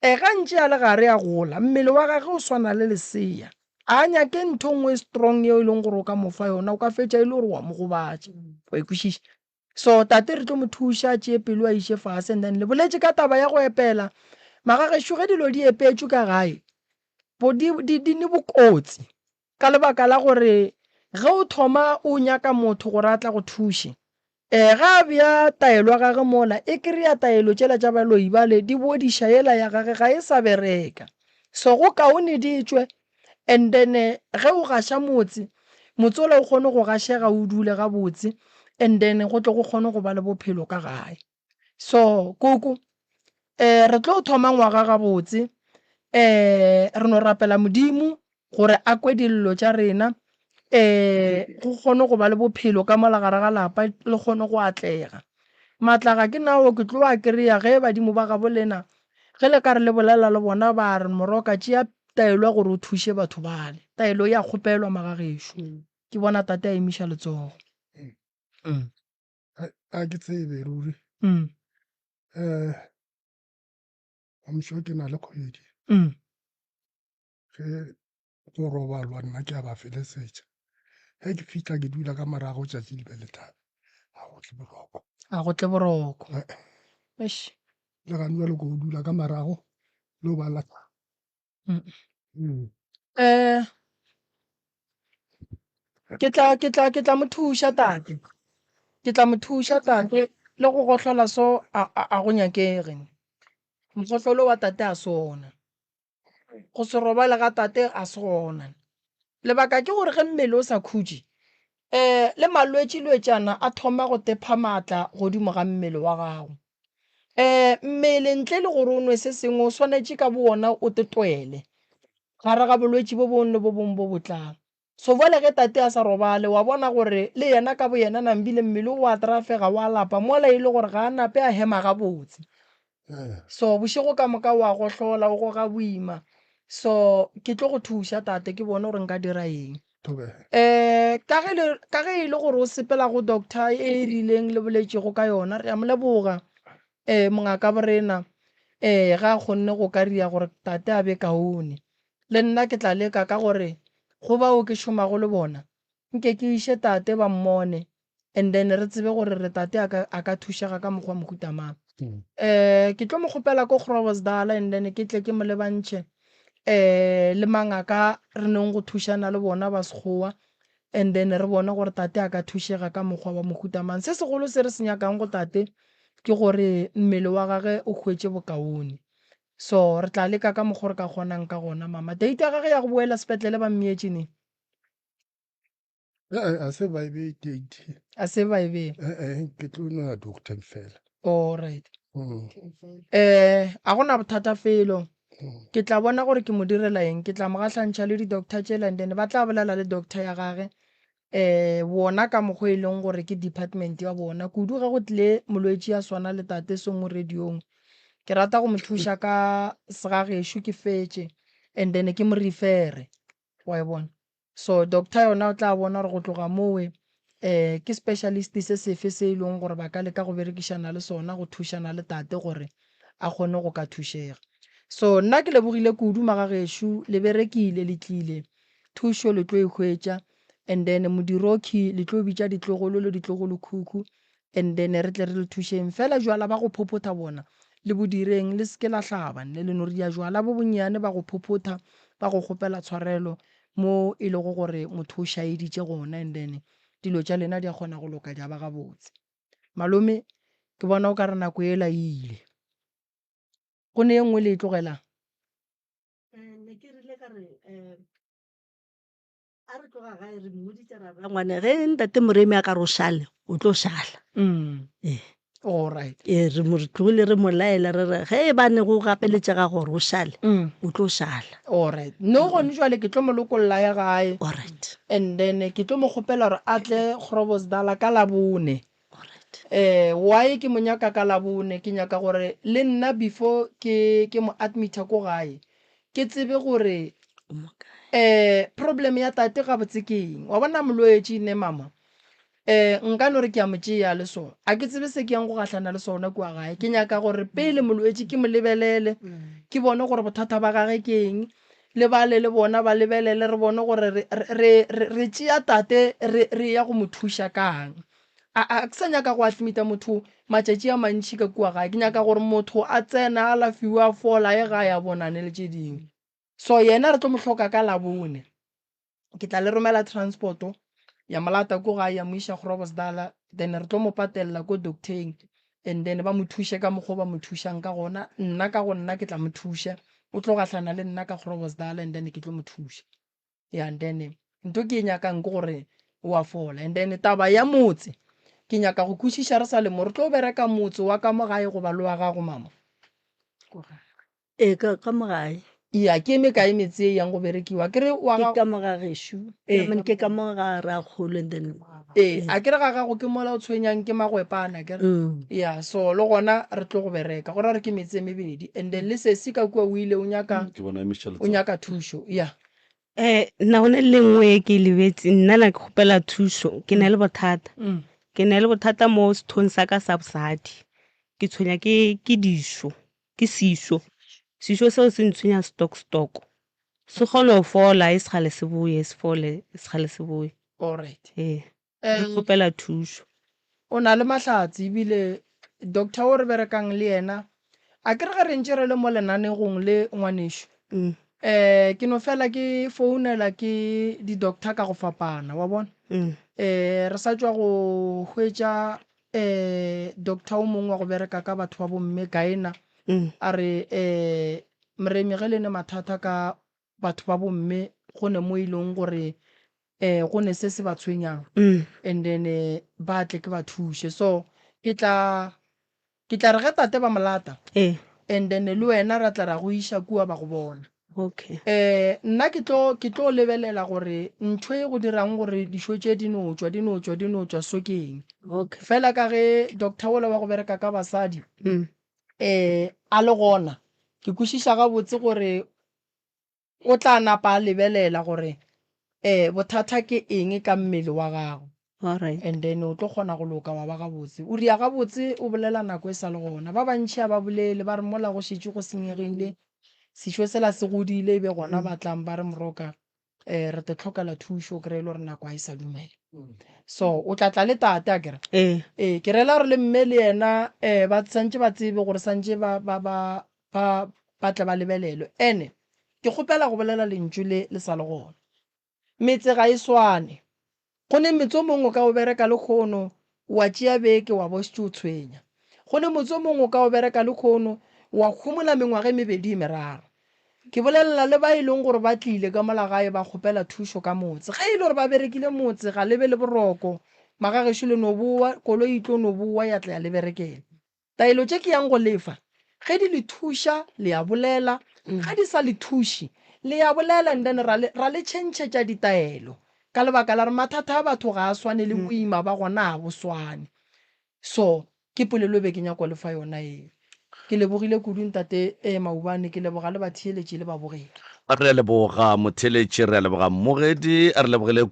gantši a le gare a gola mmele wa gage o swana le lesea a nyake ntho nngwe strong yeo e leng gore o ka mofa yona o ka fetša e le gore wa mo gobatša wa ikwešiša so tate re tlo mo thuša tšee pelo a iše fase and then le boletše ka taba ya go epela magagešo ge dilo di epetšwe ka gae di ne bokotsi ka lebaka la gore ge o thoma o nyaka motho gore a tla go thuše ga a bea taelo ya gage mola e kry-a taelo tšela tša baloi bale di bodiša yela ya gage ga e sa bereka so go kaone di tšwe and then ge o gaša motse ola o kgone go gašega o dule gabotse and then go tle go kgone go ba le bophelo ka gae so koko re tlo thoma ngwaga gabotse re no rapela modimo gore a kwe dillo tša rena go kgone go ba le bophelo ka molagare ga lapa le kgone go atlega matlaga ke nao ke tlo a kry-a ge badimo ba gabo lena ge le ka re le bolela le bona ba re moroka tšea taelo ya gore o thuše batho bale taelo ya kgopelwa magagešo ke bona tate a emiša letsogo a ke tsebe ruri amšo ke na le kgwedi ge go robalwa nna ke a ba felesetša ge ke fitlha ke dula ka morago tšatši le be le thata a go tle boroko le gane bjale ko o dula ka morago le o bala ke tla mo thuša tate ke tla mo thuša tate le go gohlola so a go nyakege mokgohlolo wa tate a sona go se robale ga tate a se gona lebaka ke gore ge mmele o sa khutše le malwetši-lwetšana a thoma go tepa maatla godimo ga mmele wa gago mmele ntle le gore o nwe se sengwe o swanetše ka bona o tetwele gare ga bolwetši bo bongwe le bo bongwe bo botlang so jale ge tate a sa robale wa bona gore le yena ka bo yena nambile mmele o a trafega wa lapa mola e le gore ga a nape a hema gabotse so bošego ka moka wa gohlola o go ga boima so ke tlo go thuša tate ke bone gore nka dira eng ka ge e le gore o sepela go doctor e rileng le boletšego ka yona re a mo leboga mongaka borena ga a kgonne go ka ria gore tate a be kaone le nna ke tla leka ka gore go bao ke šomago le bona nke ke iše tate ba mmone and then re tsebe gore re tate a ka thušega ka mokgwa mohutamang ke tlo mo kgopela ko Groblersdal and then ke tle ke mo lebantšhe le mangaka re neng go thušana le bona ba sekgowa and then re bone gore tate a ka thušega ka mokgwa wa mohutamang se segolo se re se nyakang go tate ke gore mmele wa gage o hwetše bokaone so re tla leka ka mokgwa re ka kgonang ka gona mama date ya gage ya go boela sepetlele ba mmietšene a se ba ebe date a se ba ebe ke tlo nwa doctor fela all right a gona bothata felo ke tla bona gore ke mo direla eng ke tla mo gahlantšha le di-doctor tšela and then ba tla bolela le doctor ya gage bona ka mokgwa e leng gore ke department ya bona kudu ga go tlile molwetši ya swana le tate se mo radiong ke rata go mo thuša ka segagešo ke fetše and then ke mo refere wa e bona so doctor yona o tla bona gore go tloga mowe ke specialist se sefe se e leng gore ba ka leka go berekišana le sona go thušana le tate gore a kgone go ka thušega so nna ke lebogile kudu magagešo le berekile le tlile thušo le tlo e hwetša and then modiroki le tlo bitša ditlogolo le ditlogolo khukhu and then re tle re le thušeng fela jwala ba go phophotha bona le bodireng le seke la hlaba le le no ria jwala bo bonnyane ba go phophotha ba go kgopela tshwarelo mo e lego gore motho o šaeditše gona and then dilo tša lena di a kgona go loka di a ba gabotse malome ke bona o ka re nako e la ile go ne e nngwe le e tlogelang ne ke rile ka re a re tloga gae re mmoditse ra ra ngwane ge ntate moremi a ka re o šale o tlo šala alright re tlogile re mo laela re re ge e bane go gapeletšega gore o šale o tlo šala alright no gone jwale ke tlo mo lokolola ya gae alright and then ke tlo mo kgopela gore a tle Groblersdal ka Labone why ke mo nyaka ka Labone ke nyaka gore le nna before ke mo admita ko gae ke tsebe gore problem ya tate ga botse keng wa bona molwetši ne mama nka no re ke a mo tšea le sona a ke tsebe se ke yang go gahlana le sona kua gae ke nyaka gore pele molwetši ke mo lebelele ke bone gore bothata ba gage ke eng le bale le bona ba lebelele re bone gore re tšea tate re ya go mo thuša kang a ke sa nyaka go admita motho matšatši a mantšhi ka kua gae ke nyaka gore motho a tsena a lafiwa a fola e gae a bonane le tše dingwe so yena re tlo mo hloka ka Labone ke tla le romela transporto ya malata ko gae ya mo iša Groblersdal then re tlo mo patelela ko docteng and then ba mo thuše ka mokgwa ba mo thušang ka gona nna ka go nna ke tla mo thuša o tlo gahlana le nna ka Groblersdal and then ke tlo mo thuša and then ntho ke e nyakang ke gore o a fola and then taba ya motse ke nyaka go kwešiša re sa le mo re tlo bereka motse wa ka mo gae goba le wa gago mama ka mo gae ya ke eme kae metse e yang go berekiwa ke re ka mo ga gešo ke ka mo ga ra kgolo and then a ke re ga gago ke mola o tshwenyang ke magwepana ke re ya so le gona re tlo go bereka gore re ke metse mebedi and then le sesi ka kua o ile o nyaka thušo ya nna go ne le nngwe ke lebetse nna la ke kgopela thušo ke na le bothata ke na le bothata mo sethong sa ka sa bosadi ke tshwenya ke dišo ke sešo seo se ntshwenya stock se kgone go fola e segale se boe se fole e segale se boe alright ke kgopela thušo o na le mahlatsi ebile doctor o re berekang le yena a ke re ga re ntse re le mo lenanegong le ngwanešo ke no fela ke founela ke di-doctor ka go fapana wa bona re sa tswa go hwetša doctor o mongwe wa go bereka ka batho ba bomme kaena a re moremi ge le ne mathata ka batho ba bomme go ne mo ileng gore go ne se ba tshwenyang and then ba tle ke ba thuše so ke tla re ge tate ba molata and then le wena ra tla ra go iša kua ba go bona okay nna ke tlo lebelela gore ntho e go dirang gore dišo tše di no tšwa sokeng fela ka ge doctor ola wa go bereka ka basadi a le gona ke kwešiša gabotse gore o tla napa a lebelela gore bothata ke eng ka mmele wa gago and then o tlo kgona go loka wa ba gabotse o ria gabotse o bolela nako e sa le gona ba bantšhi a ba bolele ba re mola go šetše go senyegile sešo sela se godile be gona batlang ba re moroka re te tlhokela thušo kry-e le gore nako a e sa dumela so o tla le tate a kere ke rela gore le mme le yena ba santse ba tsebe gore santse ba tle ba lebelelwe ene ke kgopela go bolela lentšu le sa le gona metse ga e swane go ne metse o mongwe ka o bereka le kgono wa tšea beke wa bositše o tshwenya go ne motse o mongwe ka o bereka le kgono wa kgomola mengwaga mebedi meraro ke bolelela le ba e leng gore ba tlile ka molagae ba kgopela thušo ka motse ga e le gore ba berekile motse ga lebe le boroko magagešo le no boa koloi tlo no boa ya tla ya le berekela taelo tše ke yang go lefa ge di le thuša le ya bolela ga di sa le thuše le ya bolela and then ra le tšhentšhetša ditaelo ka lebaka la re mathata a batho ga a swane le boima ba gona a bo swane so ke polelo be ke nyako lefa yona eo ke lebogile kudu ntate Maubane ke leboga le batheeletši le babogedi re leboga motheeletši re leboga mmogedi re lebogile